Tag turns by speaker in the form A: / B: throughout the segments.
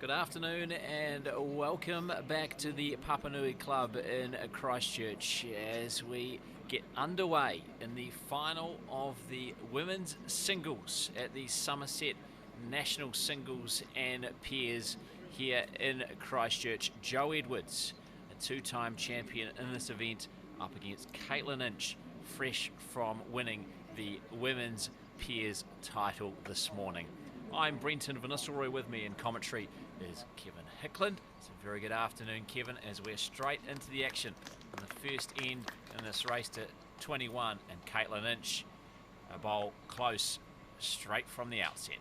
A: Good afternoon and welcome back to the Papanui Club in Christchurch as we get underway in the final of the women's singles at the Summerset National Singles and Pairs here in Christchurch. Jo Edwards, a two-time champion in this event, up against Katelyn Lynch, fresh from winning the women's pairs title this morning. I'm Brenton Van Nistelrooy. With me in commentary is Kevin Hickland. It's a very good afternoon, Kevin, as we're straight into the action in the first end in this race to 21, and Katelyn Lynch, a bowl close straight from the outset.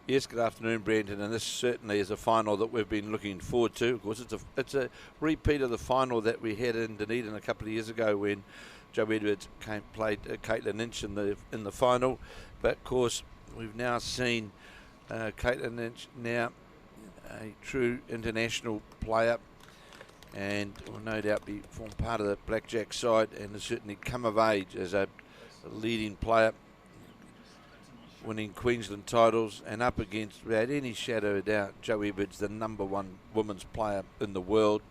B: Yes, good afternoon, Brenton, and this certainly is a final that we've been looking forward to. Of course, it's a repeat of the final that we had in Dunedin a couple of years ago when Jo Edwards played Katelyn Lynch in the final. But of course, we've now seen Katelyn Lynch now a true international player, and will no doubt form part of the blackjack side, and has certainly come of age as a leading player, winning Queensland titles, and up against, without any shadow of doubt, Jo Edwards, the #1 women's player in the world.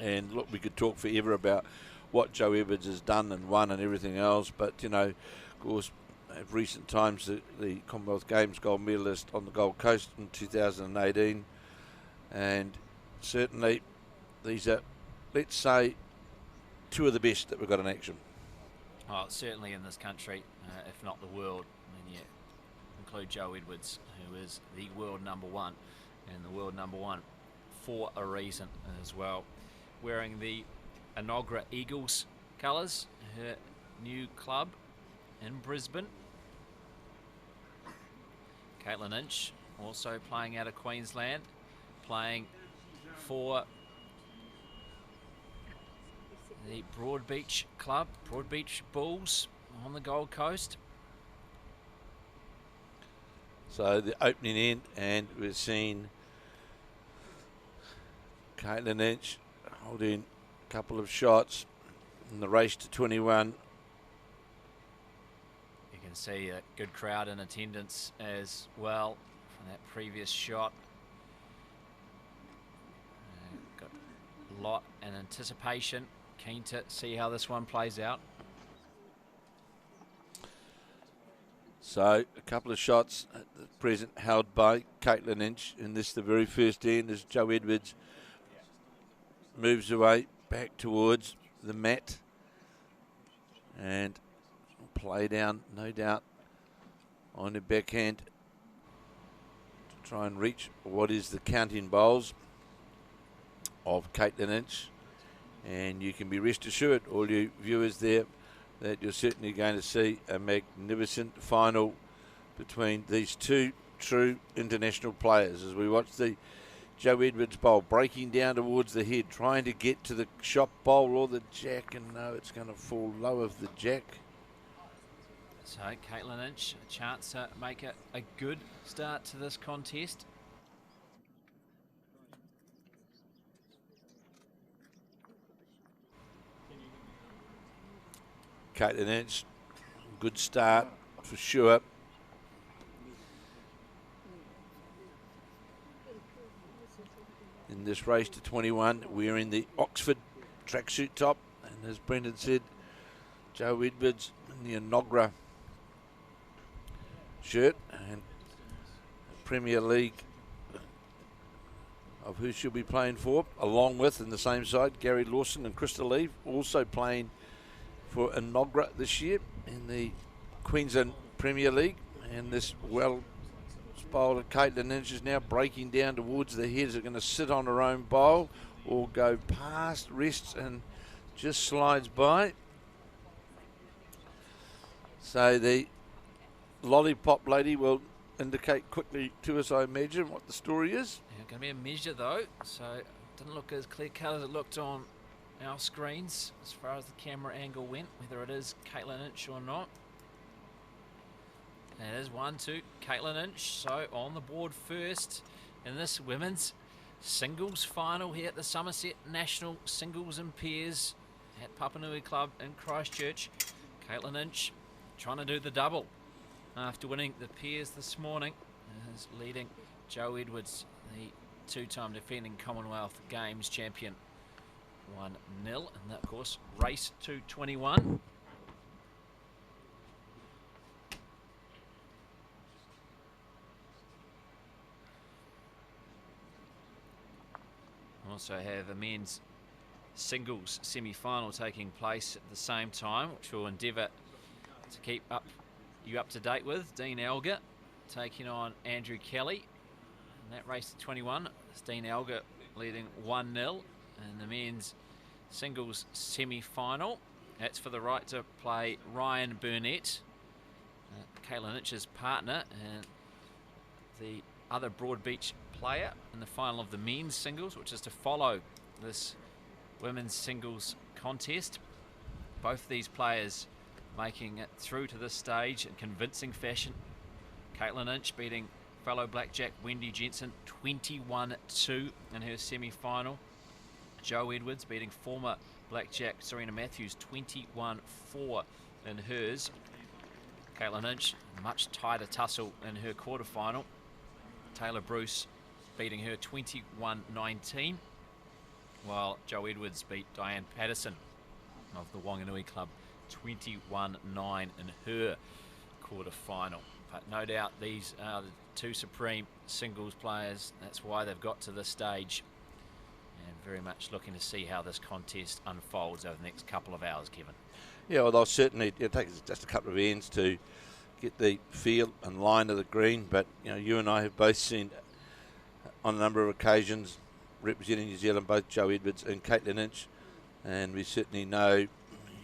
B: And look, we could talk forever about what Jo Edwards has done and won and everything else, but you know, of course, of recent times, the Commonwealth Games gold medalist on the Gold Coast in 2018, and certainly these are, let's say, two of the best that we've got in action.
A: Oh, certainly in this country, if not the world. I mean, you include Jo Edwards, who is the world #1, and the world #1 for a reason as well. Wearing the Inogra Eagles colours, her new club in Brisbane. Katelyn Lynch also playing out of Queensland, playing for the Broadbeach Club, Broadbeach Bulls on the Gold Coast.
B: So the opening end, and we're seeing Katelyn Lynch holding a couple of shots in the race to 21.
A: You can see a good crowd in attendance as well from that previous shot. Got a lot in anticipation, keen to see how this one plays out.
B: So a couple of shots at the present held by Katelyn Lynch in this, the very first end, as Jo Edwards moves away back towards the mat, and play down, no doubt, on the backhand to try and reach what is the counting bowls of Katelyn Lynch. And you can be rest assured, all you viewers there, that you're certainly going to see a magnificent final between these two true international players as we watch the Jo Edwards bowl breaking down towards the head, trying to get to the shot bowl or the jack, and no, it's going to fall low of the jack.
A: So Katelyn Lynch, a chance to make a good start to this contest.
B: Katelyn Lynch, good start for sure. In this race to 21, wearing the Oxford tracksuit top, and as Brendan said, Jo Edwards in the Inogra shirt, and Premier League of who she'll be playing for, along with, in the same side, Gary Lawson and Krista Lee, also playing for Inogra this year in the Queensland Premier League. And this well-bowled Katelyn Lynch is now breaking down towards the head. Is it going to sit on her own bowl or go past, rests and just slides by? So the lollipop lady will indicate quickly to us, I imagine, what the story is.
A: Yeah, going to be a measure though, so it didn't look as clear cut as it looked on our screens as far as the camera angle went, whether it is Katelyn Lynch or not. It is 1-2 Katelyn Lynch, so on the board first in this women's singles final here at the Summerset National Singles and Pairs at Papanui Club in Christchurch. Katelyn Lynch trying to do the double after winning the pairs this morning, is leading Jo Edwards, the two-time defending Commonwealth Games champion 1-0, and that, of course, race to 21. Also have a men's singles semi-final taking place at the same time, which we'll endeavour to keep you up to date with. Dean Elgar taking on Andrew Kelly. And that race to 21, it's Dean Elgar leading 1-0 in the men's singles semi-final. That's for the right to play Ryan Burnett, Katelyn Lynch's partner, and the other Broadbeach player in the final of the men's singles, which is to follow this women's singles contest. Both these players making it through to this stage in convincing fashion. Katelyn Lynch beating fellow blackjack Wendy Jensen 21-2 in her semi-final. Jo Edwards beating former blackjack Serena Matthews 21-4 in hers. Katelyn Lynch, much tighter tussle in her quarterfinal. Taylor Bruce beating her 21-19, while Jo Edwards beat Diane Patterson of the Wanganui Club 21-9 in her quarter-final. But no doubt these are the two supreme singles players. That's why they've got to this stage, and very much looking to see how this contest unfolds over the next couple of hours, Kevin.
B: Yeah, well, they'll certainly, it'll take just a couple of ends to get the feel and line of the green, but you and I have both seen on a number of occasions representing New Zealand both Jo Edwards and Katelyn Lynch, and we certainly know,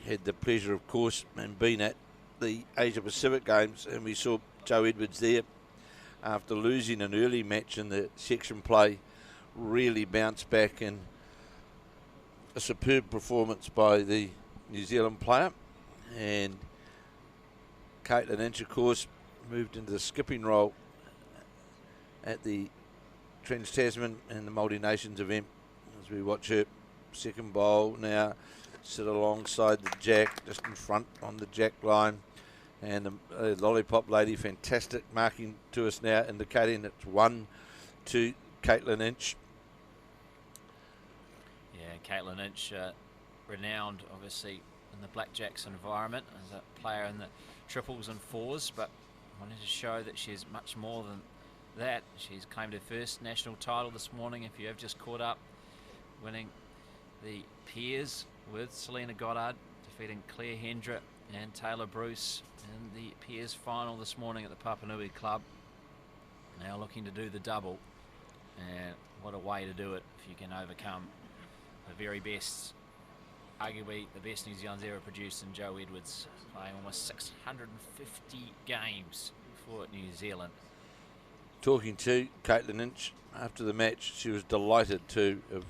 B: had the pleasure, of course, and been at the Asia Pacific Games, and we saw Jo Edwards there after losing an early match in the section play, really bounce back, and a superb performance by the New Zealand player. And Katelyn Lynch, of course, moved into the skipping role at the Trans-Tasman and the Multi-Nations event, as we watch her second bowl now sit alongside the jack, just in front on the jack line. And the lollipop lady, fantastic marking to us now, indicating it's 1 to Katelyn Lynch.
A: Yeah, Katelyn Lynch, renowned obviously in the blackjacks environment as a player in the triples and fours, but wanted to show that she's much more than that. She's claimed her first national title this morning, if you have just caught up, winning the pairs with Selena Goddard, defeating Claire Hendra and Taylor Bruce in the pairs final this morning at the Papanui Club. Now looking to do the double, and what a way to do it if you can overcome the very best, arguably the best New Zealand's ever produced in Jo Edwards, playing almost 650 games for New Zealand.
B: Talking to Katelyn Lynch after the match, she was delighted to have,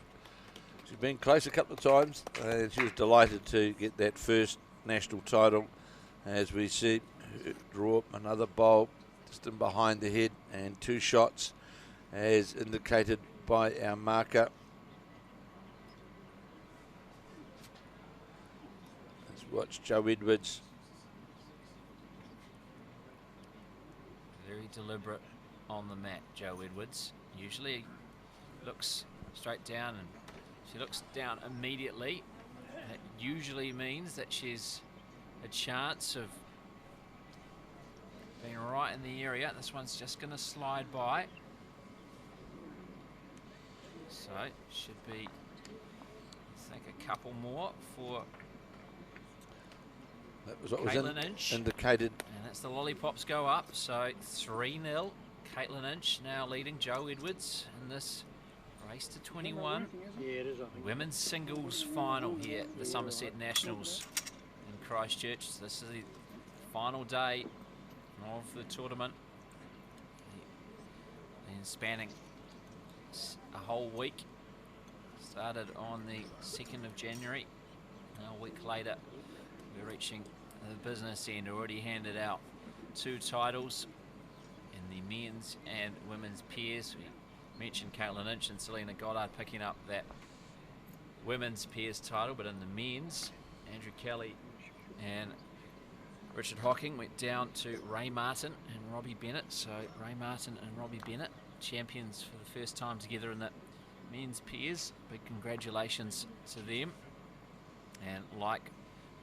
B: she's been close a couple of times, and she was delighted to get that first national title. As we see her draw up another bowl just in behind the head, and 2 shots as indicated by our marker. Let's watch Jo Edwards.
A: Very deliberate on the mat, Jo Edwards. Usually looks straight down, and she looks down immediately. That usually means that she's a chance of being right in the area. This one's just going to slide by. So should be, I think, a couple more for
B: that was what
A: Katelyn
B: was
A: Lynch.
B: Indicated.
A: And that's the lollipops go up. So 3-0. Katelyn Lynch now leading Jo Edwards in this race to 21.
C: Yeah, it is, I think.
A: Women's singles final here at the Summerset Nationals in Christchurch. So this is the final day of the tournament, and spanning a whole week. Started on the 2nd of January. Now a week later, we're reaching the business end. Already handed out 2 titles in the men's and women's pairs. We mentioned Katelyn Lynch and Selena Goddard picking up that women's pairs title, but in the men's, Andrew Kelly and Richard Hocking went down to Ray Martin and Robbie Bennett. So Ray Martin and Robbie Bennett champions for the first time together in the men's pairs. Big congratulations to them. And like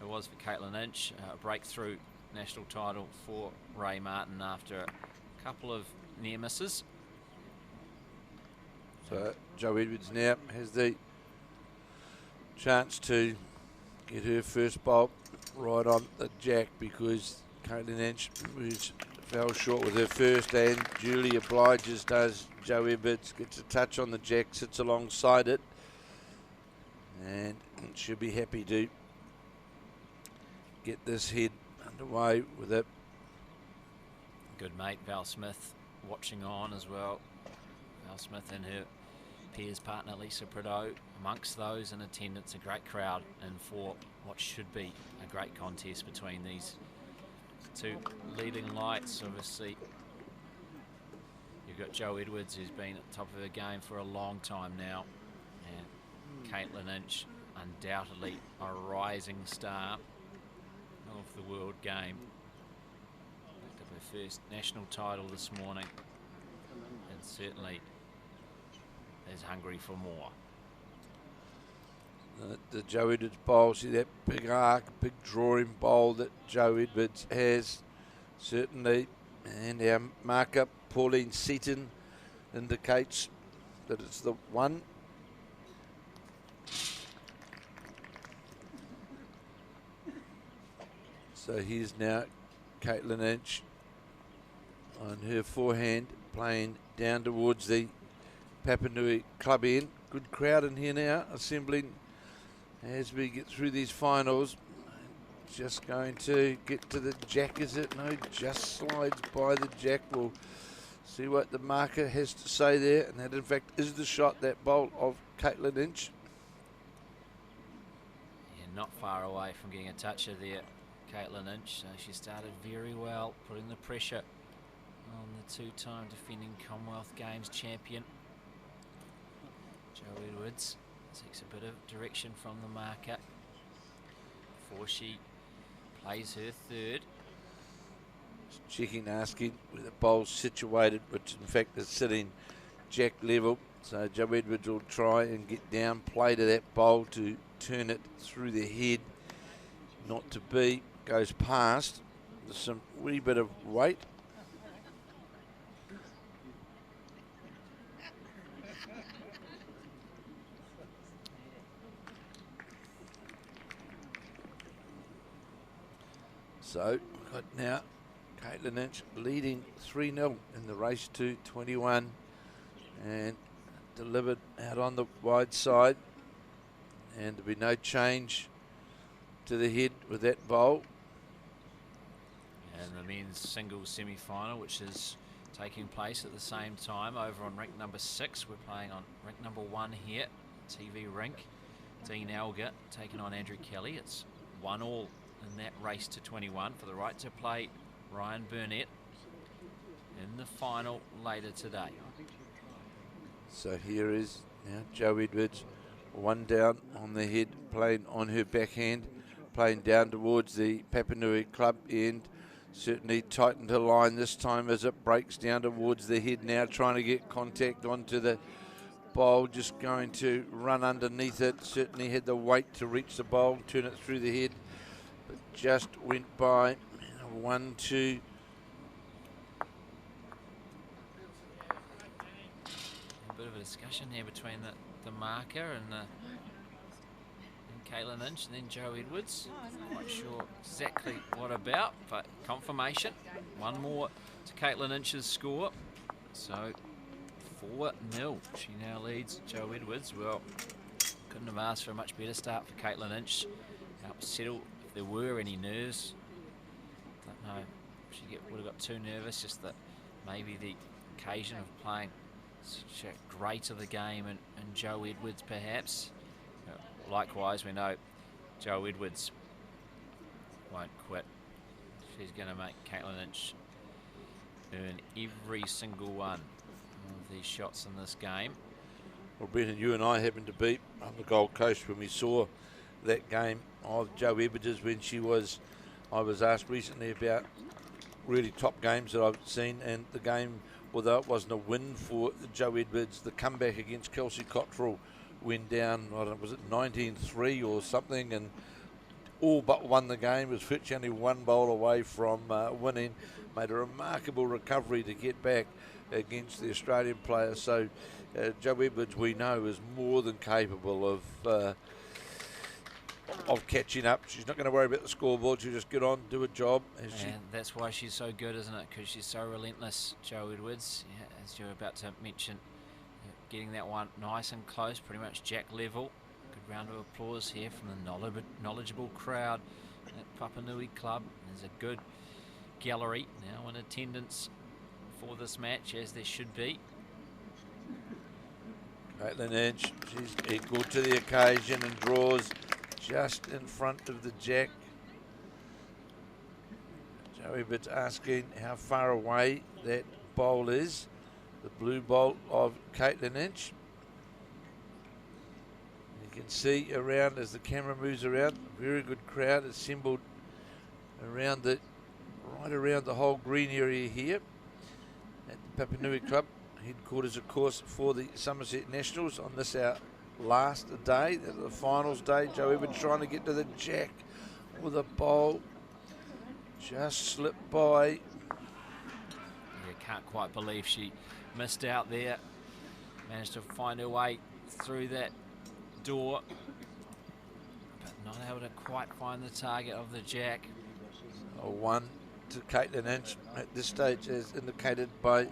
A: it was for Katelyn Lynch, a breakthrough national title for Ray Martin after a couple of near misses.
B: So Jo Edwards now has the chance to get her first bolt right on the jack, because Katelyn Lynch fell short with her first, and duly obliges does Jo Edwards. Gets a touch on the jack, sits alongside it, and she'll be happy to get this head underway with it.
A: Good mate Val Smith watching on as well. Val Smith and her peers partner Lisa Prideaux amongst those in attendance. A great crowd, and for what should be a great contest between these two leading lights. Obviously you've got Jo Edwards, who's been at the top of her game for a long time now, and Katelyn Lynch, undoubtedly a rising star of the world game. Picked up her first national title this morning, and certainly is hungry for more.
B: The Jo Edwards bowl, see that big arc, big drawing bowl that Jo Edwards has, certainly. And our marker, Pauline Seaton, indicates that it's the one. So here's now Katelyn Lynch on her forehand, playing down towards the Papanui club end. Good crowd in here now, assembling as we get through these finals. Just going to get to the jack, is it? No, just slides by the jack. We'll see what the marker has to say there, and that in fact is the shot, that bolt of Katelyn Lynch.
A: Yeah, not far away from getting a toucher there, Katelyn Lynch. So she started very well, putting the pressure on the two-time defending Commonwealth Games champion. Jo Edwards takes a bit of direction from the marker before she plays her third.
B: Checking, asking where the bowl's situated, which in fact is sitting jack level. So Jo Edwards will try and get down, play to that bowl to turn it through the head. Not to be, goes past. There's some wee bit of weight. So we've got now Katelyn Lynch leading 3-0 in the race to 21, and delivered out on the wide side, and there'll be no change to the head with that bowl.
A: And the men's singles semi-final, which is taking place at the same time over on rink number 6. We're playing on rink number 1 here, TV rink. Dean Elgar taking on Andrew Kelly. It's 1-1 in that race to 21 for the right to play Ryan Burnett in the final later today.
B: So here is now Jo Edwards, one down on the head, playing on her backhand, playing down towards the Papanui club end. Certainly tightened her line this time as it breaks down towards the head now, trying to get contact onto the bowl, just going to run underneath it. Certainly had the weight to reach the bowl, turn it through the head, but just went by. 1-2.
A: A bit of a discussion here between the marker and Katelyn Lynch, and then Jo Edwards. Not quite sure exactly what about, but confirmation. One more to Katelyn Lynch's score. So 4-0. She now leads Jo Edwards. Well, couldn't have asked for a much better start for Katelyn Lynch. Help settle if there were any nerves. Don't know if she would have got too nervous, just that maybe the occasion of playing such a great of the game and Jo Edwards perhaps. Likewise, we know Jo Edwards won't quit. She's going to make Katelyn Lynch earn every single one of these shots in this game.
B: Well, Brendan, you and I happened to be on the Gold Coast when we saw that game of Jo Edwards when she was, I was asked recently about really top games that I've seen, and the game although it wasn't a win for Joe Edwards, the comeback against Kelsey Cottrell went down, I don't know, was it 19-3 or something, and all but won the game. Was virtually only one bowl away from winning. Made a remarkable recovery to get back against the Australian player. So Joe Edwards, we know, is more than capable of catching up. She's not going to worry about the scoreboard. She'll just get on, do a job.
A: And that's why she's so good, isn't it? Because she's so relentless, Joe Edwards. Yeah, as you're about to mention, getting that one nice and close, pretty much jack level. Good round of applause here from the knowledgeable crowd at Papanui Club. There's a good gallery now in attendance for this match, as there should be.
B: Katelyn Lynch, she's equal to the occasion and draws just in front of the jack. Joe Edwards asking how far away that bowl is. The blue bowl of Katelyn Lynch. You can see around as the camera moves around, a very good crowd assembled around right around the whole green area here at the Papanui Club. Headquarters, of course, for the Summerset Nationals on this our last day, the finals day. Joe Edwards trying to get to the jack with a bowl. Just slipped by.
A: Yeah, can't quite believe she missed out there. Managed to find her way through that door, but not able to quite find the target of the jack.
B: A 1 to Katelyn Lynch at this stage, as indicated by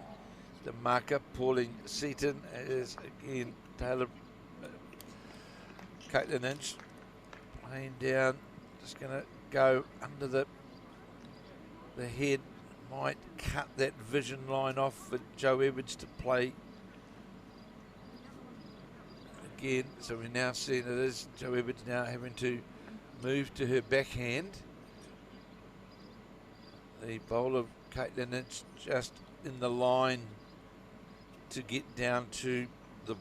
B: the marker. Pauline Seaton, as again Taylor. Katelyn Lynch playing down, just going to go under the head, might cut that vision line off for Joe Edwards to play again. So we're now seeing it is Joe Edwards now having to move to her backhand. The bowl of Katelyn Lynch just in the line to get down to the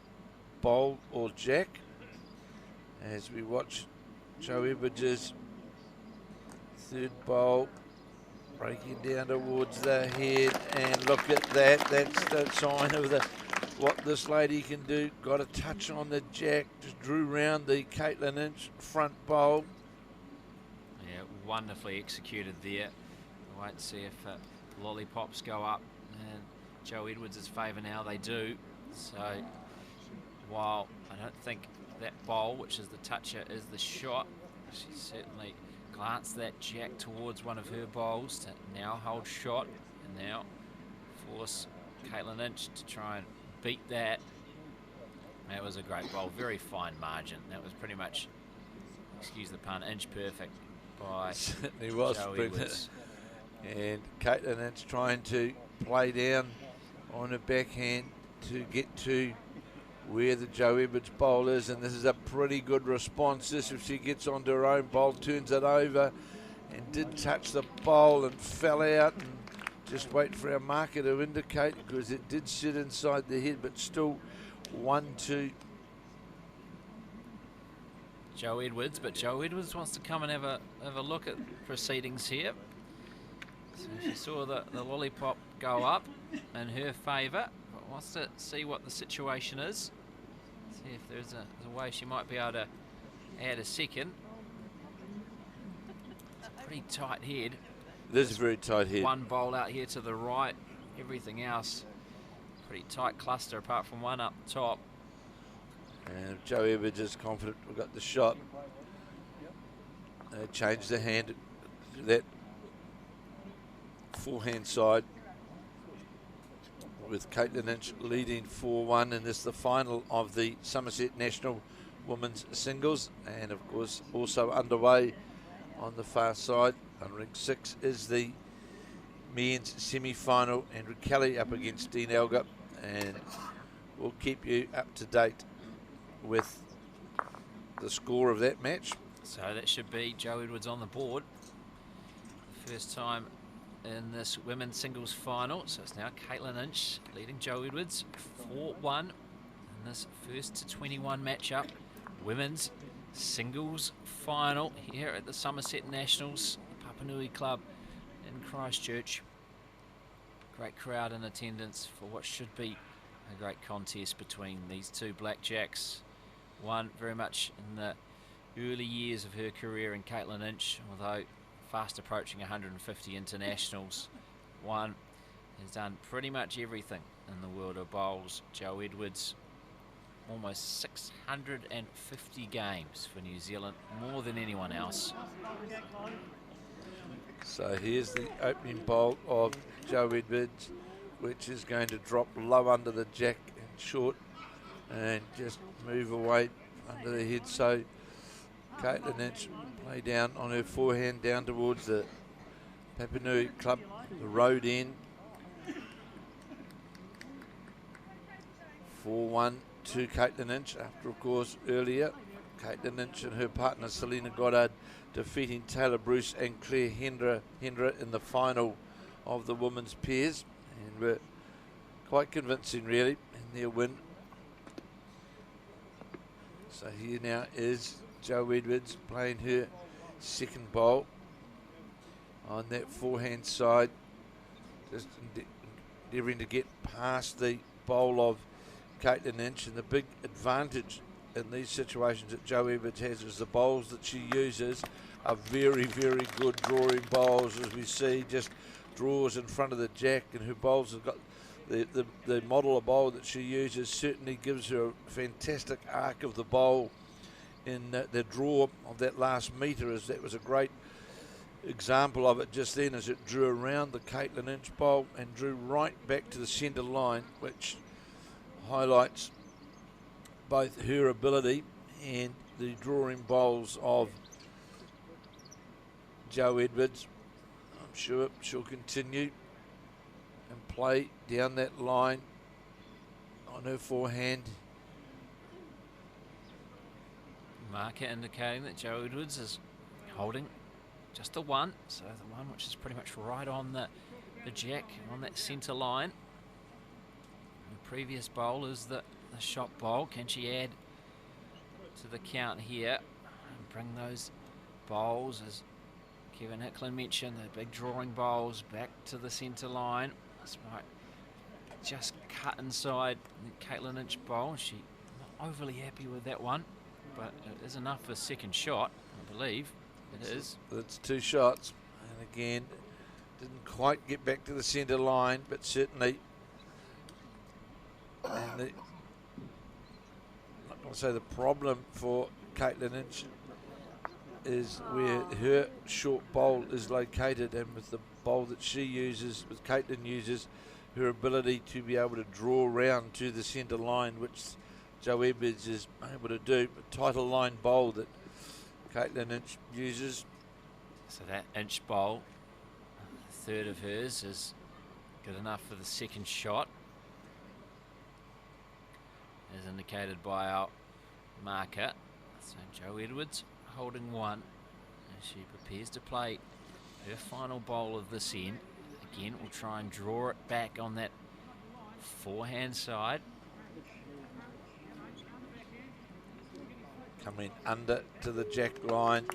B: bowl or jack. As we watch Joe Edwards' third bowl breaking down towards the head, and look at that. That's the sign of what this lady can do. Got a touch on the jack, just drew round the Katelyn Lynch front bowl.
A: Yeah, wonderfully executed there. We'll wait to see if lollipops go up and Joe Edwards' favour now. They do. So while I don't think that bowl, which is the toucher, is the shot, she certainly glanced that jack towards one of her bowls to now hold shot and now force Katelyn Lynch to try and beat that. That was a great bowl, very fine margin. That was pretty much, excuse the pun, inch perfect by
B: certainly was
A: Joe Edwards.
B: And Katelyn Lynch trying to play down on her backhand to get to where the Joe Edwards bowl is, and this is a pretty good response. This, if she gets onto her own bowl, turns it over, and did touch the bowl and fell out, and just wait for our marker to indicate, because it did sit inside the head, but still 1-2.
A: Joe Edwards, but Joe Edwards wants to come and have a look at proceedings here. So she saw the lollipop go up in her favour, but wants to see what the situation is. See if there's a way she might be able to add a second. It's a pretty tight head.
B: This is a very tight head.
A: One bowl out here to the right, everything else pretty tight cluster apart from one up top.
B: And if Joe Edwards is confident we've got the shot, change the hand to that forehand side, with Katelyn Lynch leading 4-1 in this, the final of the Summerset National Women's Singles, and of course also underway on the far side on ring 6 is the men's semi-final. Andrew Kelly up against Dean Elgar, and we'll keep you up to date with the score of that match.
A: So that should be Joe Edwards on the board. First time in this women's singles final. So it's now Katelyn Lynch leading Joe Edwards 4-1 in this first to 21 matchup. Women's singles final here at the Summerset Nationals, Papanui Club in Christchurch. Great crowd in attendance for what should be a great contest between these two blackjacks. One very much in the early years of her career in Katelyn Lynch, although fast approaching 150 internationals. One has done pretty much everything in the world of bowls. Jo Edwards, almost 650 games for New Zealand, more than anyone else.
B: So here's the opening bowl of Jo Edwards, which is going to drop low under the jack and short and just move away under the head. So Katelyn Lynch play down on her forehand down towards the Papanui Club, the road end. 4-1 to Katelyn Lynch after, of course, earlier Katelyn Lynch and her partner Selena Goddard defeating Taylor Bruce and Claire Hendra in the final of the women's pairs, and were quite convincing really in their win. So here now is Jo Edwards playing her second bowl on that forehand side, just endeavouring to get past the bowl of Katelyn Lynch. And the big advantage in these situations that Jo Edwards has is the bowls that she uses are very, very good drawing bowls, as we see, just draws in front of the jack, and her bowls have got the model of bowl that she uses certainly gives her a fantastic arc of the bowl in the draw of that last metre. As that was a great example of it just then, as it drew around the Katelyn Lynch bowl and drew right back to the centre line, which highlights both her ability and the drawing bowls of Jo Edwards. I'm sure she'll continue and play down that line on her forehand.
A: Marker indicating that Jo Edwards is holding just the one, so the one which is pretty much right on the jack, on that centre line. The previous bowl is the shot bowl. Can she add to the count here and bring those bowls, as Kevin Hickland mentioned, the big drawing bowls back to the centre line? This might just cut inside the Katelyn Lynch bowl. She's not overly happy with that one, but it is enough for a second shot, I believe. It is.
B: It's two shots, and again, didn't quite get back to the centre line, but certainly. And I'll say the problem for Katelyn Lynch is where her short bowl is located, and with the bowl that she uses, with Katelyn uses, her ability to be able to draw round to the centre line, which Jo Edwards is able to do. A title line bowl that Katelyn Lynch uses.
A: So that inch bowl, a third of hers, is good enough for the second shot, as indicated by our marker. So Jo Edwards holding one as she prepares to play her final bowl of this end. Again, we'll try and draw it back on that forehand side.
B: Coming under to the jack line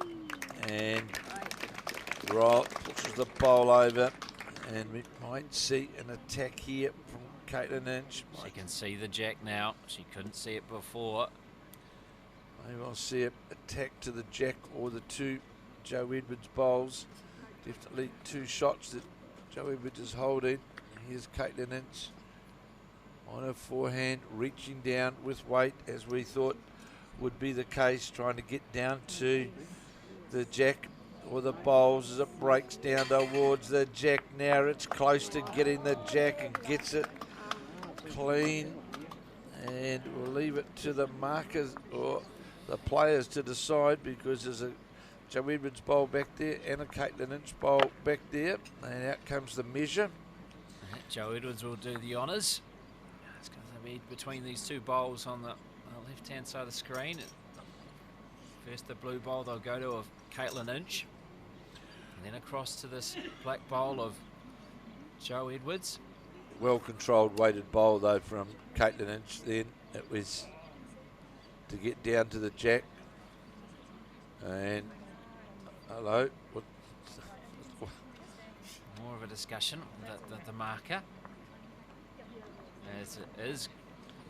B: and pushes the bowl over, and we might see an attack here from Katelyn Lynch.
A: She can see the jack now. She couldn't see it before.
B: Maybe I'll see an attack to the jack or the two Jo Edwards bowls. Definitely two shots that Jo Edwards is holding. Here's Katelyn Lynch on her forehand, reaching down with weight, as we thought would be the case, trying to get down to the jack or the bowls as it breaks down towards the jack. Now it's close to getting the jack and gets it clean, and we'll leave it to the markers or the players to decide, because there's a Jo Edwards bowl back there and a Katelyn Lynch bowl back there, and out comes the measure.
A: Jo Edwards will do the honours. It's going to be between these two bowls on the left hand side of the screen. First the blue bowl they'll go to of Katelyn Lynch, and then across to this black bowl of Jo Edwards.
B: Well controlled weighted bowl though from Katelyn Lynch. Then it was to get down to the jack, and hello,
A: More of a discussion, the marker. As it is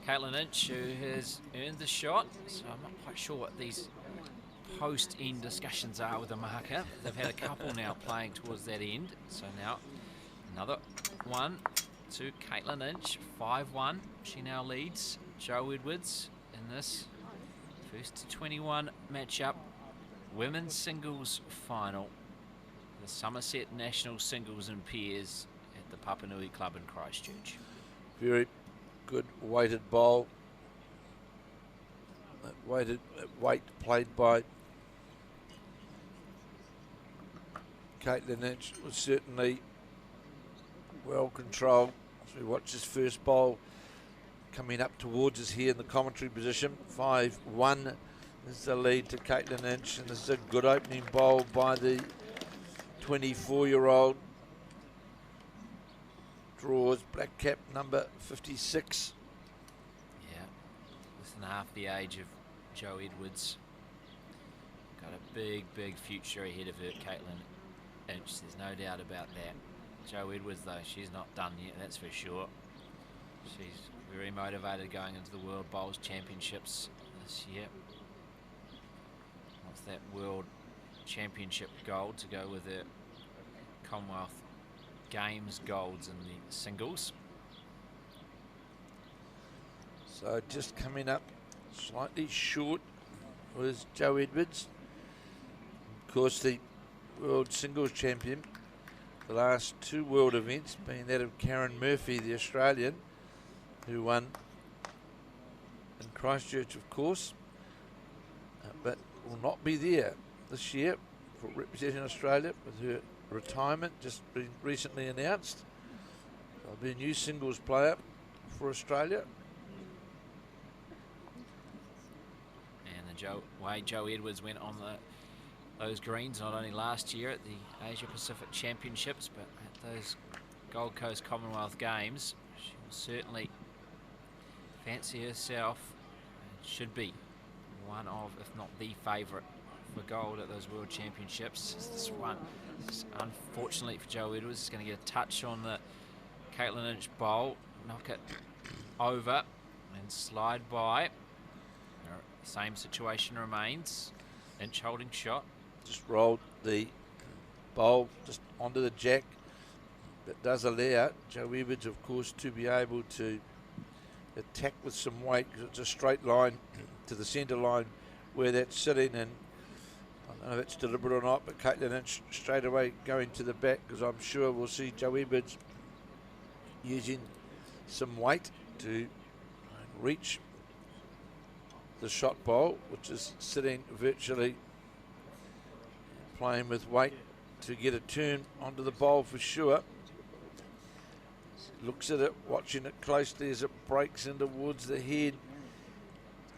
A: Katelyn Lynch who has earned the shot, so I'm not quite sure what these post-end discussions are with the marker. They've had a couple now playing towards that end, so now another one to Katelyn Lynch, 5-1. She now leads Jo Edwards in this first to 21 matchup, women's singles final, the Summerset National Singles and Pairs at the Papanui Club in Christchurch.
B: Very good weighted bowl. That weight played by Katelyn Lynch was certainly well controlled. As we watch this first bowl coming up towards us here in the commentary position, 5-1 is the lead to Katelyn Lynch, and this is a good opening bowl by the 24-year-old. Draws black cap number 56.
A: Yeah, less than half the age of Jo Edwards. Got a big future ahead of her, Katelyn Lynch. There's no doubt about that. Jo Edwards, though, she's not done yet, that's for sure. She's very motivated going into the World Bowls Championships this year. Wants that World Championship gold to go with her Commonwealth Games golds in the singles.
B: So just coming up slightly short was Jo Edwards. Of course, the World Singles Champion. The last two World events being that of Karen Murphy, the Australian, who won in Christchurch, of course, but will not be there this year for representing Australia with her retirement just been recently announced. There'll be a new singles player for Australia.
A: And the way Jo Edwards went on those greens not only last year at the Asia Pacific Championships, but at those Gold Coast Commonwealth Games, she will certainly fancy herself and should be one of, if not the favourite for gold at those World Championships. This one, unfortunately for Jo Edwards, is going to get a touch on the Katelyn Lynch bowl, knock it over and slide by. Same situation remains. Lynch holding shot.
B: Just rolled the bowl just onto the jack. That does allow Jo Edwards, of course, to be able to attack with some weight, because it's a straight line to the centre line where that's sitting, and I don't know if it's deliberate or not, but Katelyn Lynch straight away going to the back, because I'm sure we'll see Jo Edwards using some weight to reach the shot bowl, which is sitting virtually, playing with weight to get a turn onto the bowl for sure. Looks at it, watching it closely as it breaks in towards the head.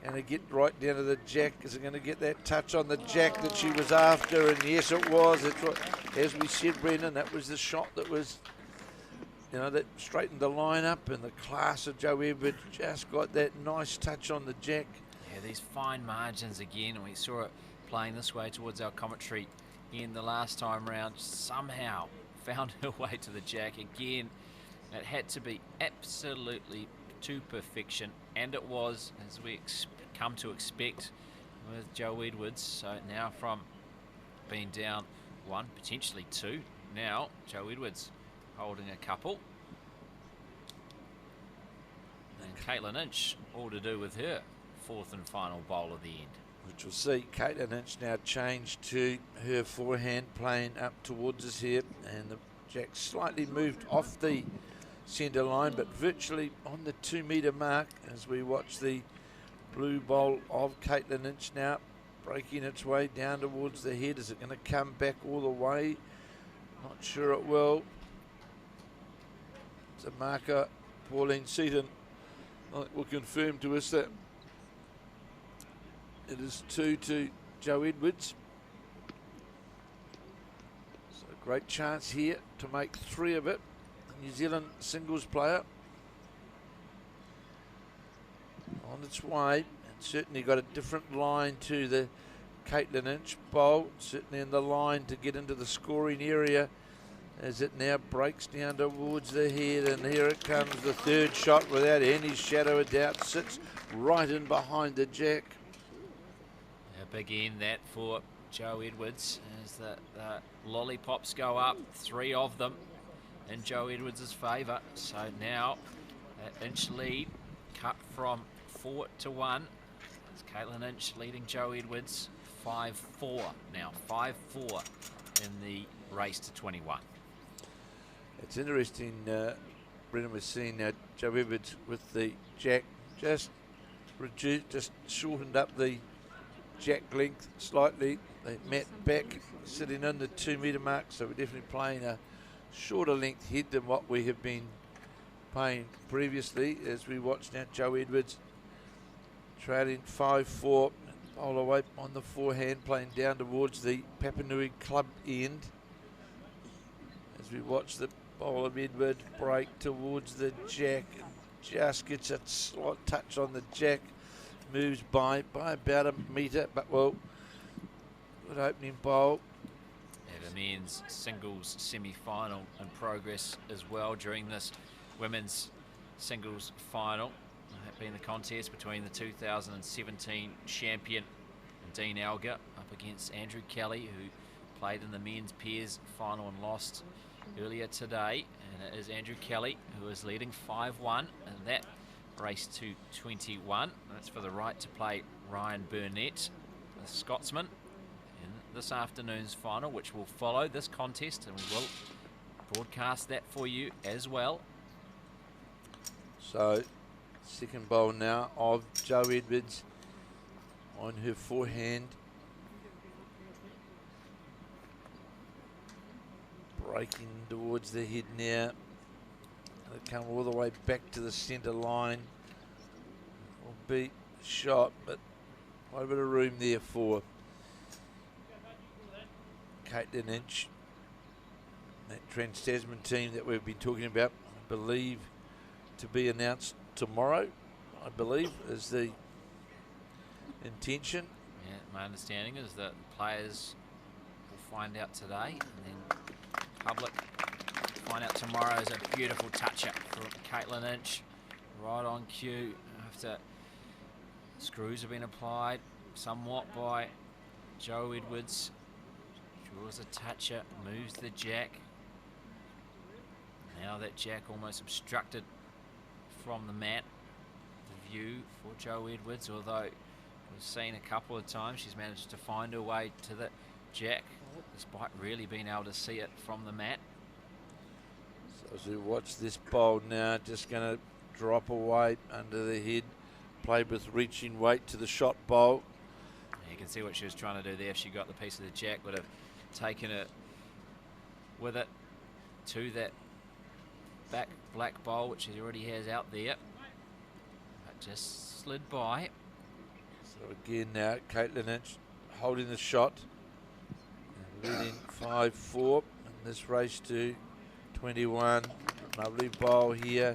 B: And it get right down to the jack. Is it going to get that touch on the jack that she was after? And yes, it was. It's what, as we said, Brendan, that was the shot that was, you know, that straightened the line up. And the class of Jo Edwards just got that nice touch on the jack.
A: Yeah, these fine margins again. And we saw it playing this way towards our commentary in the last time round. Somehow found her way to the jack again. It had to be absolutely to perfection, and it was, as we come to expect with Jo Edwards. So now from being down one, potentially two, now Jo Edwards holding a couple. And Katelyn Lynch all to do with her fourth and final bowl of the end.
B: Which we'll see Katelyn Lynch now change to her forehand, playing up towards us here, and the jack slightly moved off the centre line, but virtually on the 2 metre mark as we watch the blue bowl of Katelyn Lynch now breaking its way down towards the head. Is it going to come back all the way? Not sure it will. It's a marker. Pauline Seaton will confirm to us that it is 2 to Jo Edwards. So a great chance here to make 3 of it. New Zealand singles player on its way, and certainly got a different line to the Katelyn Lynch bowl, certainly in the line to get into the scoring area as it now breaks down towards the head, and here it comes, the third shot without any shadow of doubt, sits right in behind the jack.
A: A big end that for Joe Edwards as the lollipops go up, 3 of them in Joe Edwards' favour. So now that inch lead cut from 4 to 1. It's Katelyn Lynch leading Joe Edwards 5-4 now, 5-4 in the race to 21.
B: It's interesting, Brendan, was seeing now Joe Edwards with the jack just shortened up the jack length slightly. The mat back sitting in the 2 metre mark, so we're definitely playing a shorter length head than what we have been playing previously. As we watch now Joe Edwards trailing 5-4 all the way on the forehand, playing down towards the Papanui club end. As we watch the bowl of Edwards break towards the jack, just gets a slight touch on the jack, moves by about a metre, but well, good opening bowl.
A: Yeah, the men's singles semi-final in progress as well during this women's singles final. That being the contest between the 2017 champion Dean Alger up against Andrew Kelly, who played in the men's pairs final and lost earlier today. And it is Andrew Kelly who is leading 5-1 in that race to 21. That's for the right to play Ryan Burnett, the Scotsman, in this afternoon's final, which will follow this contest, and we will broadcast that for you as well.
B: So, second bowl now of Joe Edwards on her forehand. Breaking towards the head now. They come all the way back to the centre line. Will be shot, but quite a bit of room there for Katelyn Lynch. That Trans-Tasman team that we've been talking about, I believe, to be announced tomorrow, I believe, is the intention.
A: Yeah, my understanding is that players will find out today, and then public find out tomorrow. Is a beautiful touch-up from Katelyn Lynch, right on cue after screws have been applied somewhat by Joe Edwards. Draws a toucher, moves the jack. Now that jack almost obstructed from the mat, the view for Joe Edwards, although we've seen a couple of times she's managed to find her way to the jack despite really being able to see it from the mat.
B: So as we watch this bowl now, just going to drop away under the head, played with reaching weight to the shot bowl.
A: You can see what she was trying to do there. If she got the piece of the jack, would have taken it with it to that back black bowl, which she already has out there, but just slid by.
B: So again now Katelyn Lynch holding the shot and leading 5-4 in this race to 21. Lovely bowl here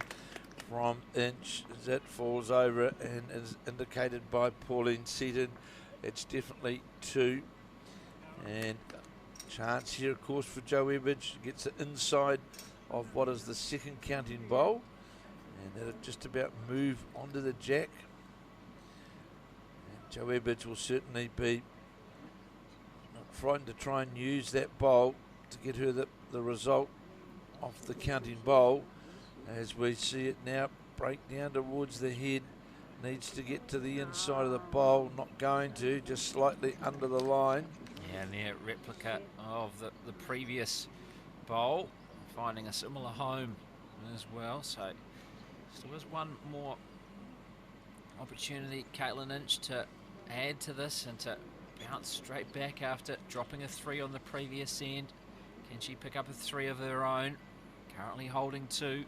B: from Inch as that falls over and is indicated by Pauline Seaton. It's definitely 2, and chance here of course for Joe Edwards. Gets the inside of what is the second counting bowl, and that'll just about move onto the jack. And Joe Edwards will certainly be not frightened to try and use that bowl to get her the result off the counting bowl. As we see it now break down towards the head, needs to get to the inside of the bowl, not going to, just slightly under the line.
A: Yeah, and their replica of the previous bowl, finding a similar home as well. So still has one more opportunity, Katelyn Lynch, to add to this and to bounce straight back after dropping a 3 on the previous end. Can she pick up a 3 of her own? Currently holding 2.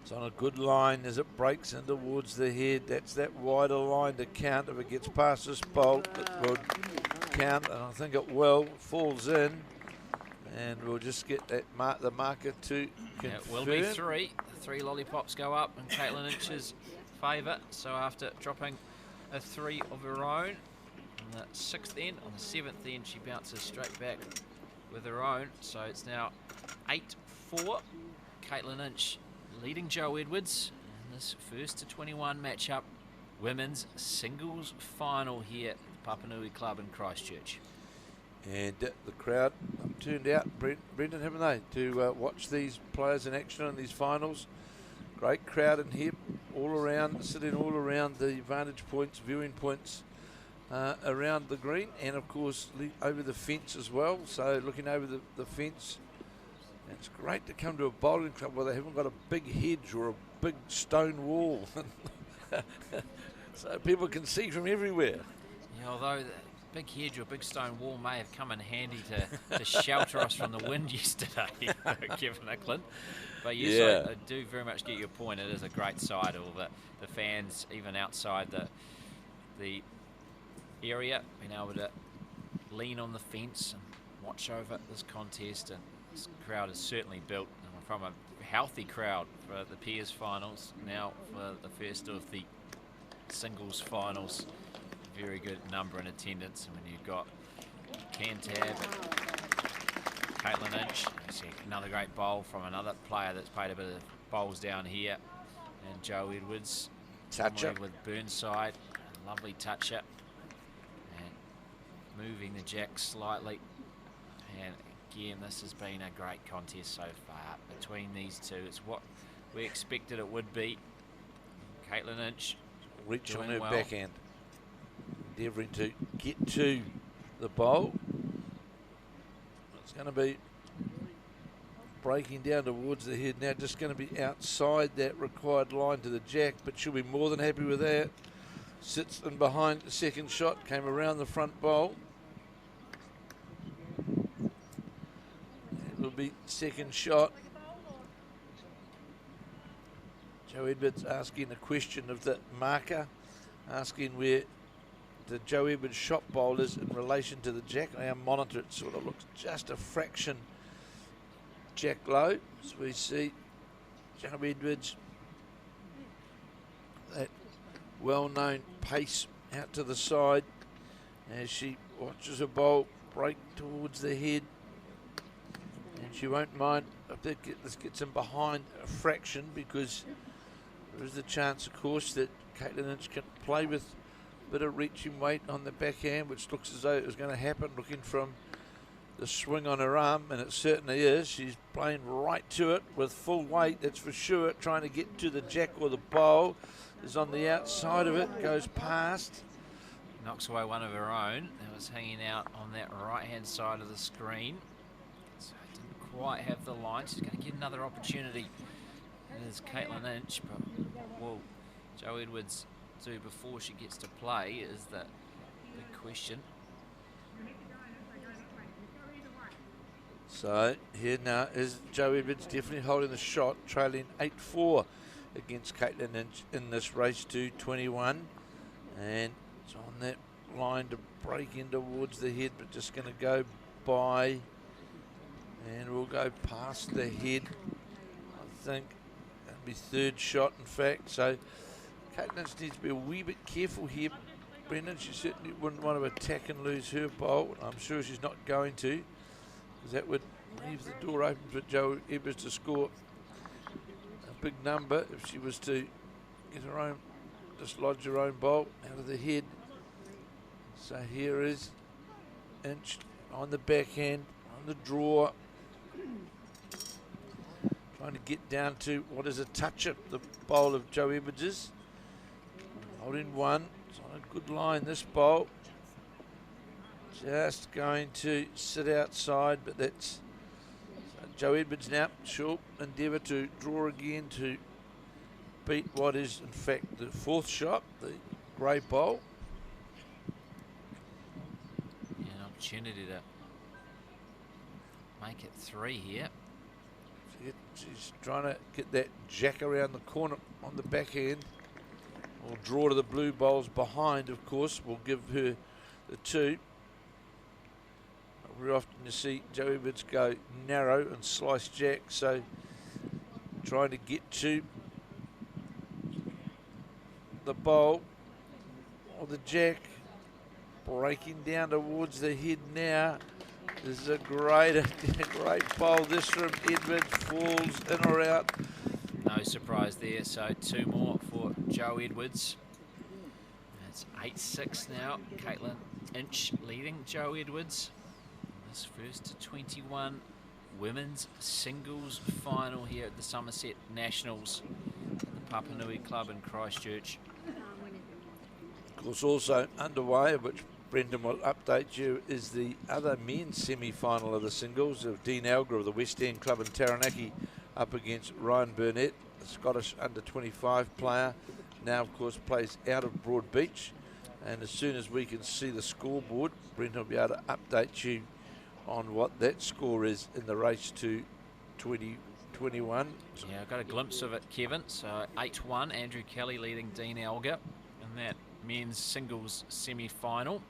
B: It's on a good line as it breaks in towards the head. That's that wider line to count. If it gets past this bowl, it will count, and I think it will. Falls in, and we'll just get that the marker to confirm.
A: Yeah, it will be 3. The 3 lollipops go up in Katelyn Lynch's favour. So after dropping a 3 of her own on the 6th end, on the 7th end she bounces straight back with her own. So it's now 8-4. Katelyn Lynch leading Jo Edwards in this first to 21 matchup. Women's singles final here at the Papanui Club in Christchurch.
B: And the crowd turned out, Brendan, haven't they, to watch these players in action in these finals. Great crowd in here, all around, sitting all around the vantage points, viewing points around the green, and of course over the fence as well. So looking over the fence, it's great to come to a bowling club where they haven't got a big hedge or a big stone wall, so people can see from everywhere.
A: Yeah, although the big hedge or big stone wall may have come in handy to shelter us from the wind yesterday, Kevin Nicklin. But yes,
B: yeah.
A: I do very much get your point. It is a great sight. All the fans, even outside the area, being able to lean on the fence and watch over this contest. And this crowd is certainly built from a healthy crowd for the Peers finals. Now for the first of the singles finals, very good number in attendance. I mean, you've got Cantab, Katelyn Lynch, another great bowl from another player that's played a bit of bowls down here, and Jo Edwards
B: Toucher
A: with Burnside, a lovely toucher, and moving the jack slightly. And again, this has been a great contest so far between these two. It's what we expected it would be. Katelyn Lynch
B: reach on
A: doing
B: her
A: well.
B: backhand, endeavouring to get to the bowl. It's going to be breaking down towards the head now, just going to be outside that required line to the jack, but she'll be more than happy with that. Sits in behind the second shot, came around the front bowl. It will be second shot. Jo Edwards asking a question of the marker, asking where the Jo Edwards shot bowl is in relation to the jack. Our monitor, it sort of looks just a fraction jack low. So we see Jo Edwards, that well-known pace out to the side as she watches her bowl break towards the head. And she won't mind if this gets him behind a fraction, because there is the chance, of course, that Katelyn Lynch can play with a bit of reaching weight on the backhand, which looks as though it was going to happen, looking from the swing on her arm, and it certainly is. She's playing right to it with full weight, that's for sure, trying to get to the jack or the bowl. Is on the outside of it, goes past.
A: Knocks away one of her own that was hanging out on that right-hand side of the screen. So didn't quite have the line. She's going to get another opportunity. There's Katelyn Lynch, but what will Jo Edwards do before she gets to play is the big question.
B: So here now is Jo Edwards definitely holding the shot, trailing 8-4 against Katelyn Lynch in this race to 21. And it's on that line to break in towards the head, but just going to go by, and we'll go past the head, I think. That'll be third shot, in fact. So Katelyn Lynch needs to be a wee bit careful here, Brendan. She certainly wouldn't want to attack and lose her bowl. I'm sure she's not going to, because that would leave the door open for Jo Edwards to score a big number if she was to get her own, dislodge her own bowl out of the head. So here is Lynch on the backhand, on the draw, trying to get down to what is a touch at the bowl of Jo Edwards'. Holding one, it's on a good line, this bowl. Just going to sit outside, but that's Jo Edwards now. She'll endeavour to draw again to beat what is in fact the fourth shot, the grey bowl.
A: Yeah, an opportunity to make it three here.
B: She's trying to get that jack around the corner on the backhand. Or draw to the blue bowls behind, of course, will give her the two. Very often you see Jo Edwards go narrow and slice jack, so trying to get to the bowl or the jack, breaking down towards the head now. This is a great bowl. This from Edwards, falls in or out.
A: No surprise there. So 2 more for Joe Edwards. It's 8-6 now. Katelyn Lynch leading Joe Edwards. This first to 21 women's singles final here at the Summerset Nationals at the Papanui Club in Christchurch.
B: Of course, also underway, which Brendan will update you, is the other men's semi-final of the singles of Dean Alger of the West End Club in Taranaki up against Ryan Burnett, a Scottish under-25 player. Now, of course, plays out of Broadbeach. And as soon as we can see the scoreboard, Brendan will be able to update you on what that score is in the race to 2021.
A: Yeah, I got a glimpse of it, Kevin. So 8-1, Andrew Kelly leading Dean Alger in that men's singles semi-final.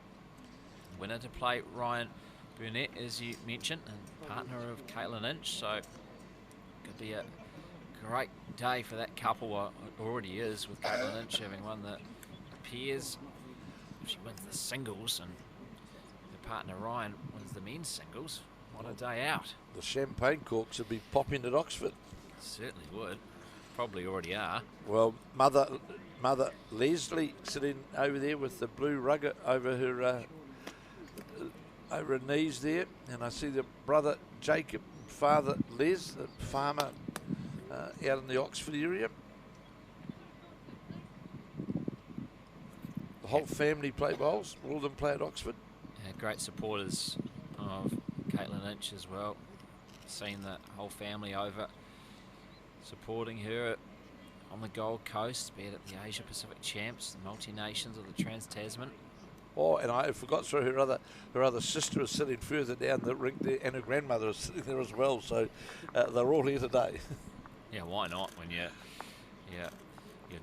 A: Winner to play Ryan Burnett, as you mentioned, and partner of Katelyn Lynch. So could be a great day for that couple. Well, it already is, with Katelyn Lynch having won the pairs. She wins the singles, and her partner Ryan wins the men's singles. What a day out.
B: The champagne corks would be popping at Oxford.
A: Certainly would. Probably already are.
B: Well, Mother Leslie sitting over there with the blue rug over her knees there, and I see the brother Jacob, father Les, the farmer out in the Oxford area. The whole family play bowls. All of them play at Oxford.
A: Yeah, great supporters of Katelyn Lynch as well. Seen the whole family over supporting her on the Gold Coast, be it at the Asia Pacific Champs, the Multi-Nations, or the Trans-Tasman.
B: Oh, and I forgot, sorry, her other sister is sitting further down the rink there, and her grandmother is sitting there as well. So they're all here today.
A: Yeah, why not? When your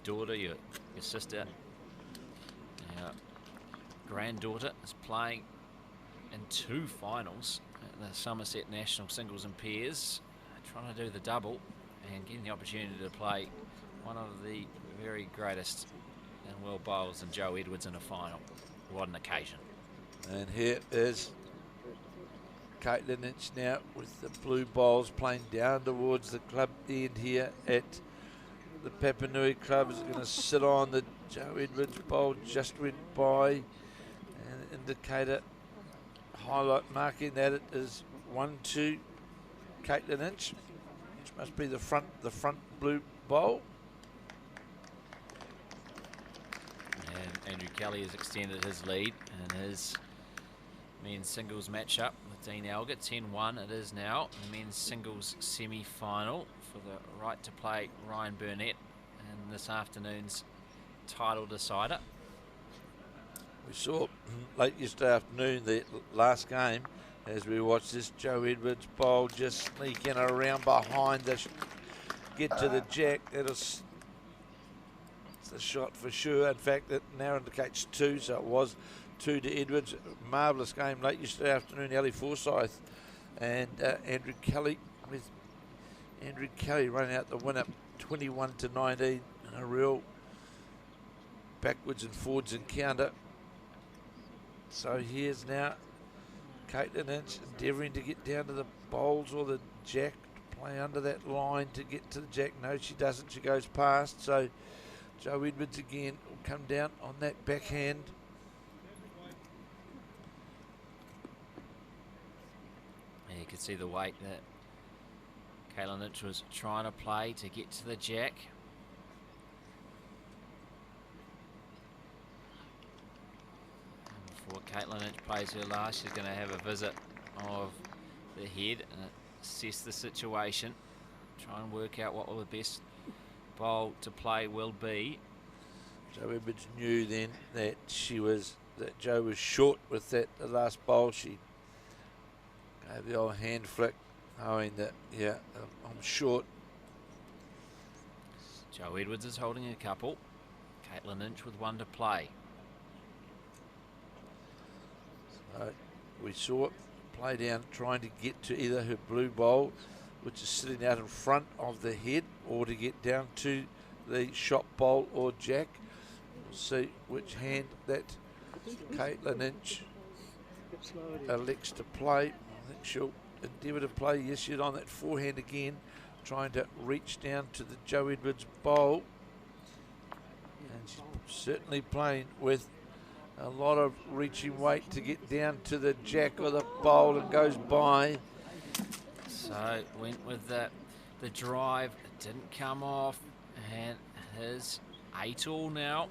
A: daughter, your sister, your granddaughter is playing in 2 finals at the Summerset National Singles and Pairs, trying to do the double and getting the opportunity to play one of the very greatest and world bowlers in Joe Edwards in a final. What an occasion.
B: And here is Katelyn Lynch now with the blue bowls playing down towards the club end here at the Papanui Club. Is going to sit on the Joe Edwards bowl, just went by, and indicator highlight marking that it is 1-2 Katelyn Lynch, which must be the front blue bowl.
A: And Andrew Kelly has extended his lead in his men's singles matchup with Dean Alger. 10-1 it is now. The men's singles semi-final for the right to play Ryan Burnett in this afternoon's title decider.
B: We saw late yesterday afternoon, the last game, as we watched this Joe Edwards bowl just sneaking around behind the get to the jack. It's the shot for sure. In fact, it now indicates 2, so it was 2 to Edwards. Marvellous game late yesterday afternoon. Ellie Forsyth and Andrew Kelly, with Andrew Kelly running out the winner 21-19 in a real backwards and forwards encounter. So here's now Katelyn Lynch endeavouring to get down to the bowls or the jack, to play under that line to get to the jack. No, she doesn't. She goes past. So Joe Edwards again will come down on that backhand.
A: Yeah, you could see the weight that Katelyn Lynch was trying to play to get to the jack. Before Katelyn Lynch plays her last, she's going to have a visit of the head and assess the situation, try and work out what the best bowl to play will be.
B: Joe Edwards knew then that Joe was short with the last bowl. She gave the old hand flick, knowing that, yeah, I'm short.
A: Joe Edwards is holding a couple. Katelyn Lynch with 1 to play.
B: We saw it play down, trying to get to either her blue bowl, which is sitting out in front of the head, or to get down to the shot bowl or jack. We'll see which hand that Katelyn Lynch elects to play. I think she'll endeavour to play. Yes, she's on that forehand again, trying to reach down to the Joe Edwards bowl. And she's certainly playing with a lot of reaching weight to get down to the jack or the bowl, and goes by.
A: So went with the drive, it didn't come off, and his 8-all now.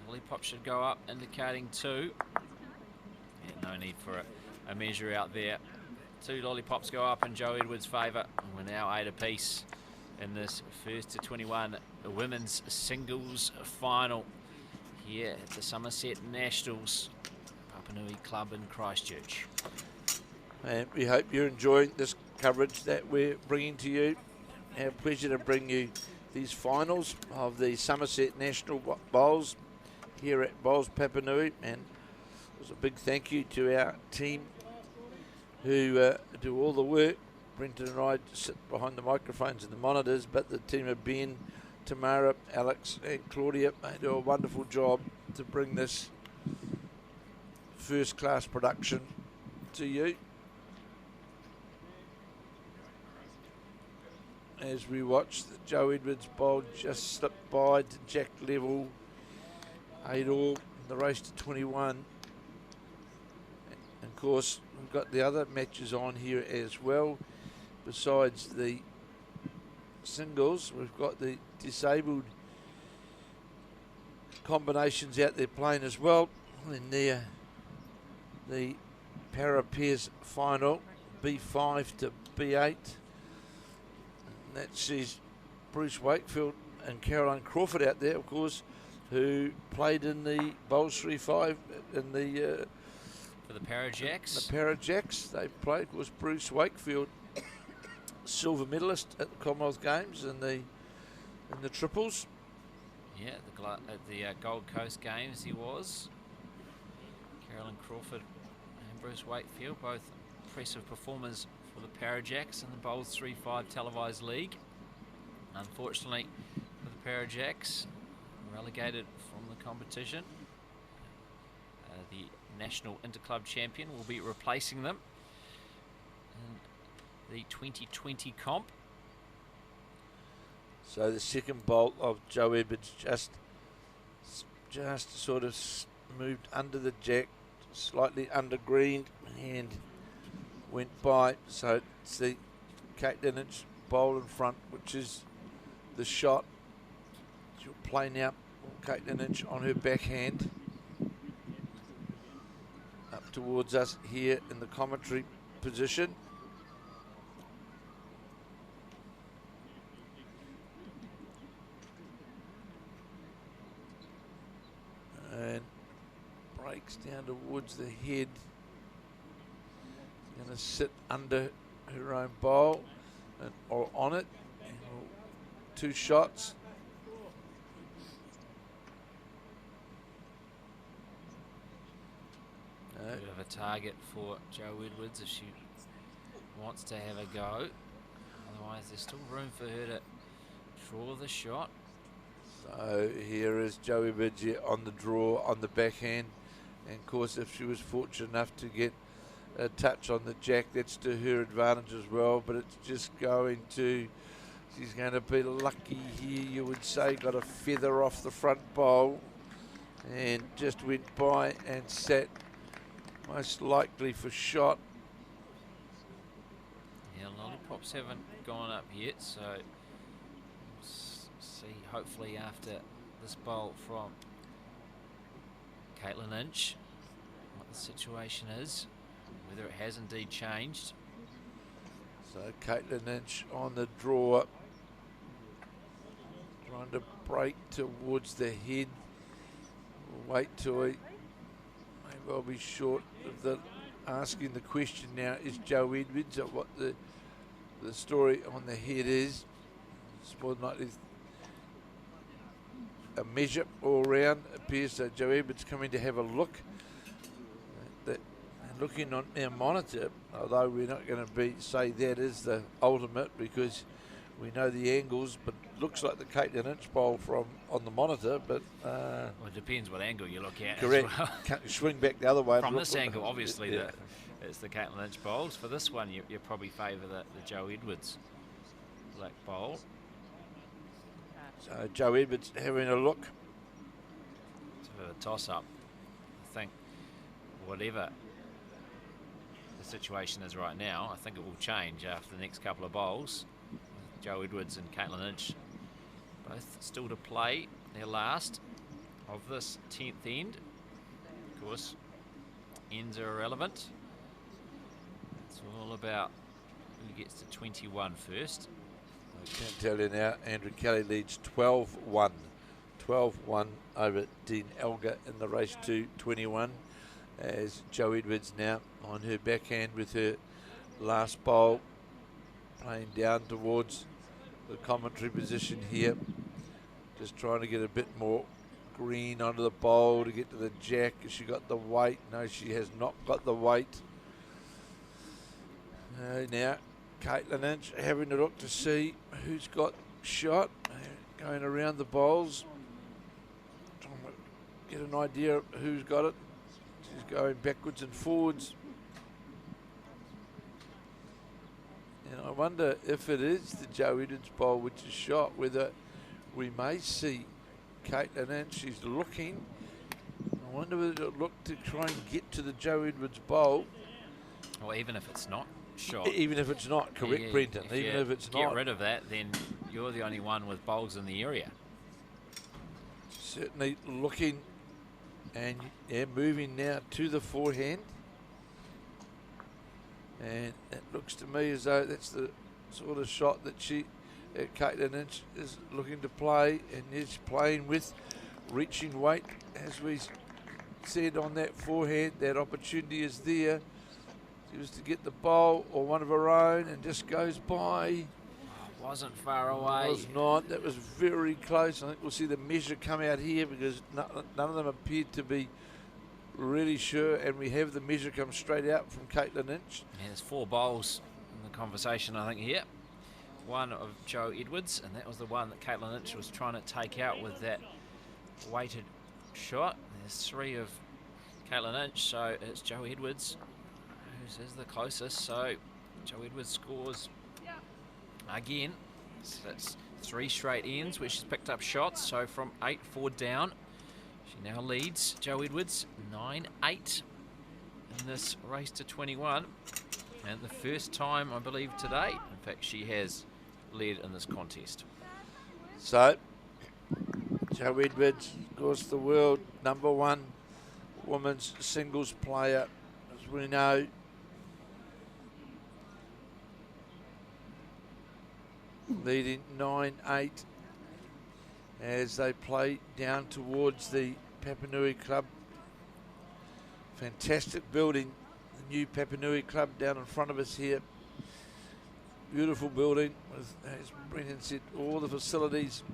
A: Lollipop should go up, indicating 2. Yeah, no need for a measure out there. 2 lollipops go up in Joe Edwards' favour, and we're now 8 apiece in this first to 21 women's singles final here at the Summerset Nationals, Papanui Club in Christchurch.
B: And we hope you're enjoying this coverage that we're bringing to you. Our pleasure to bring you these finals of the Summerset National Bowls here at Bowls Papanui. And it was a big thank you to our team who do all the work. Brenton and I sit behind the microphones and the monitors, but the team of Ben, Tamara, Alex and Claudia, they do a wonderful job to bring this first class production to you. As we watch the Joe Edwards bowl just slip by to jack level, 8-all in the race to 21. And of course, we've got the other matches on here as well. Besides the singles, we've got the disabled combinations out there playing as well. And there, the para pairs final, B5 to B8. That sees Bruce Wakefield and Katelyn Crawford out there, of course, who played in the Bowls 3-5 in the
A: for the Parajacks.
B: The Parajacks, they played. Of course, Bruce Wakefield, silver medalist at the Commonwealth Games in the triples.
A: Yeah, at the Gold Coast Games he was. Katelyn Crawford and Bruce Wakefield, both impressive performers for the Parajacks in the Bowls 3-5 televised league. Unfortunately for the Parajacks, relegated from the competition. The national interclub champion will be replacing them in the 2020 comp.
B: So the second bolt of Joe Edwards just sort of moved under the jack, slightly under green, and went by. So it's the Katelyn Lynch bowl in front, which is the shot. She'll play now, Katelyn Lynch on her backhand. Up towards us here in the commentary position. And breaks down towards the head. Going to sit under her own bowl or on it. And 2 shots.
A: A bit of a target for Joe Edwards if she wants to have a go. Otherwise, there's still room for her to draw the shot.
B: So here is Joe Edwards on the draw on the backhand. And of course, if she was fortunate enough to get a touch on the jack, that's to her advantage as well. But it's just going to, she's going to be lucky here, you would say. Got a feather off the front bowl and just went by and sat most likely for shot.
A: Yeah, lollipops haven't gone up yet, so we'll see hopefully after this bowl from Katelyn Lynch what the situation is, whether it has indeed changed.
B: So Katelyn Lynch on the draw, trying to break towards the head. We'll wait till he, maybe I'll be short of the asking the question now, is Joe Edwards, or what the story on the head is. It's more than likely a measure all round. It appears that Joe Edwards coming to have a look. Looking on our monitor, although we're not going to say that is the ultimate because we know the angles, but looks like the Katelyn Lynch bowl from on the monitor, but
A: well, it depends what angle you look at.
B: Correct.
A: As well.
B: Can't swing back the other way.
A: From this angle, obviously,
B: yeah.
A: it's the Katelyn Lynch bowls. For this one, you probably favour the Joe Edwards black bowl.
B: So Joe Edwards having a look.
A: It's a bit of a toss-up. I think whatever the situation is right now, I think it will change after the next couple of bowls. Joe Edwards and Katelyn Lynch both still to play their last of this 10th end. Of course, ends are irrelevant. It's all about who gets to 21 first.
B: I can tell you now, Andrew Kelly leads 12-1. 12-1 over Dean Elgar in the race to 21, as Joe Edwards now on her backhand with her last bowl, playing down towards the commentary position here, just trying to get a bit more green onto the bowl to get to the jack. Has she got the weight? No, she has not got the weight. Now Katelyn Lynch having a look to see who's got shot, going around the bowls, trying to get an idea of who's got it. She's going backwards and forwards. And I wonder if it is the Joe Edwards bowl which is shot, whether we may see Katelyn Lynch. She's looking. I wonder whether it'll look to try and get to the Joe Edwards bowl.
A: Or even if it's not shot.
B: Even if it's not, correct,
A: yeah,
B: Brenton. Even if it's not.
A: Get rid of that, then you're the only one with bowls in the area.
B: Certainly looking and moving now to the forehand. And it looks to me as though that's the sort of shot that Katelyn Lynch is looking to play, and is playing with reaching weight. As we said on that forehand, that opportunity is there. She was to get the bowl or one of her own and just goes by.
A: Wasn't far away.
B: It was not. That was very close. I think we'll see the measure come out here, because none of them appeared to be really sure, and we have the measure come straight out from Katelyn Lynch.
A: Yeah, there's 4 bowls in the conversation, I think, here. One of Joe Edwards, and that was the one that Katelyn Lynch was trying to take out with that weighted shot. There's 3 of Katelyn Lynch, so it's Joe Edwards who is the closest. So Joe Edwards scores again. So that's 3 straight ends where she's picked up shots. So from 8-4 down, she now leads Joe Edwards 9-8 in this race to 21. And the first time, I believe, today, in fact, she has led in this contest.
B: So, Joe Edwards, of course, the world #1 women's singles player, as we know. Leading 9-8 as they play down towards the Papanui Club. Fantastic building, the new Papanui Club down in front of us here. Beautiful building with, as Brendan said, all the facilities,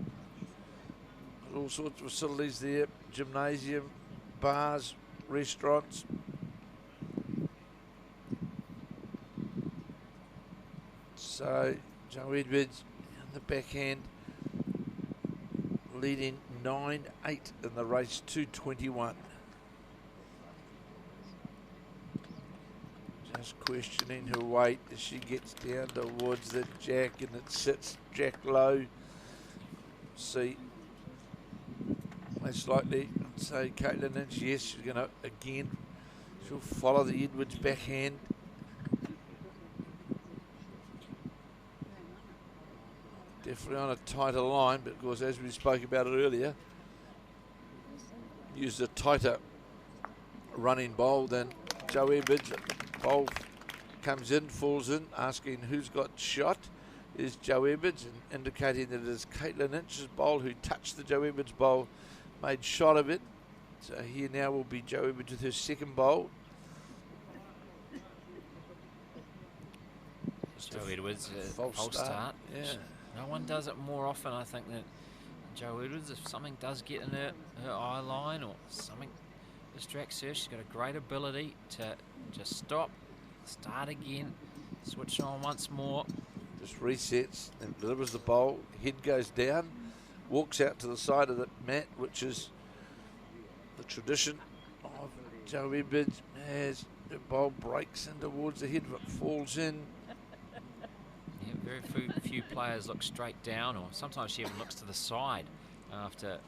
B: all sorts of facilities there, gymnasium, bars, restaurants. So Joe Edwards on the backhand, leading 9-8 in the race to 21. Just questioning her weight as she gets down towards the jack, and it sits jack low. See, most likely, I'd say Katelyn Lynch, yes, she's going to, again, she'll follow the Edwards backhand. Definitely on a tighter line, but of course, as we spoke about it earlier, used a tighter running bowl than Joe Edwards. Bowl comes in, falls in, asking who's got shot. Is Joe Edwards, and indicating that it is Katelyn Lynch's bowl who touched the Joe Edwards bowl, made shot of it. So here now will be Joe Edwards with her second bowl.
A: Joe Edwards,
B: false start. Yeah.
A: No one does it more often, I think, than Joe Edwards. If something does get in her eye line or something distracts her, she's got a great ability to just stop, start again, switch on once more.
B: Just resets and delivers the bowl. Head goes down, walks out to the side of the mat, which is the tradition of Joe Edwards, as The ball breaks in towards the head, but falls in.
A: Yeah, very few players look straight down, or sometimes she even looks to the side after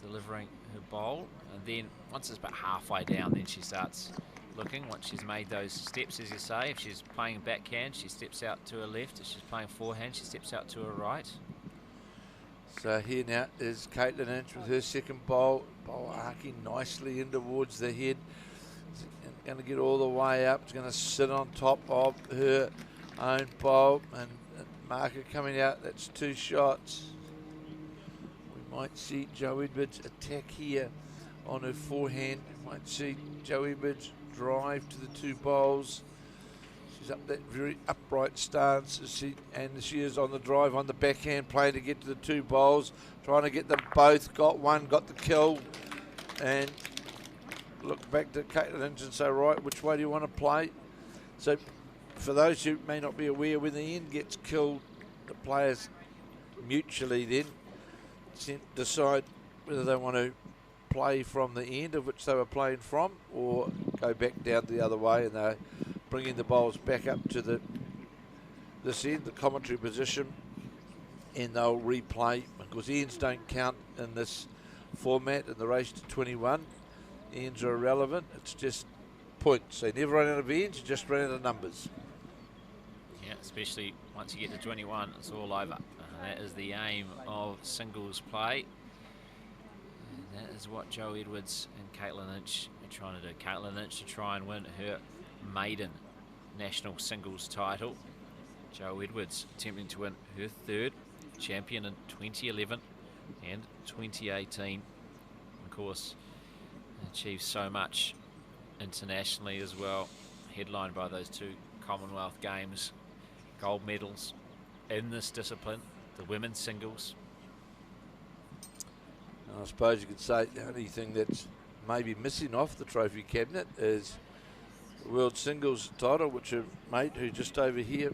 A: delivering her bowl. And then once it's about halfway down, then she starts looking. Once she's made those steps, as you say, if she's playing backhand, she steps out to her left. If she's playing forehand, she steps out to her right.
B: So here now is Katelyn Lynch with her second bowl. Bowl arcing nicely in towards the head. It's going to get all the way up. It's going to sit on top of her own bowl. And marker coming out. That's 2 shots. We might see Jo Edwards attack here on her forehand. We might see Jo Edwards drive to the 2 bowls. She's up that very upright stance, and she is on the drive on the backhand, playing to get to the 2 bowls, trying to get them both. Got one, got the kill, and look back to Katelyn Lynch and say, right, which way do you want to play? So for those who may not be aware, when the end gets killed, the players mutually then decide whether they want to play from the end of which they were playing from, or go back down the other way, and they're bringing the bowls back up to this end, the commentary position, and they'll replay, because ends don't count in this format in the race to 21. Ends are irrelevant. It's just points. They never run out of ends, you just run out of numbers.
A: Yeah, especially once you get to 21, it's all over. That is the aim of singles play. And that is what Jo Edwards and Katelyn Lynch are trying to do. Katelyn Lynch to try and win her maiden national singles title. Jo Edwards attempting to win her 3rd, champion in 2011 and 2018. Of course, achieved so much internationally as well, headlined by those 2 Commonwealth Games gold medals in this discipline, the women's singles.
B: I suppose you could say the only thing that's maybe missing off the trophy cabinet is the World Singles title, which her mate, who just over here,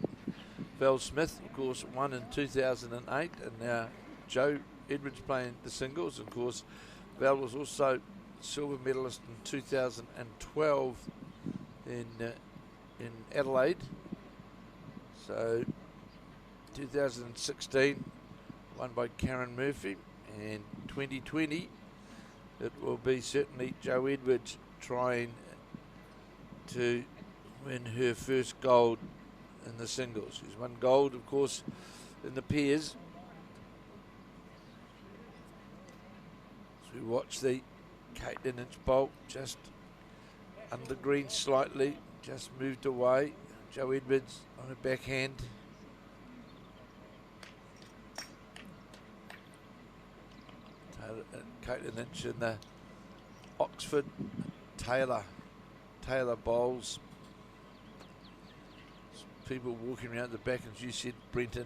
B: Val Smith, of course, won in 2008, and now Jo Edwards playing the singles. Of course, Val was also silver medalist in 2012 in Adelaide. So 2016 won by Karen Murphy, and 2020 it will be certainly Jo Edwards trying to win her first gold in the singles. She's won gold, of course, in the pairs. So we watch the Katelyn Lynch bolt just under green slightly, just moved away. Jo Edwards on her backhand. Katelyn Lynch in the Oxford Taylor bowls. People walking around the back, as you said, Brenton,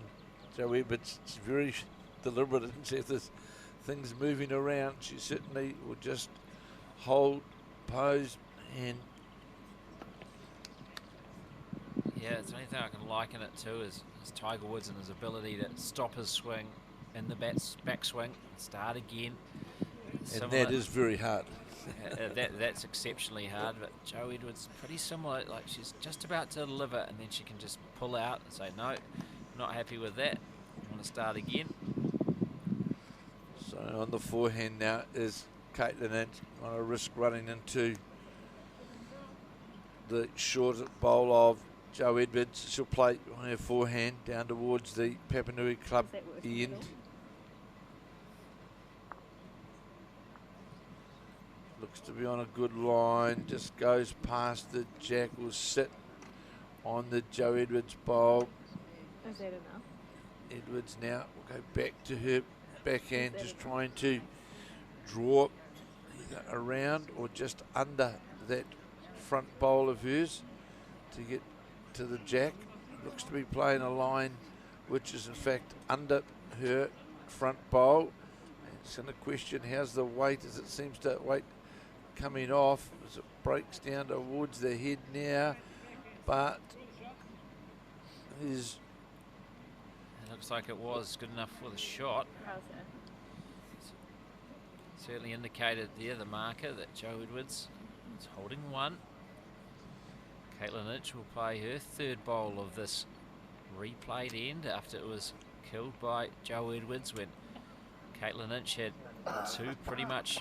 B: Jo Edwards, it's very deliberate in terms of there's things moving around. She certainly will just hold, pose, and
A: yeah, it's the only thing I can liken it to is Tiger Woods and his ability to stop his swing in the backswing and start again.
B: And that is very hard.
A: That's exceptionally hard, but Jo Edwards pretty similar. Like, she's just about to deliver, and then she can just pull out and say, no, not happy with that, I want to start again.
B: So on the forehand now is Katelyn Lynch on a risk running into the short bowl of Jo Edwards. She'll play on her forehand down towards the Papanui Club end. Looks to be on a good line, just goes past the jack, will sit on the Jo Edwards bowl.
C: Is that enough?
B: Edwards now will go back to her backhand, just trying to draw either around or just under that front bowl of hers to get to the jack. Looks to be playing a line which is in fact under her front bowl. And it's going to question how's the weight, as it seems to weight coming off as it breaks down towards the head now, but it
A: looks like it was good enough for the shot. Certainly indicated there, the marker, that Jo Edwards is holding one. Katelyn Lynch will play her third bowl of this replayed end after it was killed by Joe Edwards when Katelyn Lynch had two pretty much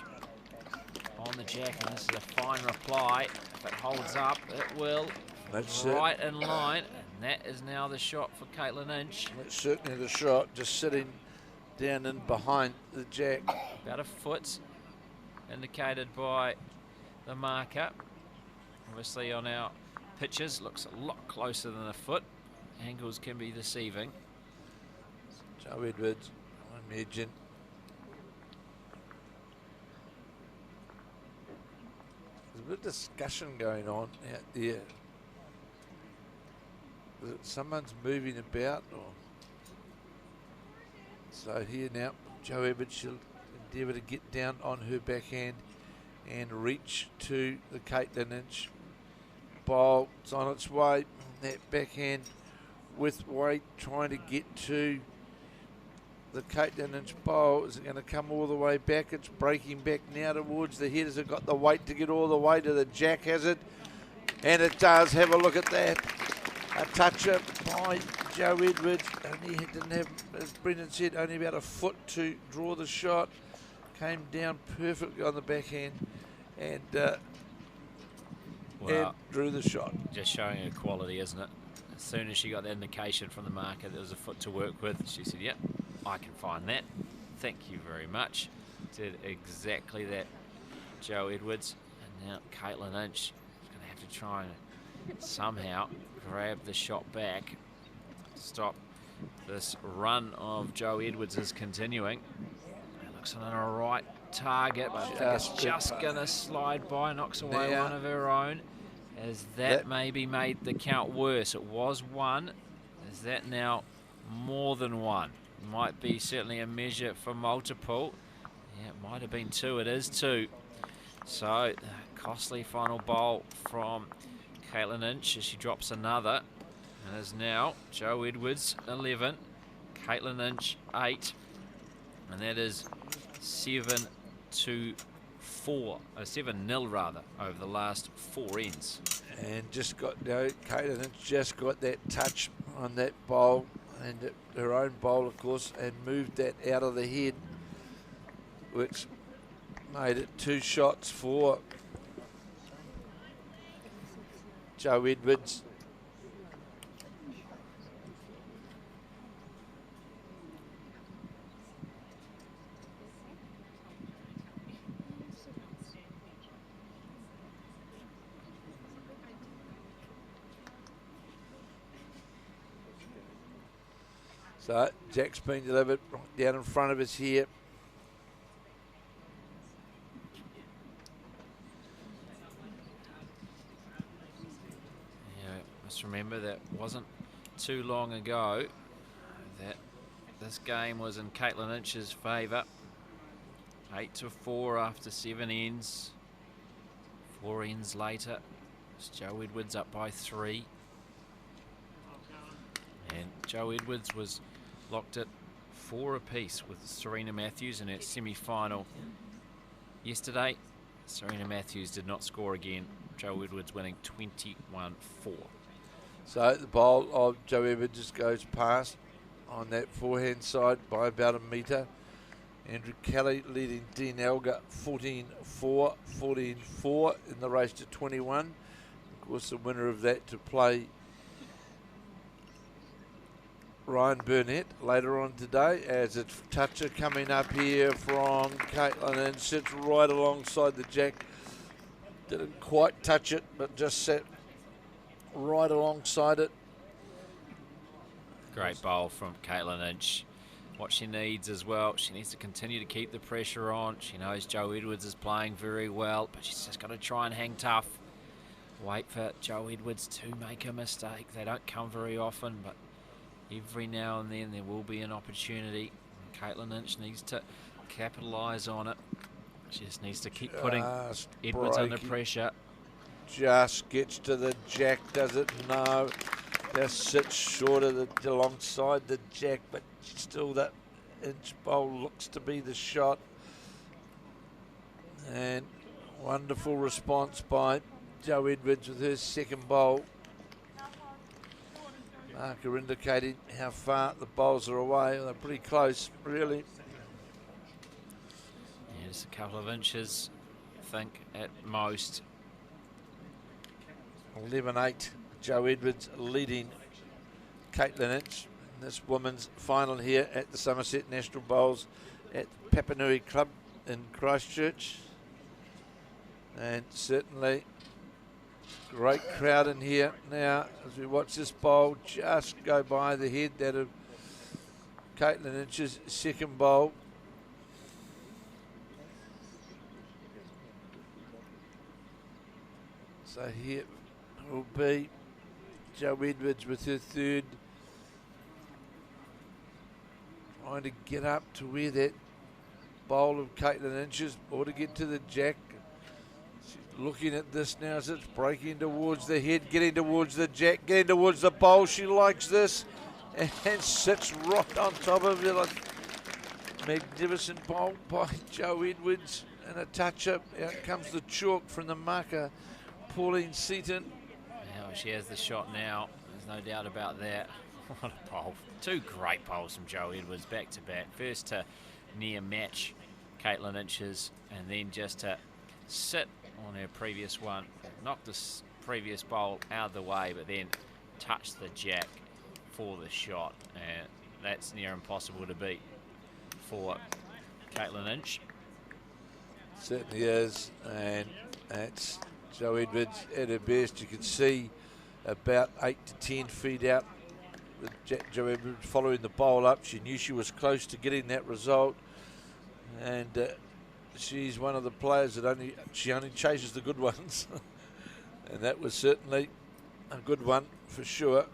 A: on the jack, and this is a fine reply. If it holds up, it will.
B: That's
A: right in line, and that is now the shot for Katelyn Lynch.
B: That's certainly the shot, just sitting down in behind the jack.
A: About a foot indicated by the marker. Obviously on our pictures, looks a lot closer than a foot. Angles can be deceiving.
B: Joe Edwards, I imagine. There's a bit of discussion going on out there. Is it someone's moving about? Or so here now, Joe Edwards, she'll endeavour to get down on her backhand and reach to the Katelyn Lynch bowl. It's on its way. That backhand with weight trying to get to the Katelyn Lynch bowl. Is it going to come all the way back? It's breaking back now towards the head. Has it got the weight to get all the way to the jack? Has it? And it does. Have a look at that. A toucher by Joe Edwards. Only didn't have, as Brendan said, only about a foot to draw the shot. Came down perfectly on the backhand and drew the shot.
A: Just showing her quality, isn't it? As soon as she got the indication from the marker there was a foot to work with, she said, yep, I can find that. Thank you very much. Did exactly that, Joe Edwards. And now Katelyn Lynch is going to have to try and somehow grab the shot back. Stop this run of Joe Edwards is continuing. It looks on a right target, but I think it's just going to slide by, knocks away one of her own. As that maybe made the count worse. It was one. Is that now more than one? Might be certainly a measure for multiple. Yeah, it might have been two. It is two. So, costly final bowl from Katelyn Lynch as she drops another. And is now Joe Edwards 11, Katelyn Lynch 8. And that is 7-4, 7-0 rather, over the last four ends.
B: And just got, Katelyn Lynch just got that touch on that bowl, and her own bowl, of course, and moved that out of the head, which made it two shots for Joe Edwards. So Jack's been delivered down in front of us here.
A: Yeah, must remember that wasn't too long ago that this game was in Katelyn Lynch's favour. 8-4 after 7 ends. 4 ends later, it's Joe Edwards up by 3. And Joe Edwards was locked at 4 apiece with Serena Matthews in her semi-final yesterday. Serena Matthews did not score again. Joe Edwards winning 21-4.
B: So the bowl of Joe Edwards just goes past on that forehand side by about a metre. Andrew Kelly leading Dean Elgar 14-4, 14-4 in the race to 21. Of course, the winner of that to play Ryan Burnett later on today, as it's toucher coming up here from Katelyn and sits right alongside the jack. Didn't quite touch it, but just sat right alongside it.
A: Great bowl from Katelyn Lynch. What she needs as well, she needs to continue to keep the pressure on. She knows Joe Edwards is playing very well, but she's just got to try and hang tough. Wait for Joe Edwards to make a mistake. They don't come very often, but every now and then there will be an opportunity. Katelyn Lynch needs to capitalise on it. She just needs to keep putting Edwards under pressure.
B: Just gets to the jack, does it? No. Just sits short of the alongside the jack, but still that inch bowl looks to be the shot. And wonderful response by Joe Edwards with her second bowl. Marker indicating how far the bowls are away. They're pretty close, really.
A: Yeah, just a couple of inches, I think, at most.
B: 11-8. Joe Edwards leading Katelyn Lynch in this women's final here at the Summerset National Bowls at Papanui Club in Christchurch. And certainly great crowd in here now as we watch this bowl just go by the head that of Katelyn Lynch's second bowl. So here will be Joe Edwards with her third, trying to get up to where that bowl of Katelyn Lynch is, or to get to the jack. She's looking at this now as it's breaking towards the head, getting towards the jack, getting towards the bowl. She likes this and sits right on top of it. A magnificent bowl by Joe Edwards, and a touch-up. Out comes the chalk from the marker, Pauline Seaton.
A: Now she has the shot now. There's no doubt about that. What a bowl. Two great bowls from Joe Edwards back to back. First to near match Katelyn Lynch's, and then just to sit on her previous one, knock this previous bowl out of the way, but then touch the jack for the shot. And that's near impossible to beat for Katelyn Lynch.
B: Certainly is, and that's Joe Edwards at her best. You can see about 8 to 10 feet out Joe Edwards following the bowl up. She knew she was close to getting that result, and she's one of the players that only chases the good ones. And that was certainly a good one for sure,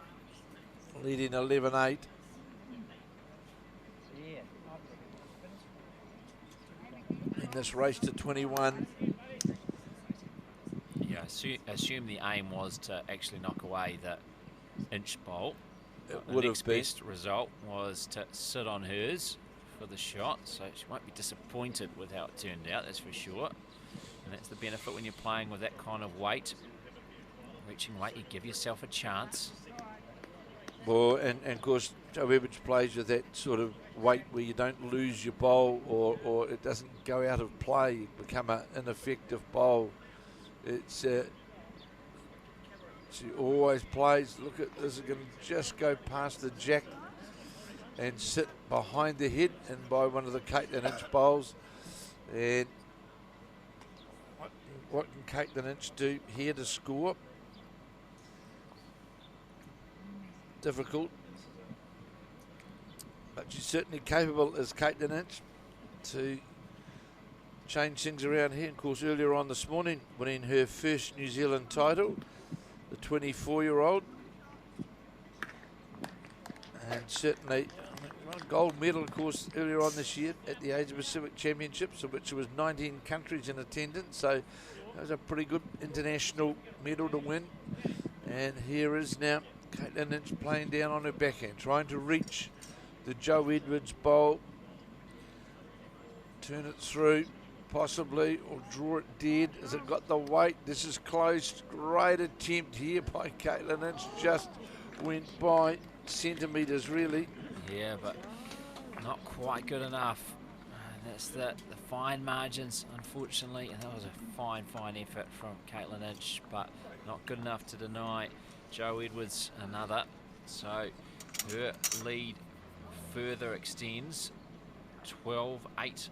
B: leading 11-8. In this race to 21.
A: Yeah, assume the aim was to actually knock away the inch bowl. The next best result was to sit on hers for the shot, so she won't be disappointed with how it turned out, that's for sure. And that's the benefit when you're playing with that kind of weight. Reaching weight, you give yourself a chance.
B: Well, and of course, Joe Edwards plays with that sort of weight where you don't lose your bowl, or it doesn't go out of play, become an ineffective bowl. It's she always plays. Look at this, is going to just go past the jack and sit behind the head and by one of the Katelyn Lynch bowls. And what can Katelyn Lynch do here to score? Difficult, but she's certainly capable as Katelyn Lynch to change things around here. Of course, earlier on this morning, winning her first New Zealand title, the 24-year-old, and certainly won a gold medal, of course, earlier on this year at the Asia Pacific Championships, of which there was 19 countries in attendance, so that was a pretty good international medal to win. And here is now Katelyn Lynch playing down on her backhand, trying to reach the Joe Edwards bowl, turn it through possibly, or draw it dead. Has it got the weight? This is close. Great attempt here by Katelyn Lynch. Just went by centimetres really.
A: Yeah, but not quite good enough. That's the fine margins, unfortunately, and that was a fine effort from Katelyn Lynch, but not good enough to deny Joe Edwards another. So her lead further extends, 12-8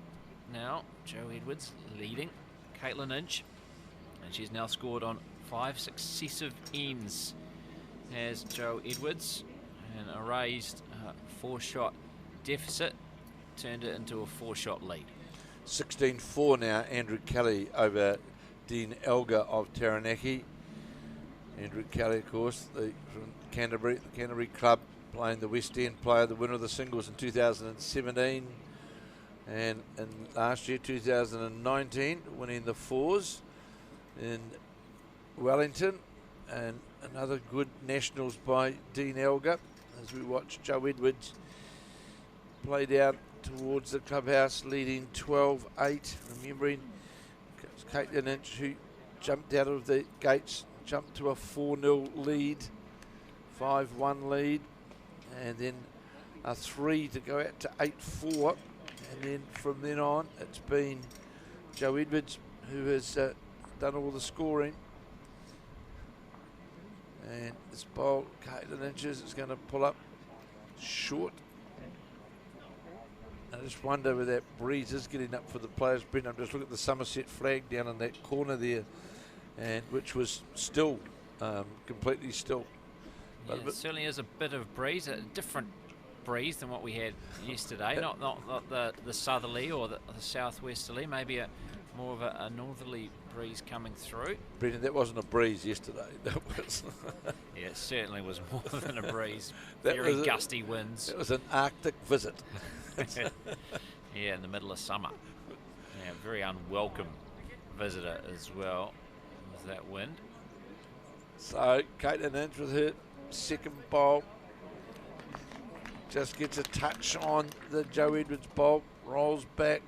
A: now. Joe Edwards leading Katelyn Lynch, and she's now scored on 5 successive ends as Joe Edwards, and erased a 4-shot deficit, turned it into a 4-shot lead.
B: 16-4 now, Andrew Kelly over Dean Elgar of Taranaki. Andrew Kelly, of course, from Canterbury, the Canterbury club, playing the West End player, the winner of the singles in 2017. And last year, 2019, winning the fours in Wellington. And another good nationals by Dean Elgar as we watch Joe Edwards play down towards the clubhouse, leading 12-8. Remembering Katelyn Lynch, who jumped out of the gates, jumped to a 4-0 lead, 5-1 lead, and then a 3 to go out to 8-4. And then from then on, it's been Joe Edwards who has done all the scoring. And this bowl, Katelyn Lynch is going to pull up short. I just wonder where that breeze is getting up for the players. Brendan, just look at the Summerset flag down in that corner there, and which was still completely still.
A: Yeah, it certainly is a bit of breeze, a different breeze than what we had yesterday. Not the southerly or the southwesterly, maybe more of a northerly breeze coming through.
B: Brendan, that wasn't a breeze yesterday. That was.
A: Yeah, it certainly was more than a breeze. Very gusty winds.
B: It was an Arctic visit.
A: Yeah, in the middle of summer. Yeah, very unwelcome visitor as well with that wind.
B: So Katelyn Lynch with her second bowl just gets a touch on the Joe Edwards bowl, rolls back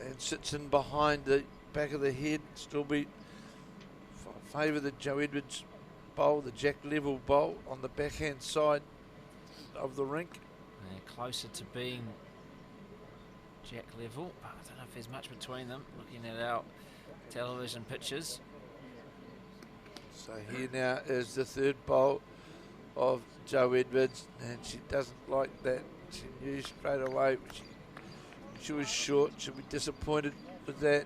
B: and sits in behind the back of the head. Still be favour the Joe Edwards bowl, the jack level bowl on the backhand side of the rink.
A: And closer to being jack level, but I don't know if there's much between them looking at our television pictures.
B: So here now is the third bowl of Joe Edwards, and she doesn't like that. She knew straight away she was short. She'll be disappointed with that.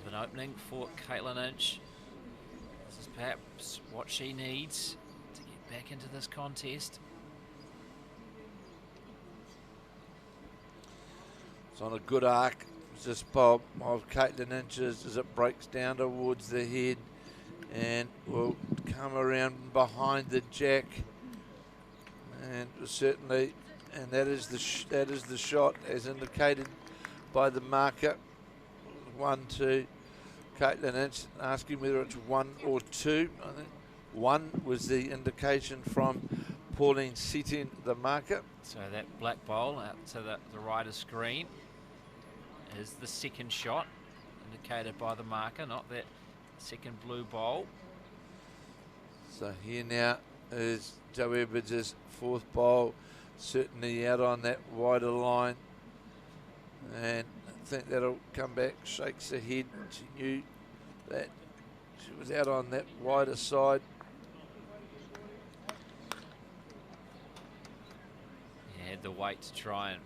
A: Bit of an opening for Katelyn Lynch. This is perhaps what she needs to get back into this contest.
B: It's on a good arc. This bowl of Katelyn Lynch as it breaks down towards the head and will come around behind the jack, and certainly, and that is the shot as indicated by the marker. 1-2. Katelyn Lynch asking whether it's 1 or 2. I think 1 was the indication from Pauline Seaton, the marker.
A: So that black bowl out to the right of screen is the second shot indicated by the marker, not that second blue bowl.
B: So here now is Joe Edwards' fourth bowl, certainly out on that wider line, and I think that'll come back. Shakes her head. She knew that she was out on that wider side.
A: Yeah, had the weight to try and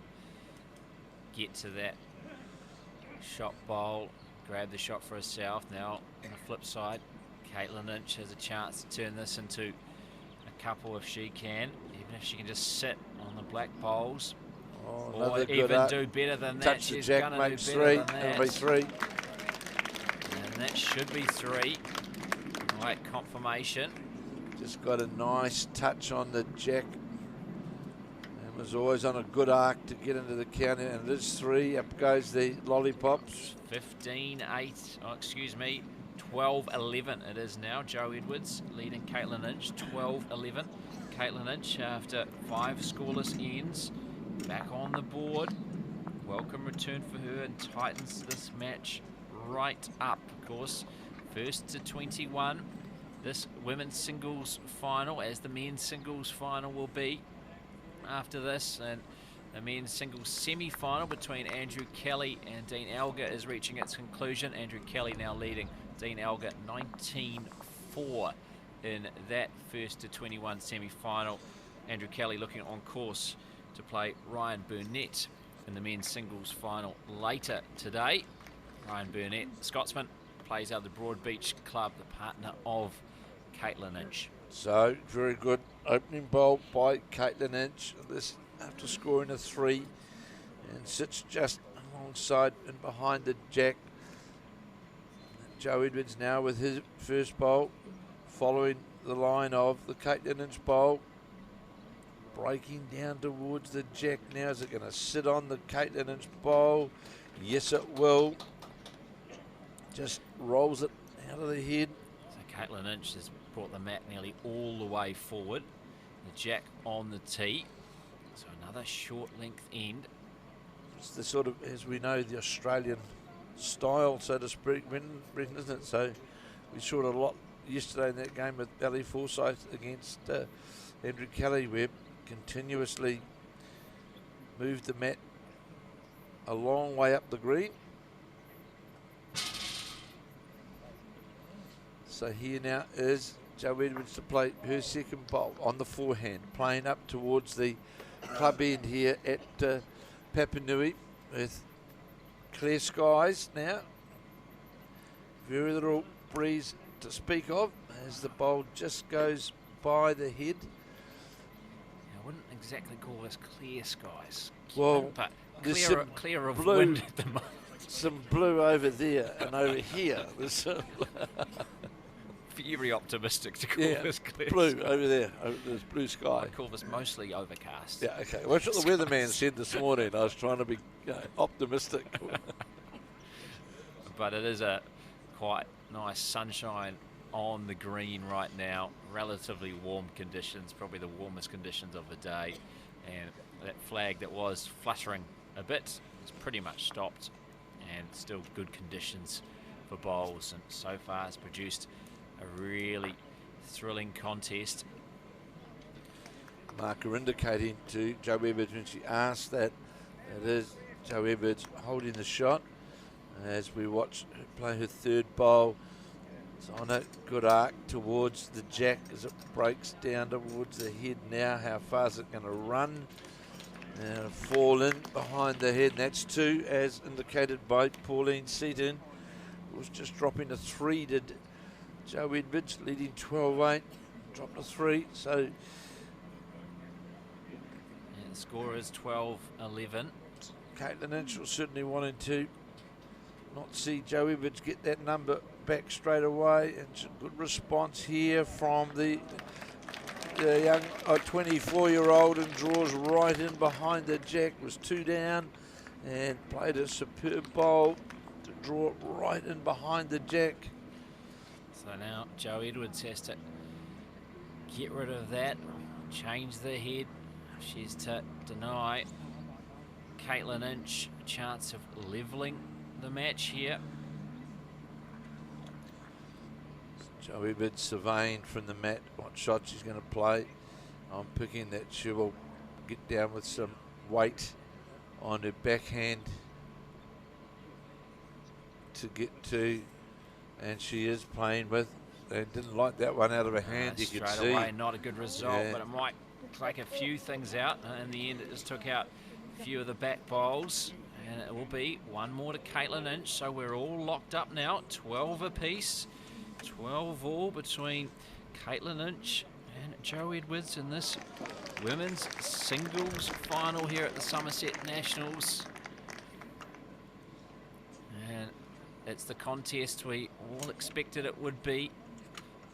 A: get to that shot bowl, grab the shot for herself. Now on the flip side, Katelyn Lynch has a chance to turn this into a couple if she can, even if she can just sit on the black bowls, or even do better than that.
B: Touch the jack, makes 3. It'll be 3.
A: And that should be 3. Right, confirmation.
B: Just got a nice touch on the jack. And was always on a good arc to get into the counter, and it is 3. Up goes the lollipops.
A: 15-8, oh, excuse me, 12-11 it is now. Joe Edwards leading Katelyn Lynch, 12-11. Katelyn Lynch, after 5 scoreless ends, back on the board. Welcome return for her and tightens this match right up, of course. First to 21. This women's singles final, as the men's singles final will be after this, and the men's singles semi-final between Andrew Kelly and Dean Elgar is reaching its conclusion. Andrew Kelly now leading Dean Elgar 19-4 in that first to 21 semi-final. Andrew Kelly looking on course to play Ryan Burnett in the men's singles final later today. Ryan Burnett, the Scotsman, plays out of the Broadbeach Club, the partner of Katelyn Lynch.
B: So, very good opening bowl by Katelyn Lynch. This after scoring a 3, and sits just alongside and behind the jack. Joe Edwards now with his first bowl, following the line of the Katelyn Lynch bowl. Breaking down towards the jack now. Is it going to sit on the Katelyn Lynch bowl? Yes, it will. Just rolls it out of the head.
A: So Katelyn Lynch has brought the mat nearly all the way forward. The jack on the tee. So another short length end.
B: It's the sort of, as we know, the Australian style, so to speak, Brendan, isn't it? So we saw it a lot yesterday in that game with Ellie Forsyth against Andrew Kelly, where continuously moved the mat a long way up the green. So here now is Jo Edwards to play her second bowl on the forehand, playing up towards the club end here at Papanui with clear skies now. Very little breeze to speak of as the bowl just goes by the head.
A: I wouldn't exactly call this clear skies.
B: Well,
A: but
B: there's
A: clear of
B: blue,
A: wind at the moment.
B: some blue over there and over here. There's some
A: very optimistic to call this clear
B: blue
A: skies.
B: over there. There's blue sky.
A: I call this mostly overcast.
B: Yeah, okay. Well, that's what the weatherman said this morning. I was trying to be optimistic.
A: But it is a quite nice sunshine on the green right now. Relatively warm conditions, probably the warmest conditions of the day. And that flag that was fluttering a bit has pretty much stopped. And still good conditions for bowls. And so far has produced a really thrilling contest.
B: Marker indicating to Jo Edwards when she asked that it is Jo Edwards holding the shot as we watch her play her third bowl. It's on a good arc towards the jack as it breaks down towards the head now. How far is it going to run? And fall in behind the head. And that's two, as indicated by Pauline Seaton. It was just dropping to 3, did Jo Edwards, leading 12-8, dropped to 3. So
A: And the score is 12-11.
B: Katelyn Lynch was certainly wanting to not see Jo Edwards get that number back straight away, and some good response here from the young 24-year-old, and draws right in behind the jack. Was 2 down and played a superb bowl to draw right in behind the jack.
A: So now Jo Edwards has to get rid of that, change the head. She's to deny Katelyn Lynch a chance of levelling the match here.
B: Jo Edwards surveying from the mat what shot she's going to play. I'm picking that she will get down with some weight on her backhand to get to, and she is playing with, and didn't like that one out of her hand. You could see
A: straight away, not a good result,
B: Yeah.
A: but it might take a few things out. In the end, it just took out a few of the back bowls, and it will be one more to Katelyn Lynch. So we're all locked up now, 12 apiece, 12 all between Katelyn Lynch and Jo Edwards in this women's singles final here at the Summerset Nationals. And it's the contest we all expected it would be.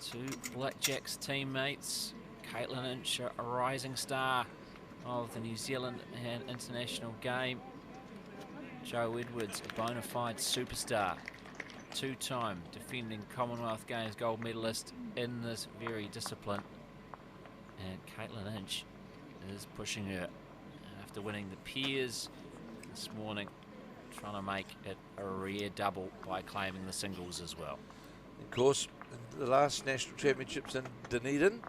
A: Two Blackjacks teammates. Katelyn Lynch, a rising star of the New Zealand and international game. Jo Edwards, a bona fide superstar. Two-time defending Commonwealth Games gold medalist in this very discipline. And Katelyn Lynch is pushing her after winning the Peers this morning, trying to make it a rare double by claiming the singles as well.
B: Of course, in the last national championships in Dunedin,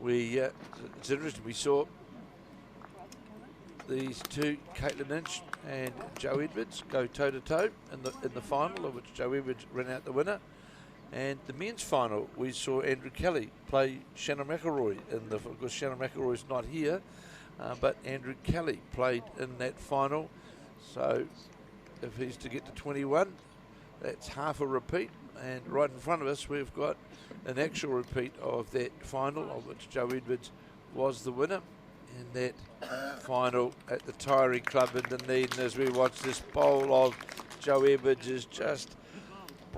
B: it's interesting, we saw these two, Katelyn Lynch and Jo Edwards, go toe-to-toe in the final, of which Jo Edwards ran out the winner. And the men's final, we saw Andrew Kelly play Shannon McElroy. Of course, Shannon McElroy's not here, but Andrew Kelly played in that final. So if he's to get to 21, that's half a repeat. And right in front of us, we've got an actual repeat of that final, of which Jo Edwards was the winner in that final at the Tyree Club in Dunedin. As we watch this bowl of Jo Edwards is just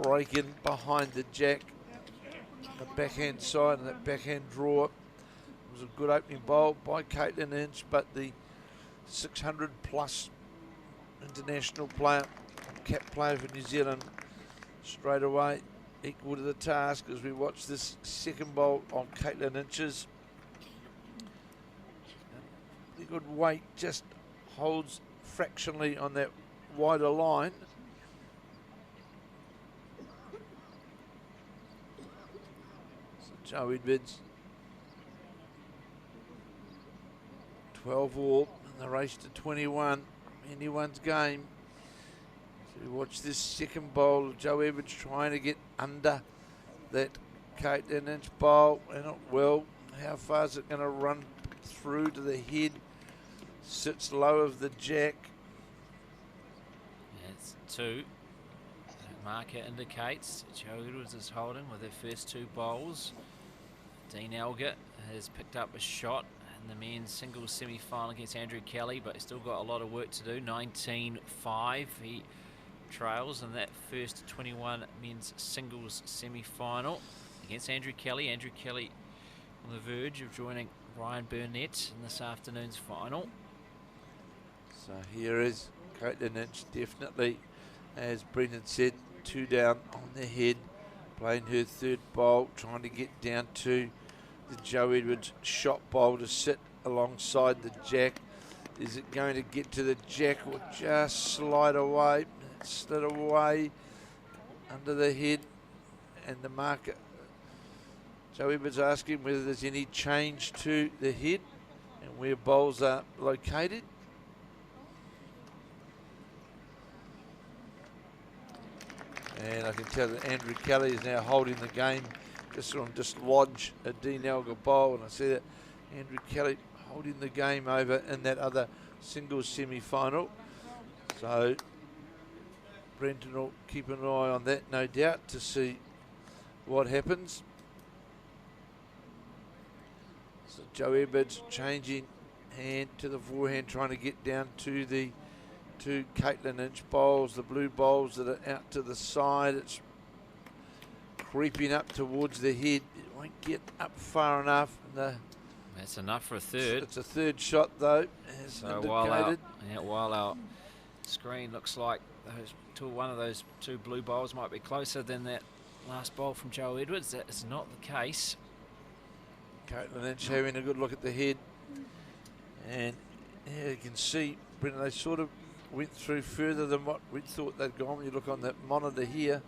B: breaking behind the jack, the backhand side, and that backhand draw. It was a good opening bowl by Katelyn Lynch, but the 600 plus international player, cap player for New Zealand, straight away equal to the task as we watch this second bowl on Katelyn Lynch's. The good weight just holds fractionally on that wider line, Joe Edwards. 12 all in the race to 21. Anyone's game. So watch this second bowl. Joe Edwards trying to get under that Katelyn Lynch bowl, and it will. How far is it going to run through to the head? Sits low of the jack.
A: It's 2. That marker indicates Joe Edwards is holding with her first 2 bowls. Dean Elgar has picked up a shot in the men's singles semi-final against Andrew Kelly, but he's still got a lot of work to do. 19-5. He trails in that first 21 men's singles semi-final against Andrew Kelly. Andrew Kelly on the verge of joining Ryan Burnett in this afternoon's final.
B: So here is Katelyn Lynch, definitely, as Brendan said, 2 down on the head, playing her 3rd bowl, trying to get down to the Joe Edwards shot bowl to sit alongside the jack. Is it going to get to the jack or just slide away? It slid away under the head, and the marker, Joe Edwards asking whether there's any change to the head and where bowls are located. And I can tell that Andrew Kelly is now holding the game. Just on dislodge a Dean Elgar bowl, and I see that Andrew Kelly holding the game over in that other singles semi-final. So Brenton will keep an eye on that, no doubt, to see what happens. So Joe Edwards changing hand to the forehand, trying to get down to the 2 Katelyn Lynch bowls, the blue bowls that are out to the side. It's creeping up towards the head. It won't get up far enough.
A: That's enough for a 3rd.
B: It's a 3rd shot though, as
A: so
B: indicated.
A: while our screen looks like one of those 2 blue bowls might be closer than that last bowl from Joe Edwards, that is not the case.
B: Katelyn Lynch having a good look at the head, and yeah, you can see, Brendan, they sort of went through further than what we thought they'd gone. When you look on that monitor here,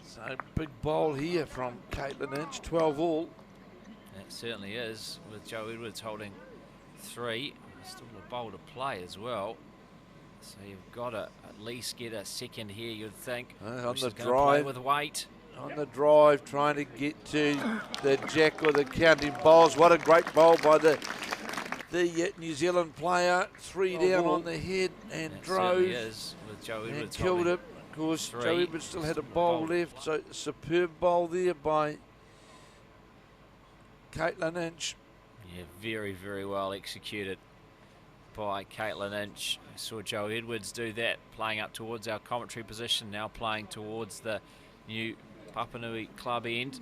B: so big bowl here from Katelyn Lynch, 12 all.
A: It certainly is, with Joe Edwards holding 3. Still a bowl to play as well. So you've got to at least get a 2nd here, you'd think.
B: On the
A: Play
B: drive.
A: with weight.
B: On the drive, trying to get to the jack or the counting bowls. What a great bowl by the New Zealand player. 3 down on the head and
A: It
B: drove.
A: certainly is, with Joe Edwards
B: And killed it. Of course,
A: 3.
B: Joe Edwards still had a bowl left. So superb bowl there by Katelyn Lynch.
A: Yeah, very, very well executed by Katelyn Lynch. I saw Joe Edwards do that, playing up towards our commentary position, now playing towards the new Papanui club end.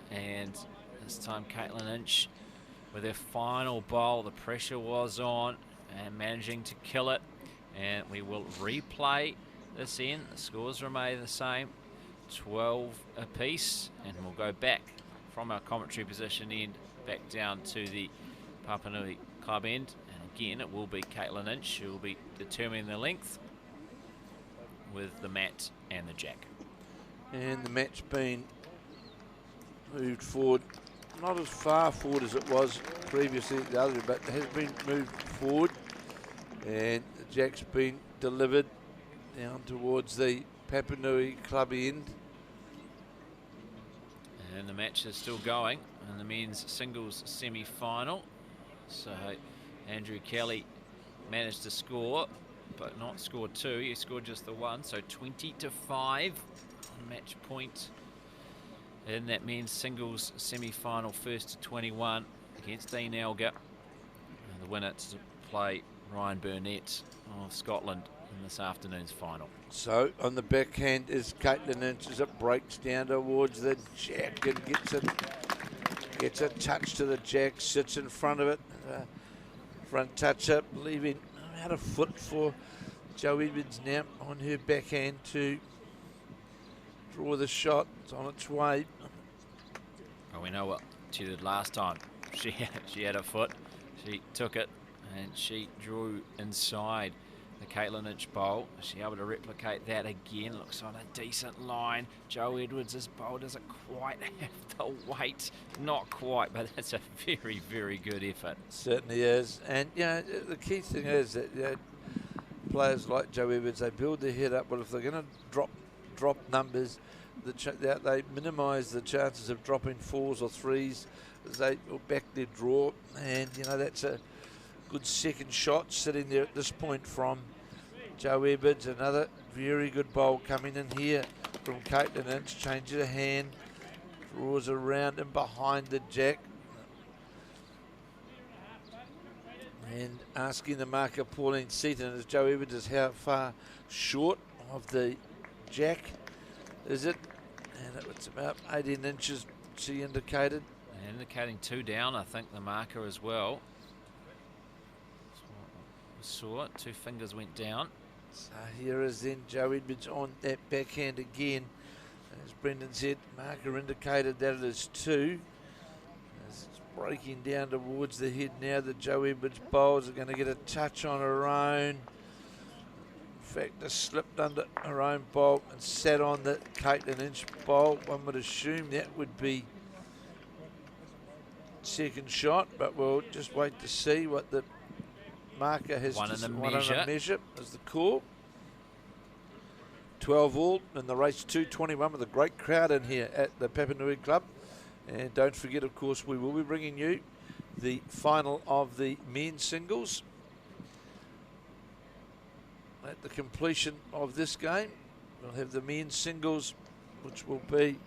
A: And this time Katelyn Lynch with her final bowl, the pressure was on, and managing to kill it. And we will replay this end. The scores remain the same, 12 apiece, and we'll go back from our commentary position end back down to the Papanui club end. And again, it will be Katelyn Lynch who will be determining the length with the mat and the jack.
B: And the match being moved forward, not as far forward as it was previously, the other, but it has been moved forward, and the jack's been delivered down towards the Papanui club end.
A: And the match is still going in the men's singles semi-final. So Andrew Kelly managed to score, but not score 2. He scored just the 1, so 20-5 on match point in that men's singles semi-final, 1st to 21 against Dean Elgar. And the winner to play Ryan Burnett of Scotland in this afternoon's final.
B: So on the backhand is Katelyn Lynch as it breaks down towards the jack and gets a touch to the jack, sits in front of it, front touch up, leaving about a foot for Joe Edwards now on her backhand to draw the shot. It's on its way.
A: Well, we know what she did last time. She had a foot, she took it, and she drew inside the Katelyn Lynch bowl. Is she able to replicate that again? Looks on a decent line. Jo Edwards' bowl doesn't quite have the weight. Not quite, but that's a very, very good effort.
B: Certainly is. And, the key thing is that players like Jo Edwards, they build their head up. Well, if they're going to drop numbers, they minimise the chances of dropping 4s or 3s as they back their draw. And, that's a good second shot sitting there at this point from Jo Edwards. Another very good bowl coming in here from Katelyn Lynch. Changes of hand, draws around and behind the jack. And asking the marker, Pauline Seaton, as Jo Edwards is how far short of the jack is it? And it's about 18 inches, she indicated.
A: And indicating 2 down, I think, the marker as well. Saw it, 2 fingers went down.
B: So here is then Jo Edwards on that backhand again. As Brendan said, marker indicated that it is 2. As it's breaking down towards the head now, the Jo Edwards bowls are going to get a touch on her own. In fact, it slipped under her own bowl and sat on the Katelyn Lynch bowl. One would assume that would be second shot, but we'll just wait to see what the marker has.
A: One in the
B: measure is the call. 12 all in the race 2:21 with a great crowd in here at the Papanui Club. And don't forget, of course, we will be bringing you the final of the men's singles. At the completion of this game, we'll have the men's singles, which will be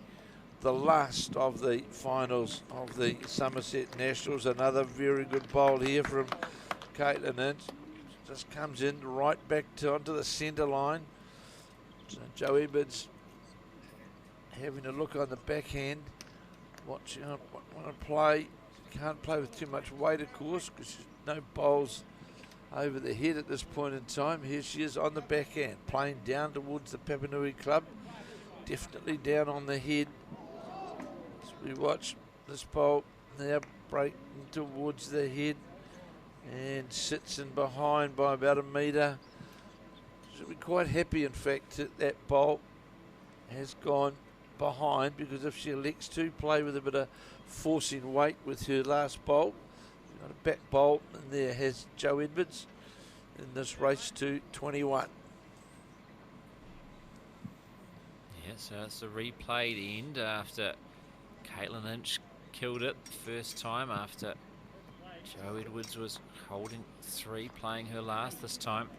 B: the last of the finals of the Summerset Nationals. Another very good bowl here from Katelyn Lynch. Just comes in right back onto the centre line. So Jo Edwards having a look on the backhand. Want to play. Can't play with too much weight, of course, because there's no bowls over the head at this point in time. Here she is on the backhand, playing down towards the Papanui Club. Definitely down on the head. As we watch this bowl now breaking towards the head and sits in behind by about a metre. She'll be quite happy, in fact, that that bowl has gone behind, because if she elects to play with a bit of forcing weight with her last bowl, got a back bowl, and there has Jo Edwards in this race to 21.
A: Yeah, so it's a replayed end after Katelyn Lynch killed it first time, after Jo Edwards was holding 3, playing her last. This time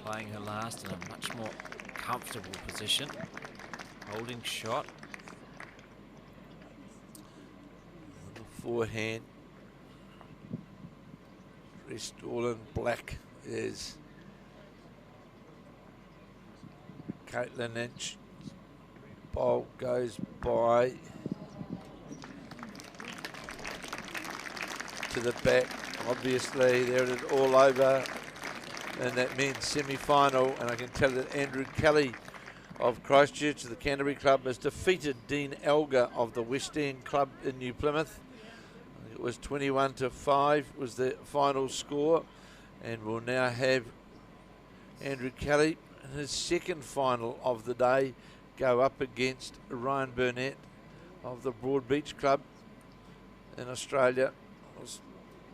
A: playing her last in a much more comfortable position. Holding shot.
B: The forehand. Dressed all in black is Katelyn Lynch. Bowl goes by to the back. Obviously, there it is, all over in that men's semi-final, and I can tell that Andrew Kelly of Christchurch, the Canterbury Club, has defeated Dean Elgar of the West End Club in New Plymouth. It was 21-5 was the final score, and we'll now have Andrew Kelly in his second final of the day go up against Ryan Burnett of the Broadbeach Club in Australia. Was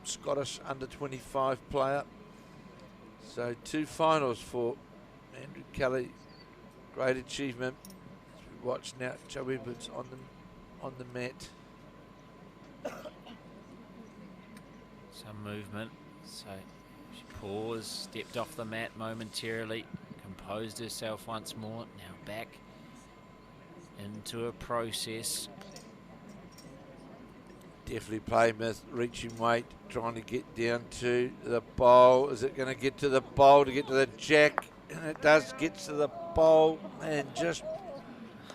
B: Scottish under-25 player. So 2 finals for Andrew Kelly. Great achievement. As we watch now, Jo Edwards on the mat.
A: Some movement. So she paused, stepped off the mat momentarily, composed herself once more. Now back into a process.
B: Definitely playing with reaching weight, trying to get down to the bowl. Is it going to get to the bowl to get to the jack? And it does, gets to the bowl, and just...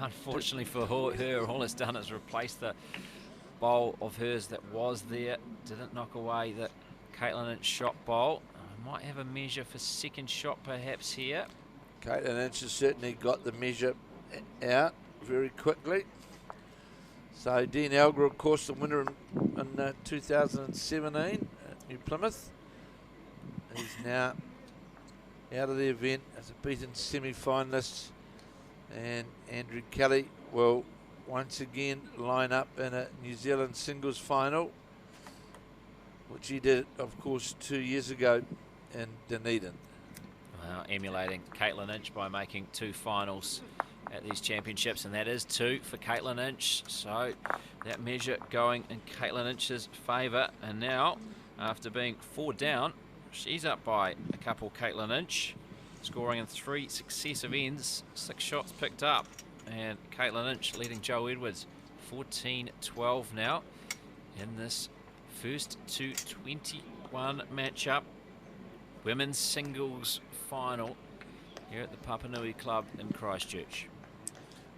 A: Unfortunately for her, all it's done is replace the bowl of hers that was there. Didn't knock away the Katelyn Lynch shot bowl. Might have a measure for second shot perhaps here.
B: Katelyn Lynch has certainly got the measure out very quickly. So Dean Elgar, of course, the winner in 2017 at New Plymouth. He's now out of the event as a beaten semi-finalist. And Andrew Kelly will once again line up in a New Zealand singles final, which he did, of course, 2 years ago in Dunedin.
A: Well, emulating Katelyn Lynch by making 2 finals at these championships, and that is 2 for Katelyn Lynch. So that measure going in Katelyn Lynch's favour. And now, after being 4 down, she's up by a couple, Katelyn Lynch, scoring in 3 successive ends, 6 shots picked up. And Katelyn Lynch leading Joe Edwards 14-12 now in this first 2-21 matchup. Women's singles final here at the Papanui Club in Christchurch.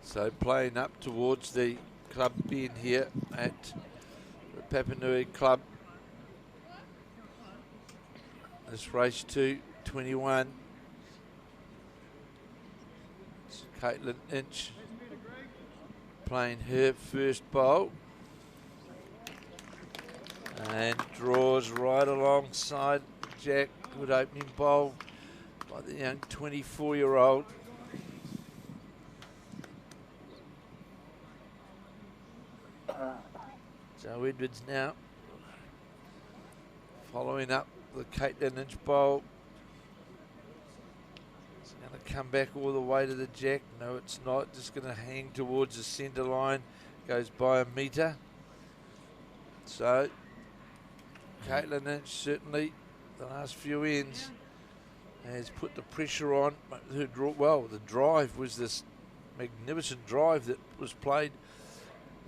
B: So playing up towards the club bin here at the Papanui Club. This race 2-21. It's Katelyn Lynch playing her first bowl. And draws right alongside Jack. Good opening bowl by the young 24-year-old. Joe Edwards now following up the Katelyn Lynch bowl. It's going to come back all the way to the Jack. No, it's not. Just going to hang towards the centre line. Goes by a metre. So Katelyn Lynch certainly the last few ends has put the pressure on. Her well, the drive was this magnificent drive that was played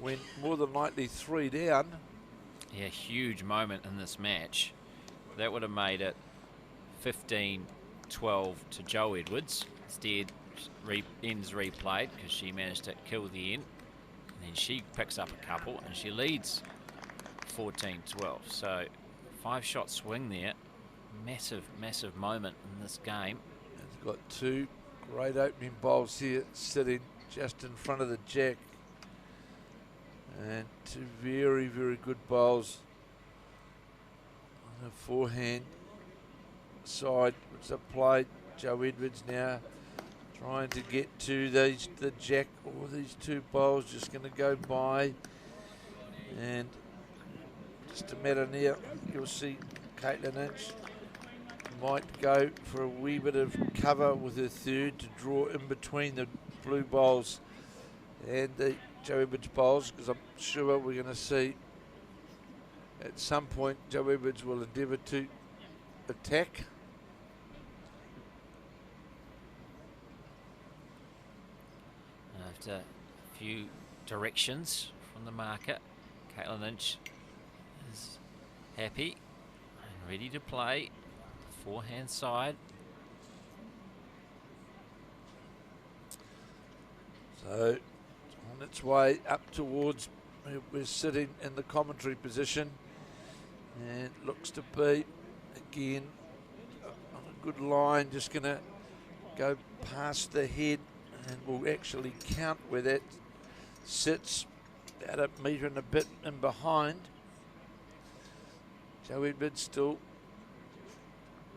B: when more than likely 3 down.
A: Yeah, huge moment in this match. That would have made it 15-12 to Joe Edwards. Instead, ends replayed because she managed to kill the end. And then she picks up a couple and she leads 14-12. So 5-shot swing there. Massive, massive moment in this game.
B: It's got 2 great opening bowls here sitting just in front of the Jack. And 2 very, very good bowls on the forehand side, which are played. Joe Edwards now trying to get to the Jack. All these 2 bowls just going to go by. And just a matter now, you'll see Katelyn Lynch might go for a wee bit of cover with her third to draw in between the blue bowls and the Joe Edwards bowls, because I'm sure we're going to see at some point Joe Edwards will endeavour to attack.
A: After a few directions from the market, Katelyn Lynch is happy and ready to play. Forehand side.
B: So on its way up towards where we're sitting in the commentary position, and looks to be again on a good line, just going to go past the head, and we'll actually count where that sits, about a metre and a bit in behind. Joe Edwards still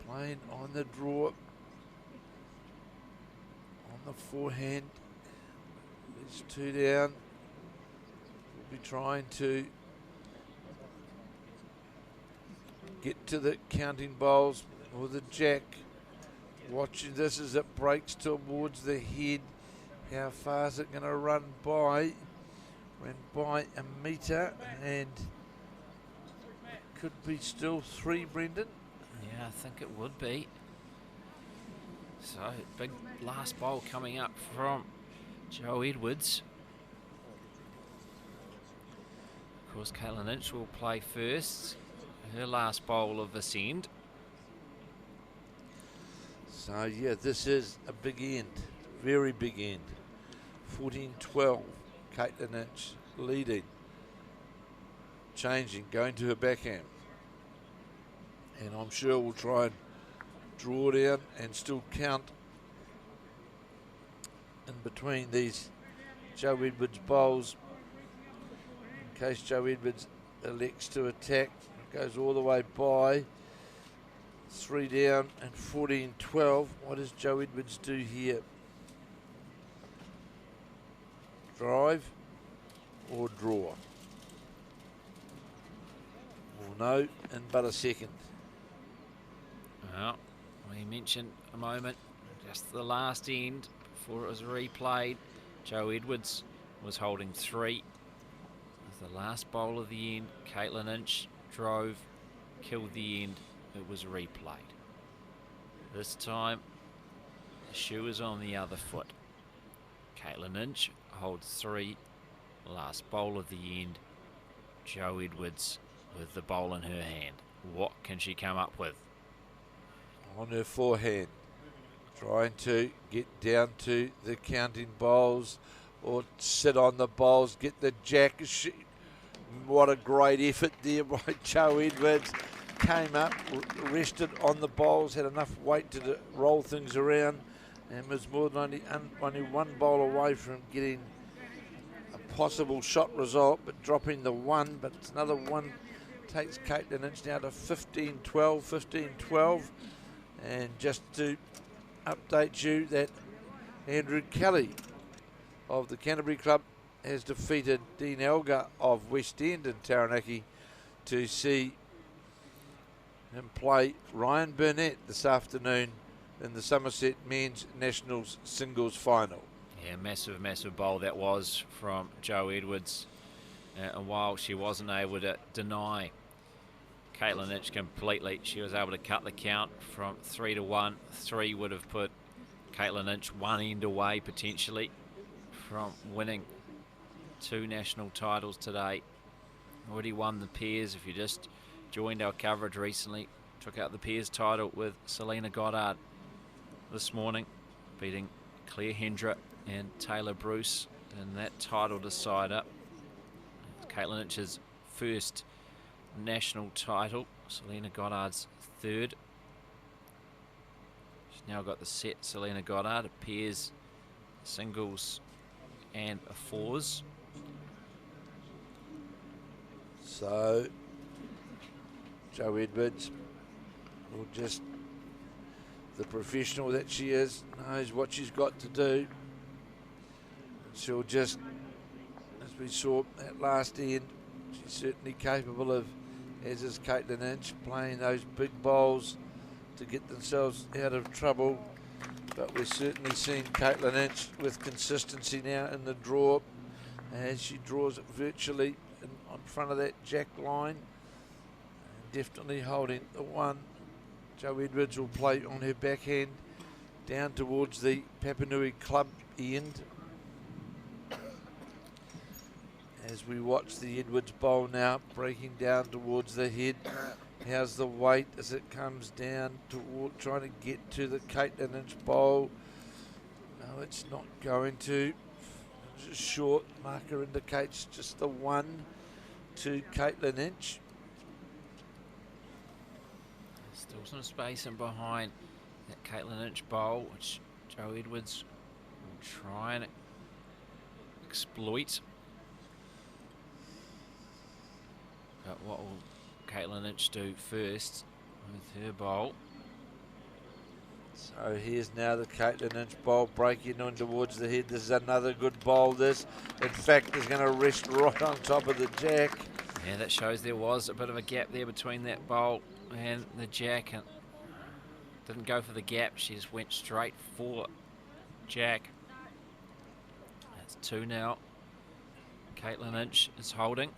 B: playing on the draw, on the forehand. There's 2 down. We'll be trying to get to the counting bowls or the Jack. Watching this as it breaks towards the head. How far is it going to run by? Ran by a metre, and could be still 3, Brendan.
A: Yeah, I think it would be. So, big last bowl coming up from Joe Edwards. Of course, Katelyn Lynch will play first. Her last bowl of this end.
B: So, yeah, this is a big end. Very big end. 14-12. Katelyn Lynch leading. Changing, going to her backhand. And I'm sure we'll try and draw down and still count in between these Joe Edwards bowls, in case Joe Edwards elects to attack. It goes all the way by. 3 down and 14-12. What does Joe Edwards do here? Drive or draw? We'll know in but a second.
A: Well, we mentioned a moment, just the last end before it was replayed. Joe Edwards was holding 3. It was the last bowl of the end. Katelyn Lynch drove, killed the end. It was replayed. This time, the shoe is on the other foot. Katelyn Lynch holds 3. Last bowl of the end. Joe Edwards with the bowl in her hand. What can she come up with?
B: On her forehand, trying to get down to the counting bowls or sit on the bowls, get the jack. What a great effort there by Joe Edwards. Came up, rested on the bowls, had enough weight to roll things around, and was more than only one bowl away from getting a possible shot result, but dropping the 1. But it's another 1 takes Katelyn Lynch now to 15-12, 15-12. And just to update you that Andrew Kelly of the Canterbury Club has defeated Dean Elgar of West End in Taranaki to see him play Ryan Burnett this afternoon in the Summerset Men's Nationals Singles Final.
A: Yeah, massive, massive bowl that was from Joe Edwards. And while she wasn't able to deny Katelyn Lynch completely, she was able to cut the count from 3-1. 3 would have put Katelyn Lynch 1 end away potentially from winning 2 national titles today. Already won the pairs. If you just joined our coverage recently, took out the pairs title with Selena Goddard this morning, beating Claire Hendra and Taylor Bruce in that title decider. Katelyn Lynch's first national title, Selena Goddard's 3rd. She's now got the set Selena Goddard, a pairs, singles and a 4s.
B: So Joe Edwards will just, the professional that she is, knows what she's got to do. She'll just, as we saw at last end, she's certainly capable of, as is Katelyn Lynch, playing those big bowls to get themselves out of trouble. But we're certainly seeing Katelyn Lynch with consistency now in the draw, as she draws it virtually in front of that jack line. Definitely holding the 1. Joe Edwards will play on her backhand down towards the Papanui Club end. As we watch the Edwards bowl now breaking down towards the head. How's the weight as it comes down toward trying to get to the Katelyn Lynch bowl? No, it's not going to. Just short marker indicates just the 1 to Katelyn Lynch.
A: Still some space in behind that Katelyn Lynch bowl, which Joe Edwards will try and exploit. But what will Katelyn Lynch do first with her bowl?
B: So here's now the Katelyn Lynch bowl breaking on towards the head. This is another good bowl. This, in fact, is going to rest right on top of the jack.
A: Yeah, that shows there was a bit of a gap there between that bowl and the jack, and didn't go for the gap. She just went straight for jack. That's 2 now. Katelyn Lynch is holding.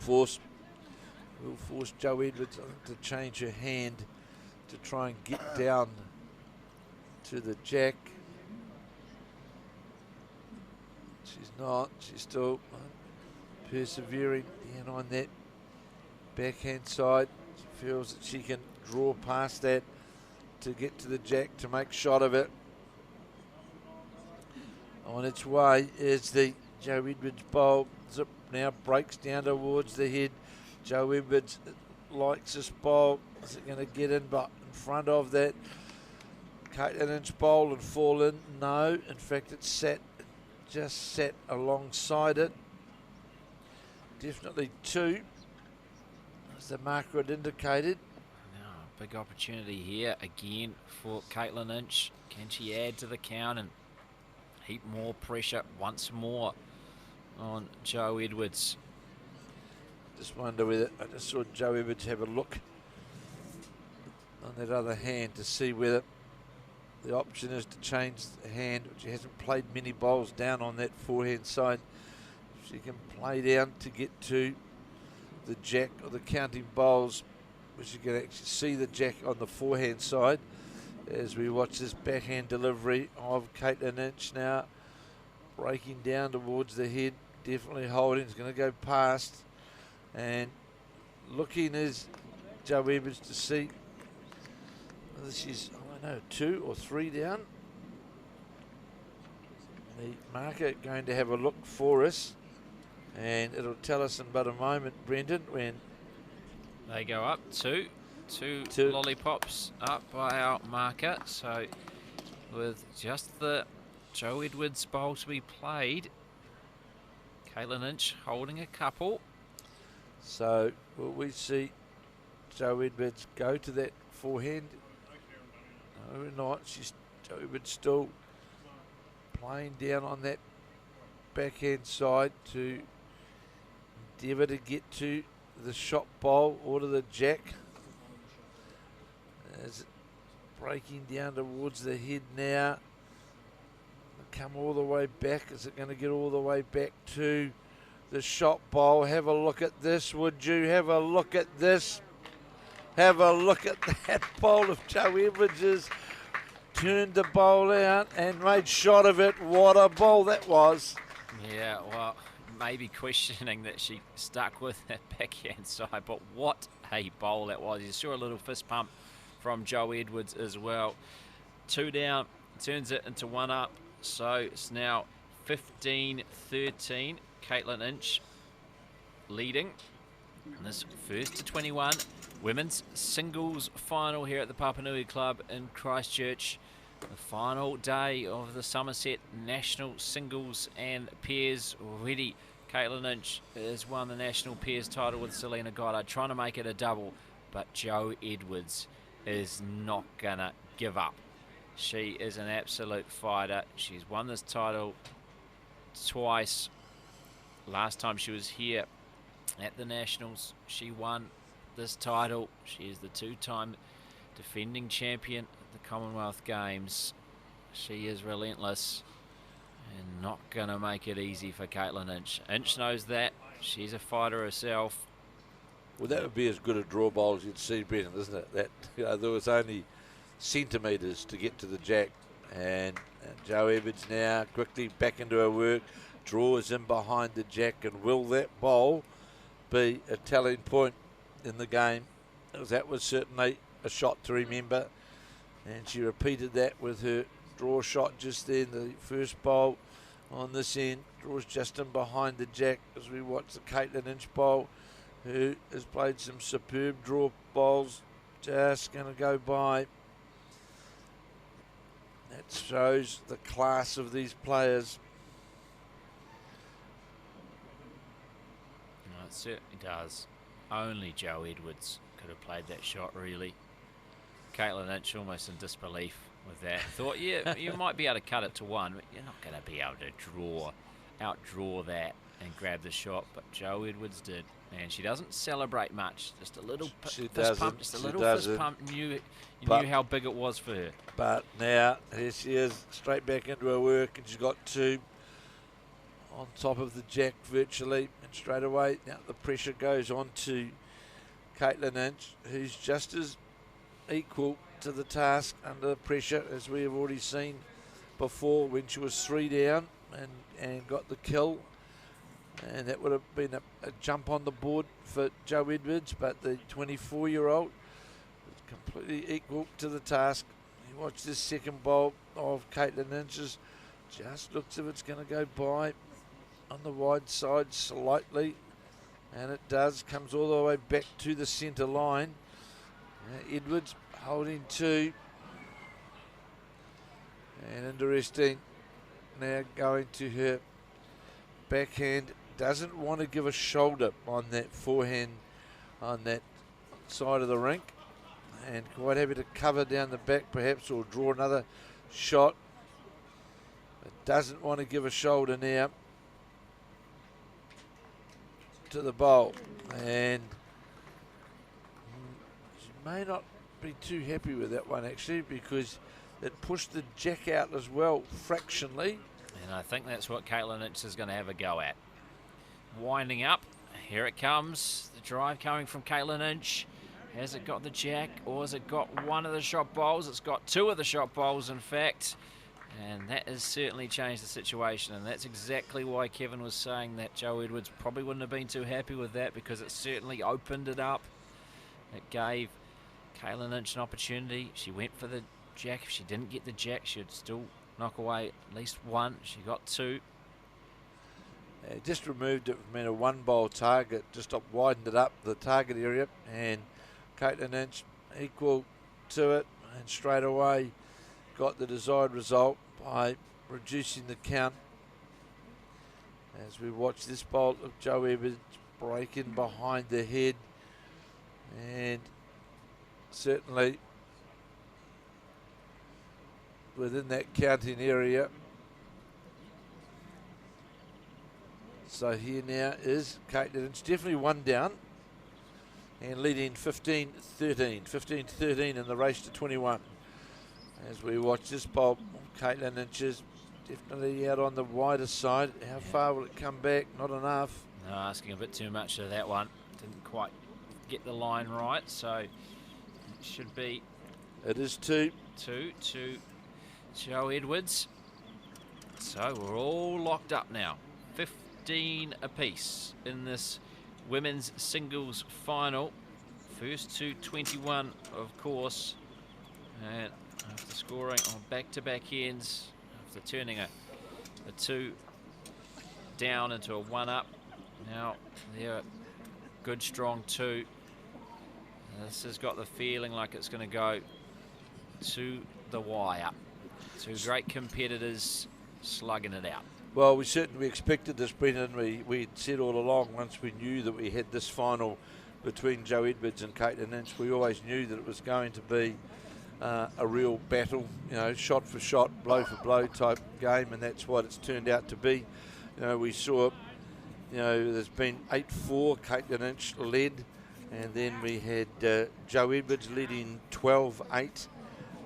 B: Will force Joe Edwards to change her hand to try and get down to the jack. She's not. She's still persevering down on that backhand side. She feels that she can draw past that to get to the jack to make shot of it. On its way is the Joe Edwards bowl. Zip now breaks down towards the head. Joe Edwards likes this bowl. Is it going to get in but in front of that Katelyn Lynch bowl and fall in? No. In fact, it's sat just sat alongside it. Definitely 2, as the marker had indicated.
A: Now, big opportunity here again for Katelyn Lynch. Can she add to the count and heap more pressure once more on Jo Edwards?
B: Just wonder whether, I just saw Jo Edwards have a look on that other hand to see whether the option is to change the hand. She hasn't played many bowls down on that forehand side. She can play down to get to the jack or the counting bowls, which you can actually see the jack on the forehand side as we watch this backhand delivery of Katelyn Lynch now breaking down towards the head, definitely holding. It's going to go past and looking is Jo Edwards to see whether she's, I don't know, 2 or 3 down. The marker going to have a look for us, and it'll tell us in about a moment, Brendan, when
A: they go up two lollipops up by our marker. So with just the Jo Edwards bowl to be played, Katelyn Lynch holding a couple.
B: So will we see Jo Edwards go to that forehand? No, we're not. Jo Edwards still playing down on that backhand side to endeavour to get to the shot bowl or to the jack. As it breaking down towards the head now. Come all the way back. Is it going to get all the way back to the shot bowl? Have a look at this, would you? Have a look at this. Have a look at that bowl of Jo Edwards'. Turned the bowl out and made shot of it. What a bowl that was.
A: Yeah, well, maybe questioning that she stuck with that backhand side, but what a bowl that was. You saw a little fist pump from Jo Edwards as well. 2 down, turns it into 1 up. So it's now 15-13. Katelyn Lynch leading in this first to 21 women's singles final here at the Papanui Club in Christchurch. The final day of the Summerset National Singles and Pairs. Already Katelyn Lynch has won the National Pairs title with Selena Goddard, trying to make it a double, but Jo Edwards is not gonna give up. She is an absolute fighter. She's won this title twice. Last time she was here at the Nationals, she won this title. She is the 2-time defending champion at the Commonwealth Games. She is relentless and not going to make it easy for Katelyn Lynch. Lynch knows that. She's a fighter herself.
B: Well, that would be as good a draw bowl as you'd see, Brendan, isn't it? That, you know, there was only centimetres to get to the jack, and Jo Edwards now quickly back into her work, draws in behind the jack, and will that bowl be a telling point in the game? Because that was certainly a shot to remember, and she repeated that with her draw shot just then. The first bowl on this end draws just in behind the jack as we watch the Katelyn Lynch bowl, who has played some superb draw bowls. Just going to go by. That shows the class of these players.
A: No, it certainly does. Only Jo Edwards could have played that shot, really. Katelyn Lynch almost in disbelief with that. Thought, yeah, you might be able to cut it to 1, but you're not going to be able to outdraw that and grab the shot. But Jo Edwards did. And she doesn't celebrate much. Just a little fist pump. Just a little fist pump. You knew how big it was for her.
B: But now, here she is, straight back into her work, and she's got 2 on top of the jack virtually. And straight away, now the pressure goes on to Katelyn Lynch, who's just as equal to the task under pressure as we have already seen before when she was 3 down and got the kill. And that would have been a jump on the board for Jo Edwards, but the 24-year-old is completely equal to the task. You watch this second bowl of Katelyn Lynch's, just looks as if it's going to go by on the wide side slightly, and it does. Comes all the way back to the centre line. Edwards holding 2, and interesting. now going to her backhand. Doesn't want to give a shoulder on that forehand on that side of the rink, and quite happy to cover down the back perhaps, or draw another shot. But doesn't want to give a shoulder now to the bowl, and she may not be too happy with that one actually, because it pushed the jack out as well fractionally.
A: And I think that's what Katelyn Lynch is going to have a go at. Winding up, here it comes. The drive coming from Katelyn Lynch. Has it got the jack, or has it got one of the shot bowls? It's got two of the shot bowls, in fact. And that has certainly changed the situation. And that's exactly why Kevin was saying that Joe Edwards probably wouldn't have been too happy with that, because it certainly opened it up. It gave Katelyn Lynch an opportunity. She went for the jack. If she didn't get the jack, she'd still knock away at least one. She got two.
B: Just removed it from a one bowl target, just widened it up the target area, and Katelyn Lynch equal to it, and straight away got the desired result by reducing the count. As we watch this bolt of Joe Edwards breaking behind the head, and certainly within that counting area. So here now is Katelyn Lynch, definitely one down, and leading 15-13. 15-13 in the race to 21. As we watch this bowl, Katelyn Lynch is definitely out on the wider side. How far will it come back? Not enough.
A: No, asking a bit too much of that one. Didn't quite get the line right, so it should be...
B: It is two.
A: Two to Joe Edwards. So we're all locked up now. 15 apiece in this women's singles final. First to 21, of course. And after scoring on back-to-back ends, after turning a two down into a one up, now they're a good strong two. This has got the feeling like it's going to go to the wire. Two great competitors slugging it out.
B: Well, we certainly expected this, Brendan. We said all along, once we knew that we had this final between Joe Edwards and Katelyn Lynch, we always knew that it was going to be a real battle, you know, shot for shot, blow for blow type game, and that's what it's turned out to be. You know, we saw, you know, there's been 8-4, Katelyn Lynch led, and then we had Joe Edwards leading 12-8,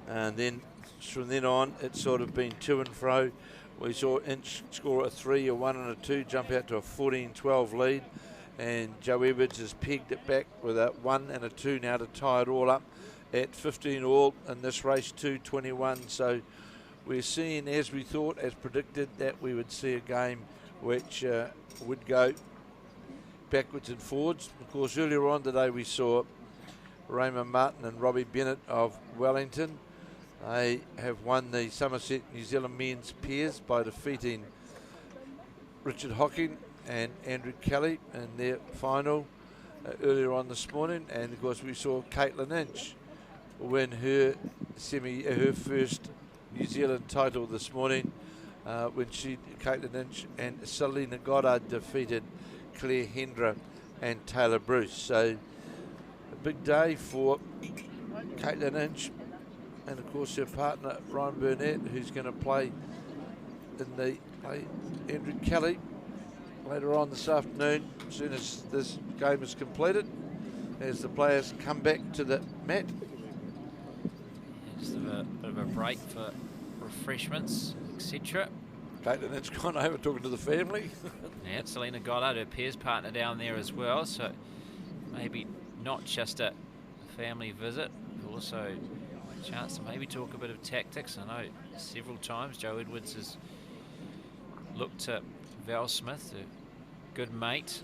B: and then from then on it's sort of been to and fro. We saw Inch score a 3, a 1 and a 2, jump out to a 14-12 lead, and Joe Edwards has pegged it back with a 1 and a 2 now to tie it all up at 15 all in this race to 21. So we're seeing, as we thought, as predicted, that we would see a game which would go backwards and forwards. Of course, earlier on today we saw Raymond Martin and Robbie Bennett of Wellington. They have won the Summerset New Zealand men's pairs by defeating Richard Hocking and Andrew Kelly in their final earlier on this morning. And of course we saw Katelyn Lynch win her first New Zealand title this morning when Katelyn Lynch and Selena Goddard defeated Claire Hendra and Taylor Bruce. So a big day for Katelyn Lynch, and of course her partner Ryan Burnett, who's going to play Andrew Kelly later on this afternoon as soon as this game is completed, as the players come back to the mat.
A: Just a bit of a break for refreshments, etc.
B: Katelyn Lynch gone over talking to the family.
A: Yeah, Selena Goddard, her pairs partner down there as well, so maybe not just a family visit, but also a chance to maybe talk a bit of tactics. I know several times Joe Edwards has looked to Val Smith, a good mate,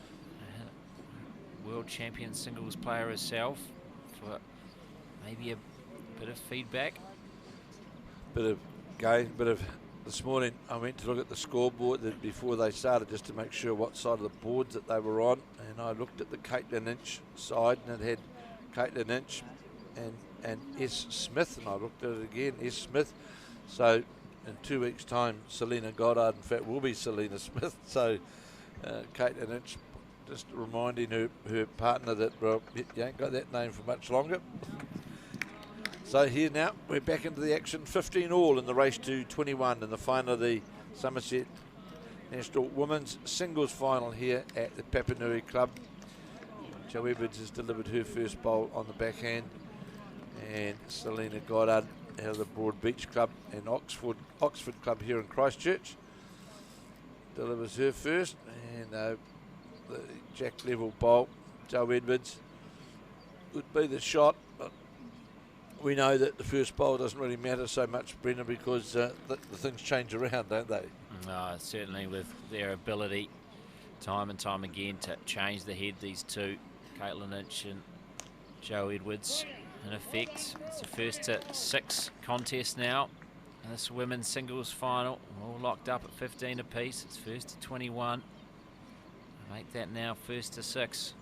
A: world champion singles player herself, for maybe a bit of feedback. This morning I went to look at the scoreboard before they started, just to make sure what side of the boards that they were on, and I looked at the Katelyn Lynch side, and it had Katelyn Lynch and S. Smith, and I looked at it again, S. Smith. So
B: in 2 weeks' time, Selena Goddard, in fact, will be Selena Smith. So Katelyn Lynch just reminding her partner that, well, you ain't got that name for much longer. So here now, we're back into the action. 15 all in the race to 21 in the final of the Summerset National Women's Singles Final here at the Papanui Club. Jo Edwards has delivered her first bowl on the backhand, and Selena Goddard out of the Broad Beach Club and Oxford Club here in Christchurch delivers her first, and the jack level bowl, Jo Edwards would be the shot, but we know that the first bowl doesn't really matter so much, Brendan, because the things change around, don't they?
A: Certainly, with their ability time and time again to change the head, these two, Katelyn Lynch and Jo Edwards, in effect. It's the first to 6 contest now. And this women's singles final, all locked up at 15 apiece. It's first to 21. Make that now first to 6.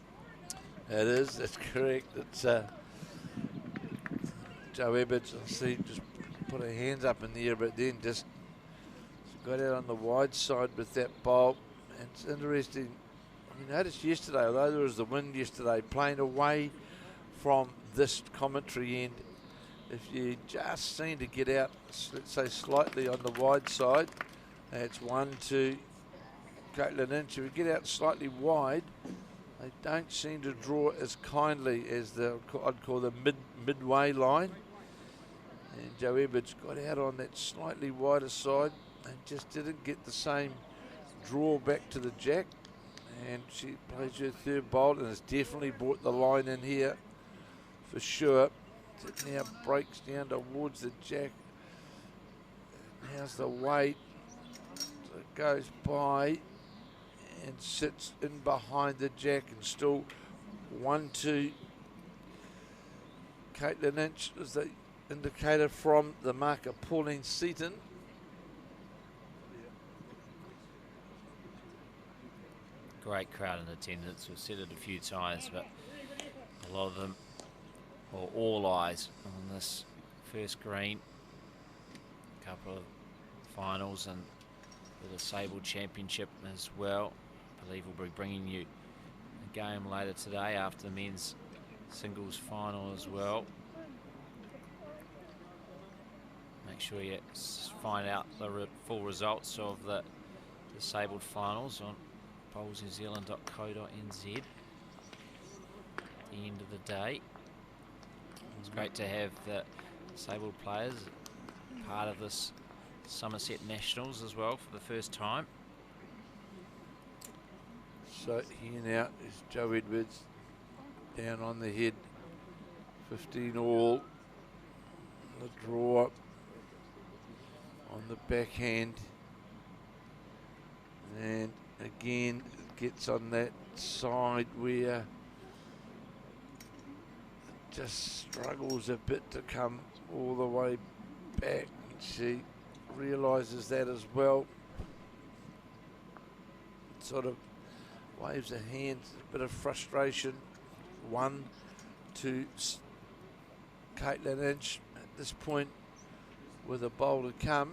B: It is, that's correct. It's Jo Edwards, I see, just put her hands up in the air, but then just got out on the wide side with that bowl. And it's interesting, you noticed yesterday, although there was the wind yesterday, playing away from this commentary end, if you just seem to get out, let's say slightly on the wide side, that's 1, 2, Katelyn Lynch. If you get out slightly wide, they don't seem to draw as kindly as I'd call the midway line. And Jo Edwards got out on that slightly wider side and just didn't get the same draw back to the jack. And she plays her third bowl and has definitely brought the line in here for sure. It now breaks down towards the jack. How's the weight? So it goes by and sits in behind the jack, and still 1, 2. Katelyn Lynch is the indicator from the marker, Pauline Seaton.
A: Great crowd in attendance. We've said it a few times, but a lot of them, or all eyes on this first green. A couple of finals and the Disabled Championship as well. I believe we'll be bringing you a game later today after the men's singles final as well. Make sure you find out the full results of the disabled finals on bowlsnewzealand.co.nz at the end of the day. It's great to have the disabled players part of this Summerset Nationals as well for the first time.
B: So here now is Jo Edwards down on the head, 15 all, the draw on the backhand, and again it gets on that side where it just struggles a bit to come all the way back. She realises that as well, sort of waves her hands, a bit of frustration. 1, 2, Katelyn Lynch at this point with a bowl to come.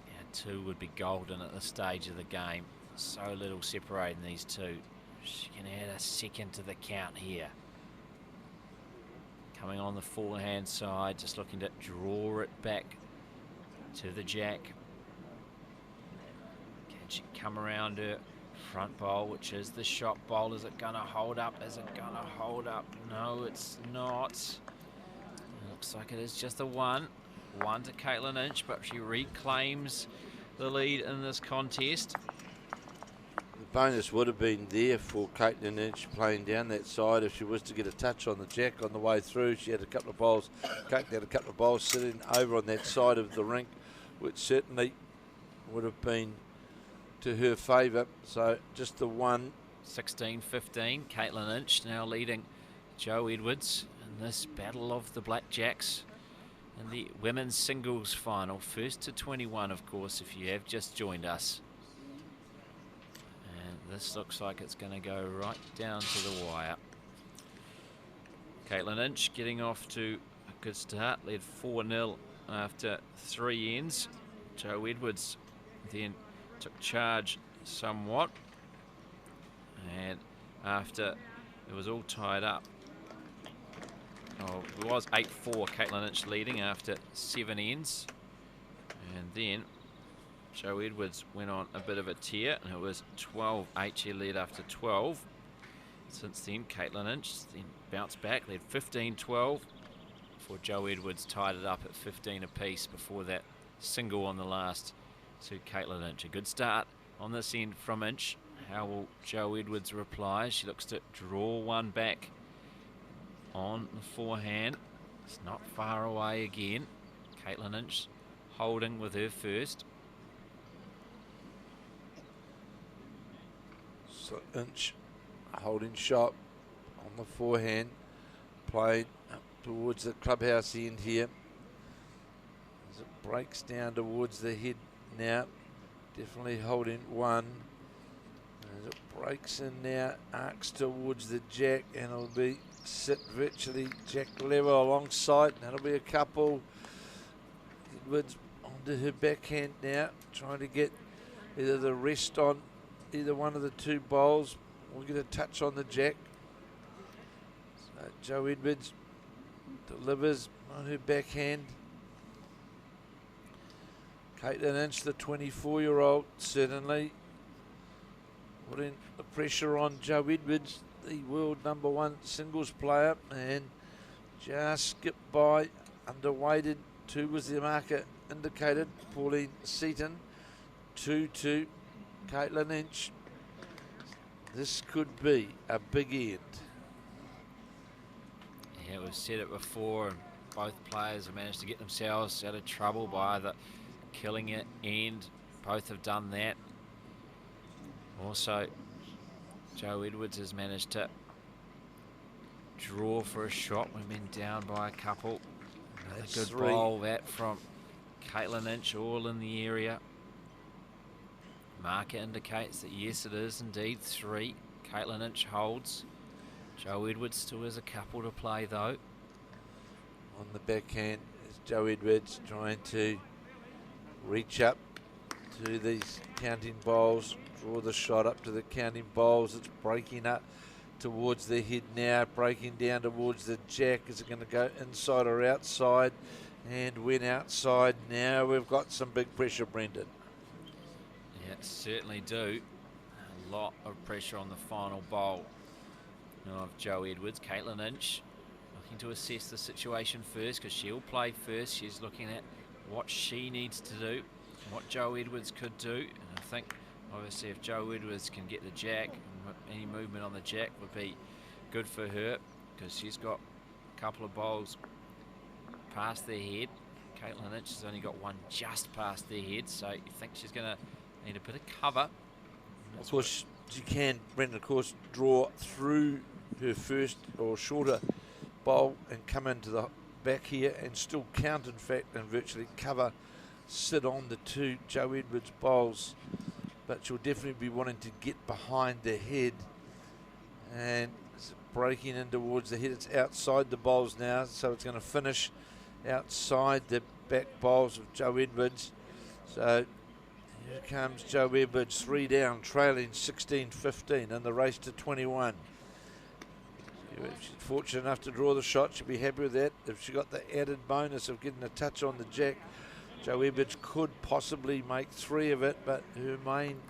A: Yeah, 2 would be golden at this stage of the game. So little separating these two. She can add a second to the count here. Coming on the forehand side, just looking to draw it back to the jack. Can she come around her front bowl, which is the shot bowl? Is it going to hold up? Is it going to hold up? No, it's not. It looks like it is just a 1. 1 to Katelyn Lynch, but she reclaims the lead in this contest.
B: The bonus would have been there for Katelyn Lynch playing down that side if she was to get a touch on the jack on the way through. She had a couple of bowls, Kate had a couple of bowls sitting over on that side of the rink, which certainly would have been to her favour. So just the 1.
A: 16-15, Katelyn Lynch now leading Jo Edwards in this battle of the Blackjacks in the women's singles final. First to 21, of course, if you have just joined us. And this looks like it's going to go right down to the wire. Katelyn Lynch getting off to a good start, led 4-0 after 3 ends. Joe Edwards then took charge somewhat, and after it was all tied up, it was 8-4, Katelyn Lynch leading after 7 ends, and then Joe Edwards went on a bit of a tear, and it was 12-8 she led after 12. Since then, Katelyn Lynch then bounced back, led 15-12, before Joe Edwards tied it up at 15 apiece before that single on the last to Katelyn Lynch. A good start on this end from Inch. How will Joe Edwards reply? She looks to draw one back on the forehand. It's not far away again. Katelyn Lynch holding with her first.
B: So Inch holding shot on the forehand, played up towards the clubhouse end here. As it breaks down towards the head now, definitely holding one. As it breaks in now, arcs towards the jack, and it'll be sit virtually jack level alongside. That'll be a couple. Edwards onto her backhand now, trying to get either the rest on either one of the two bowls or get a touch on the jack. So Joe Edwards delivers on her backhand. Katelyn Lynch, the 24-year-old, certainly putting the pressure on Joe Edwards, the world #1 singles player, and just skipped by, underweighted. 2 was the marker indicated. Pauline Seaton, 2-2. Katelyn Lynch. This could be a big end.
A: Yeah, we've said it before, and both players have managed to get themselves out of trouble by either killing it, and both have done that. Also, Joe Edwards has managed to draw for a shot when been down by a couple. Another good bowl that from Katelyn Lynch, all in the area. Marker indicates that yes, it is indeed 3. Katelyn Lynch holds. Joe Edwards still has a couple to play though.
B: On the backhand is Joe Edwards trying to reach up to these counting bowls, draw the shot up to the counting bowls. It's breaking up towards the head now, breaking down towards the jack. Is it going to go inside or outside? And went outside. Now we've got some big pressure, Brendan.
A: Yeah, certainly do. A lot of pressure on the final bowl of Joe Edwards. Katelyn Lynch looking to assess the situation first, because she'll play first. She's looking at what she needs to do, what Joe Edwards could do. And I think, obviously, if Joe Edwards can get the jack, any movement on the jack would be good for her, because she's got a couple of bowls past their head. Katelyn Lynch has only got one just past their head, so you think she's going to need a bit of cover.
B: Of course, she can, Brendan, of course, draw through her first or shorter bowl and come into the back here and still count, in fact, and virtually cover, sit on the 2 Joe Edwards bowls. But she'll definitely be wanting to get behind the head, and it's breaking in towards the head. It's outside the bowls now, so it's going to finish outside the back bowls of Joe Edwards. So here comes Joe Edwards, 3 down, trailing 16-15 in the race to 21. If she's fortunate enough to draw the shot, she'll be happy with that. If she got the added bonus of getting a touch on the jack, Joe Edwards could possibly make 3 of it, but her main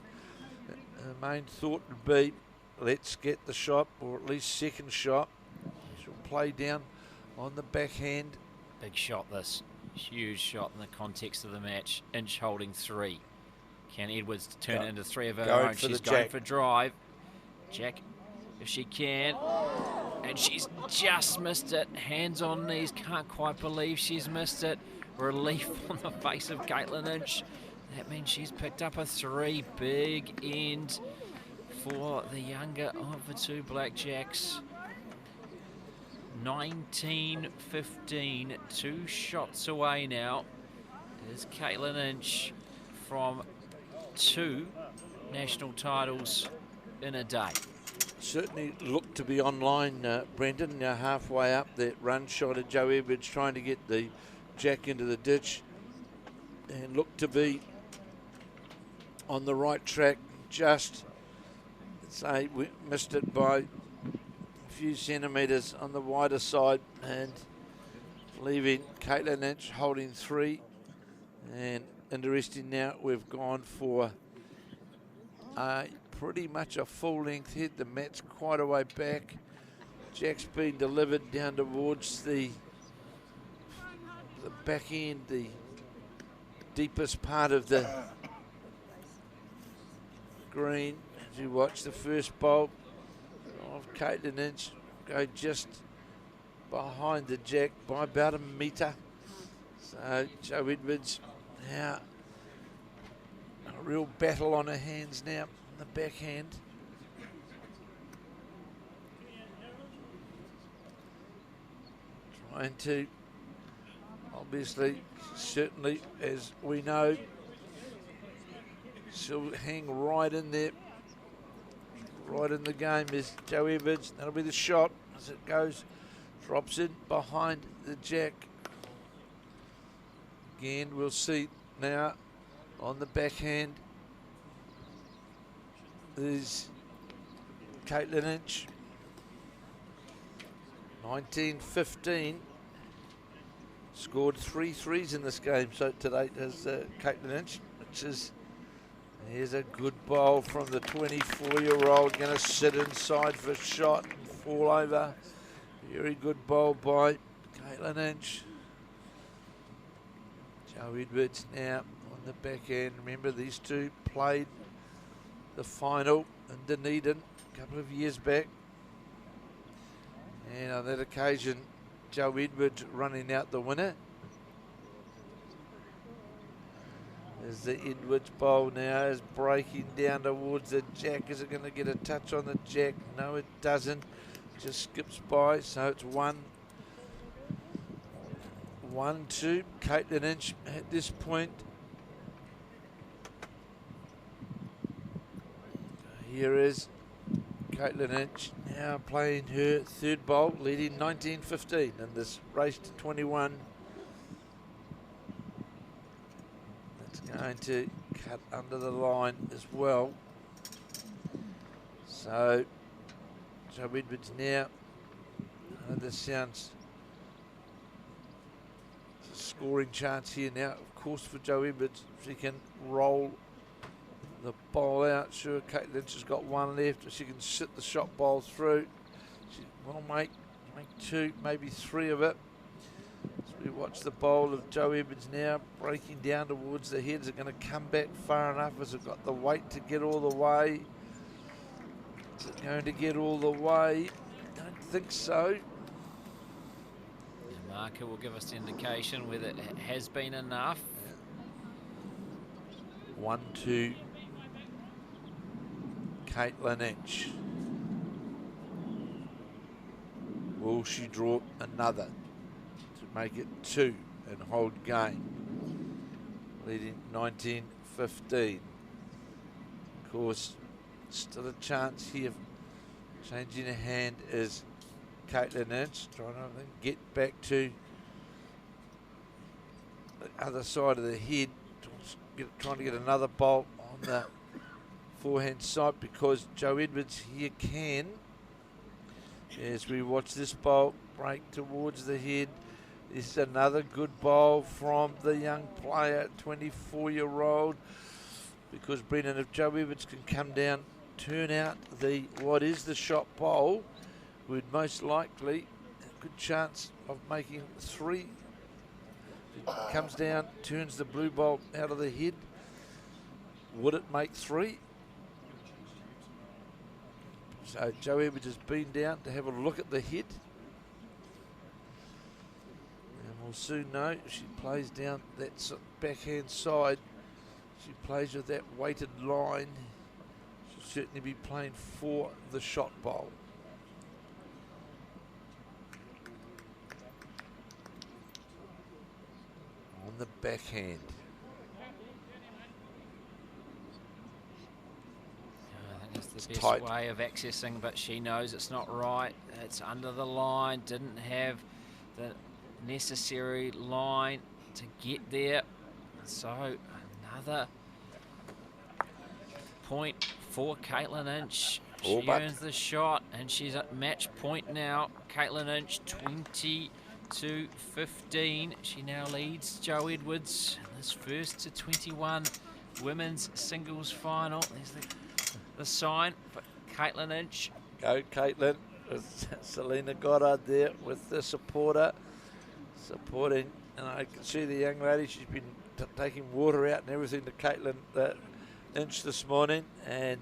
B: thought would be, let's get the shot, or at least second shot. She'll play down on the backhand.
A: Big shot this. Huge shot in the context of the match. Inch holding 3. Can Edwards turn it into 3 of her own? She's going for drive. Jack, if she can. And she's just missed it. Hands on knees. Can't quite believe she's missed it. Relief on the face of Katelyn Lynch. That means she's picked up a 3. Big end for the younger of the 2 blackjacks. 19-15. 2 shots away now is Katelyn Lynch from 2 national titles in a day.
B: Certainly looked to be online, Brendan. Now halfway up that run shot of Joe Edwards trying to get the jack into the ditch. and look to be on the right track. Just say we missed it by a few centimetres on the wider side, and leaving Katelyn Lynch holding 3. And interesting now, we've gone for pretty much a full length hit. The mat's quite a way back. Jack's been delivered down towards the back end, the deepest part of the green. As you watch the first bowl of Katelyn Lynch go just behind the Jack by about a metre. So Jo Edwards now a real battle on her hands now on the backhand. Trying to, obviously, certainly, as we know, she'll hang right in there, right in the game is Jo Edwards. That'll be the shot as it goes, drops in behind the Jack. Again, we'll see now on the backhand is Katelyn Lynch. 1915, scored 3 threes in this game so to date as Katelyn Lynch, which is, here's a good bowl from the 24-year-old, going to sit inside for a shot and fall over. Very good bowl by Katelyn Lynch. Jo Edwards now on the back end. Remember, these two played the final in Dunedin a couple of years back. And on that occasion, Jo Edwards running out the winner. As the Edwards bowl now is breaking down towards the Jack. Is it going to get a touch on the Jack? No, it doesn't. Just skips by, so it's 1-2. Katelyn Lynch at this point. Here is Katelyn Lynch now playing her third bowl, leading 19-15 in this race to 21. That's going to cut under the line as well. So Jo Edwards now, this sounds a scoring chance here now, of course, for Jo Edwards. If she can roll the bowl out, sure, Katelyn Lynch has got one left. If she can sit the shot bowl through, she will make 2, maybe 3 of it. So we watch the bowl of Jo Edwards now, breaking down towards the head. Is it going to come back far enough? Has it got the weight to get all the way? Is it going to get all the way? Don't think so.
A: The marker will give us the indication whether it has been enough.
B: 1-2. Katelyn Lynch. Will she draw another to make it 2 and hold game? Leading 19-15. Of course, still a chance here. Changing a hand is Katelyn Lynch, trying to get back to the other side of the head, trying to get another bolt on the forehand side, because Jo Edwards here can, as we watch this bowl break towards the head. This is another good bowl from the young player, 24-year-old, because Brendan, if Jo Edwards can come down, turn out what is the shot bowl, would most likely a good chance of making 3. It comes down, turns the blue bowl out of the head. Would it make 3? So Jo Edwards has been down to have a look at the head. And we'll soon know if she plays down that backhand side. She plays with that weighted line. She'll certainly be playing for the shot bowl. On the backhand.
A: It's the best way of accessing, but she knows it's not right. It's under the line, didn't have the necessary line to get there. So another point for Katelyn Lynch. She earns the shot, and she's at match point now. Katelyn Lynch, 20-15. She now leads Joe Edwards in this first to 21 women's singles final. There's the sign for Katelyn Lynch.
B: Go Katelyn, with Selena Goddard there with the supporting. And I can see the young lady, she's been taking water out and everything to Katelyn Lynch this morning. And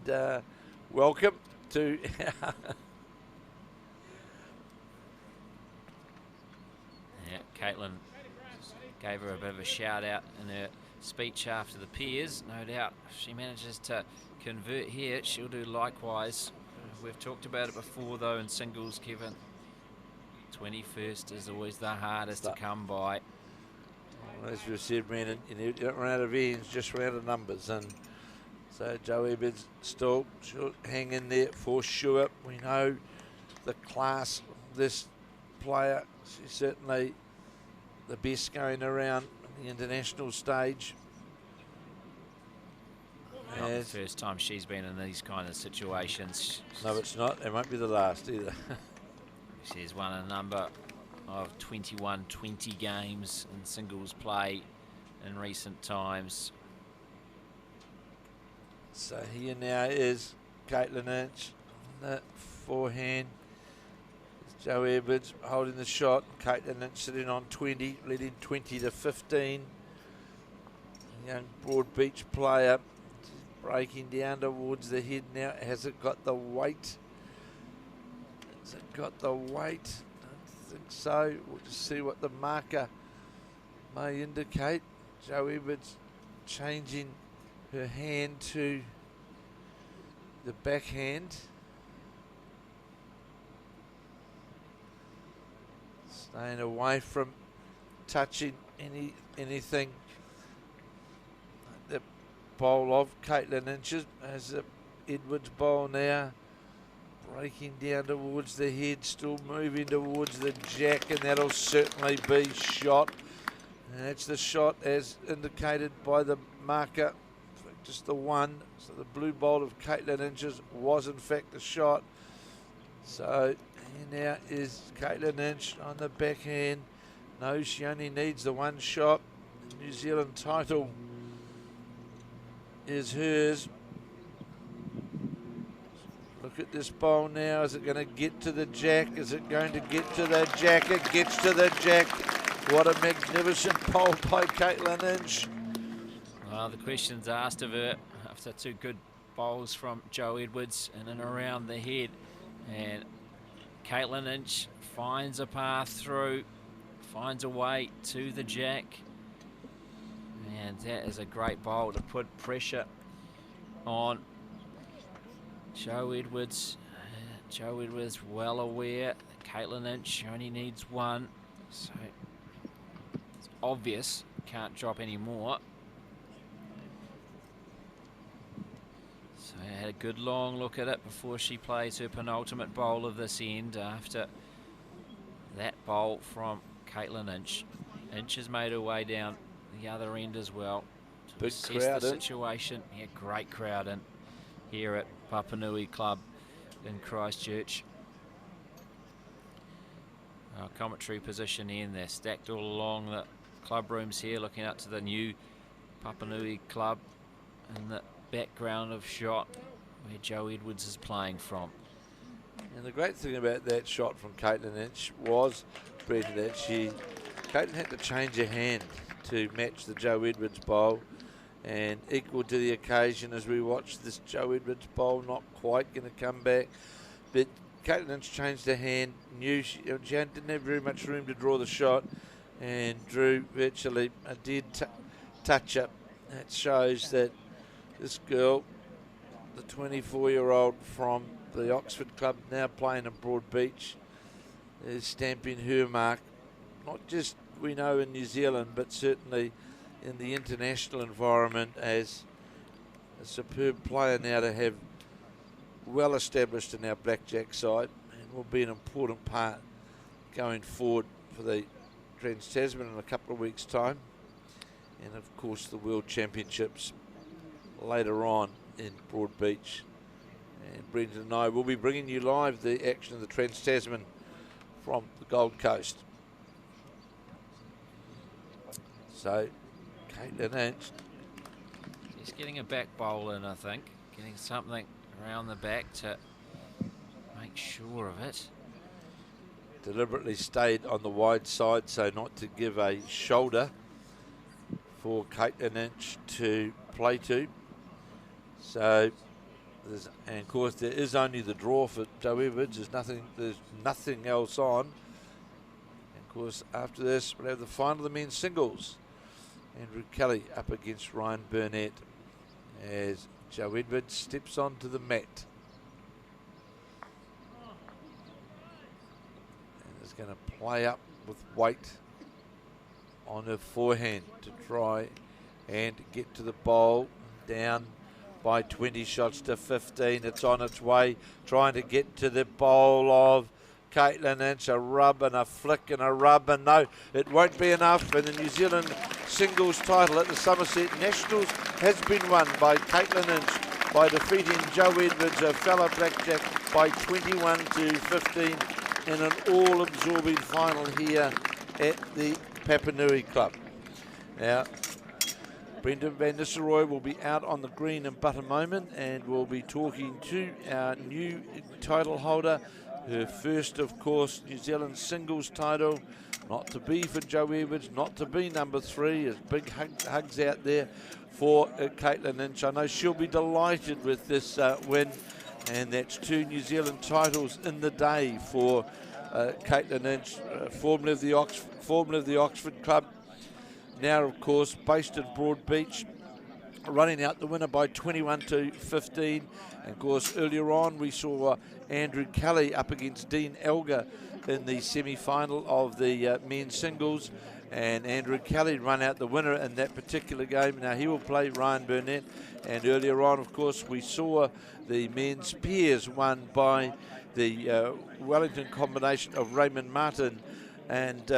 B: welcome to
A: Katelyn gave her a bit of a shout out in her speech after the peers. No doubt if she manages to convert here, she'll do likewise. We've talked about it before though in singles, Kevin. 21st is always the hardest to come by.
B: As we said, Brandon, you don't run out of ends, just run out of numbers. And so Joe Edwards still, she'll hang in there for sure. We know the class of this player. She's certainly the best going around the international stage.
A: Not the first time she's been in these kind of situations.
B: No, it's not. It won't be the last either.
A: She's won a number of 21-20 games in singles play in recent times.
B: So here now is Katelyn Lynch on the forehand. Joe Edwards holding the shot. Katelyn Lynch sitting on 20, leading 20-15. Young Broadbeach player. Breaking down towards the head now. Has it got the weight? Has it got the weight? I don't think so. We'll just see what the marker may indicate. Joe Edwards changing her hand to the backhand. Staying away from touching anything. The bowl of Katelyn Lynch as the Edwards bowl now. Breaking down towards the head, still moving towards the jack, and that'll certainly be shot. And that's the shot as indicated by the marker. Just the one. So the blue bowl of Katelyn Lynch was in fact the shot. So here now is Katelyn Lynch on the backhand. No, she only needs the one shot. The New Zealand title is hers. Look at this bowl now. Is it going to get to the jack? Is it going to get to the jack? It gets to the jack. What a magnificent bowl by Katelyn Lynch.
A: Well, the question's asked of her after two good bowls from Joe Edwards in and around the head. And Katelyn Lynch finds a path through, finds a way to the jack. And that is a great bowl to put pressure on Joe Edwards. Joe Edwards well aware that Katelyn Lynch only needs one. So it's obvious, can't drop any more. So I had a good long look at it before she plays her penultimate bowl of this end after that bowl from Katelyn Lynch. Lynch has made her way down the other end as well to assess the situation. Yeah, great crowd in here at Papanui Club in Christchurch. Our commentary position in there, stacked all along the club rooms here, looking out to the new Papanui Club in the background of shot where Joe Edwards is playing from.
B: And the great thing about that shot from Katelyn Lynch was, Brendan, that Katelyn had to change her hand to match the Joe Edwards bowl, and equal to the occasion as we watch this Joe Edwards bowl, not quite going to come back. But Katelyn Lynch changed her hand, knew she didn't have very much room to draw the shot, and drew virtually a dead touch up. That shows that this girl, the 24-year-old from the Oxford club, now playing in Broadbeach, is stamping her mark, not just we know in New Zealand, but certainly in the international environment as a superb player now to have well established in our blackjack side, and will be an important part going forward for the Trans-Tasman in a couple of weeks' time. and of course the World Championships later on in Broadbeach. And Brendan and I will be bringing you live the action of the Trans-Tasman from the Gold Coast. So, Katelyn Lynch.
A: Just getting a back bowl in, I think. Getting something around the back to make sure of it.
B: Deliberately stayed on the wide side so not to give a shoulder for Katelyn Lynch to play to. So, and of course there is only the draw for Joe Edwards. There's nothing else on. And of course after this we'll have the final of the men's singles. Andrew Kelly up against Ryan Burnett as Joe Edwards steps onto the mat. And is going to play up with weight on her forehand to try and get to the bowl. Down by 20 shots to 15. It's on its way, trying to get to the bowl of Katelyn Lynch. A rub and a flick and a rub, and no, it won't be enough. And the New Zealand singles title at the Summerset Nationals has been won by Katelyn Lynch by defeating Joe Edwards, a fellow blackjack, by 21 to 15 in an all-absorbing final here at the Papanui Club. Now, Brendan van Nistelrooy will be out on the green in but a moment, and we'll be talking to our new title holder. Her first, of course, New Zealand singles title. Not to be for Joe Edwards, not to be number 3. There's big hugs out there for Katelyn Lynch. I know she'll be delighted with this win, and that's 2 New Zealand titles in the day for Katelyn Lynch, formerly of the Oxford Club. Now, of course, based in Broadbeach, running out the winner by 21 to 15. And of course, earlier on, we saw Andrew Kelly up against Dean Elgar in the semi-final of the men's singles. And Andrew Kelly run out the winner in that particular game. Now, he will play Ryan Burnett. And earlier on, of course, we saw the men's pairs won by the Wellington combination of Raymond Martin and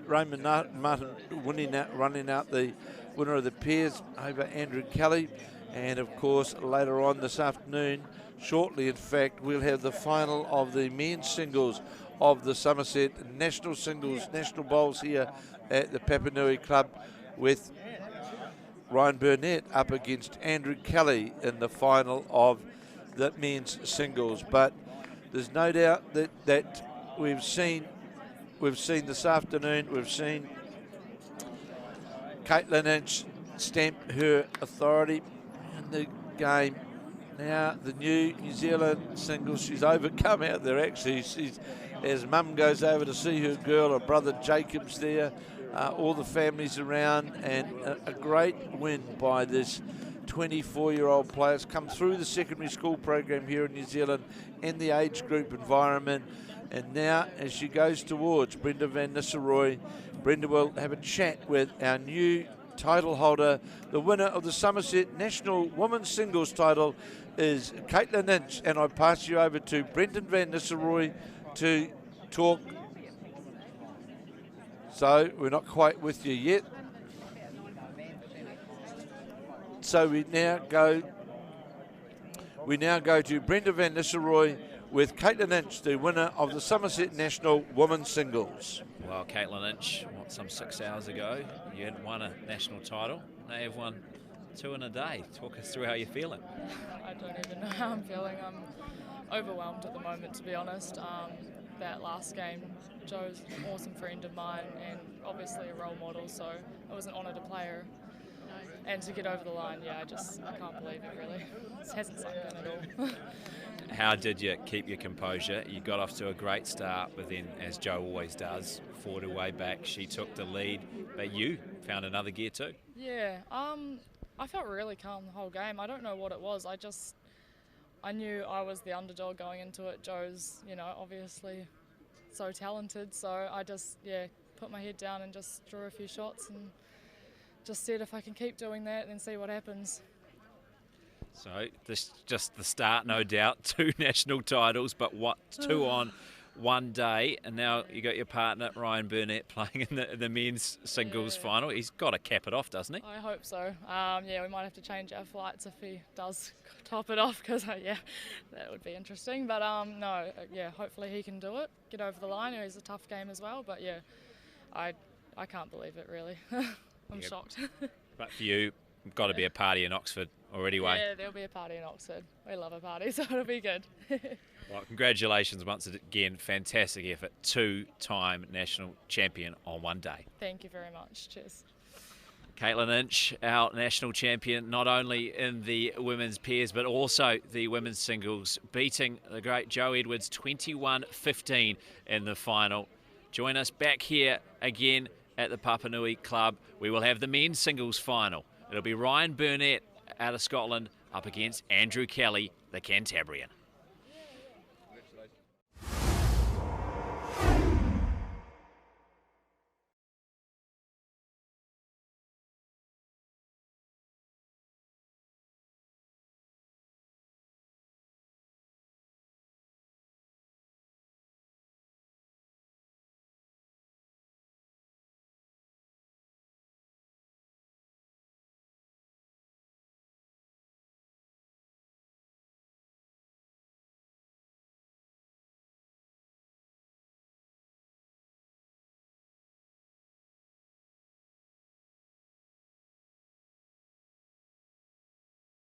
B: Raymond Martin running out the winner of the pairs over Andrew Kelly. And of course later on this afternoon, shortly in fact, we'll have the final of the men's singles of the Summerset National Singles National Bowls here at the Papanui Club, with Ryan Burnett up against Andrew Kelly in the final of the men's singles. But there's no doubt that we've seen this afternoon, we've seen Katelyn Lynch stamp her authority in the game. Now the new New Zealand singles, she's overcome out there actually. She's, as mum goes over to see her girl, her brother Jacob's there, all the families around, and a great win by this 24-year-old player. It's come through the secondary school program here in New Zealand in the age group environment. And now, as she goes towards Brendan van Nistelrooy, Brenda will have a chat with our new title holder. The winner of the Summerset National Women's Singles title is Katelyn Lynch. And I pass you over to Brendan van Nistelrooy to talk. So, we're not quite with you yet. So we now go to Brendan van Nistelrooy with Katelyn Lynch, the winner of the Summerset National Women's Singles.
A: Well, Katelyn Lynch, some 6 hours ago, you had won a national title. Now you've won 2 in a day. Talk us through how you're feeling.
C: I don't even know how I'm feeling. I'm overwhelmed at the moment, to be honest. That last game, Joe's an awesome friend of mine and obviously a role model, so it was an honour to play her. And to get over the line, I can't believe it, really. It hasn't sunk in at all.
A: How did you keep your composure? You got off to a great start, but then, as Joe always does, fought her way back. She took the lead, but you found another gear too.
C: Yeah, I felt really calm the whole game. I don't know what it was. I knew I was the underdog going into it. Joe's, obviously so talented. So I just, put my head down and just drew a few shots and just said if I can keep doing that and see what happens.
A: So this just the start, no doubt. 2 national titles, but 2 on one day, and now you got your partner Ryan Burnett playing in the men's singles final. He's got to cap it off, doesn't he?
C: I hope so. Yeah, we might have to change our flights if he does top it off, because yeah, that would be interesting. But no, yeah, hopefully he can do it, get over the line. It's a tough game as well, but yeah, I can't believe it really. I'm shocked.
A: But for you, got to be a party in Oxford already, Wayne.
C: Yeah, there'll be a party in Oxford. We love a party, so it'll be good.
A: Well, congratulations once again. Fantastic effort. Two-time national champion on one day.
C: Thank you very much. Cheers.
A: Katelyn Lynch, our national champion, not only in the women's pairs but also the women's singles, beating the great Joe Edwards 21-15 in the final. Join us back here again at the Papanui Club. We will have the men's singles final. It'll be Ryan Burnett out of Scotland up against Andrew Kelly, the Cantabrian.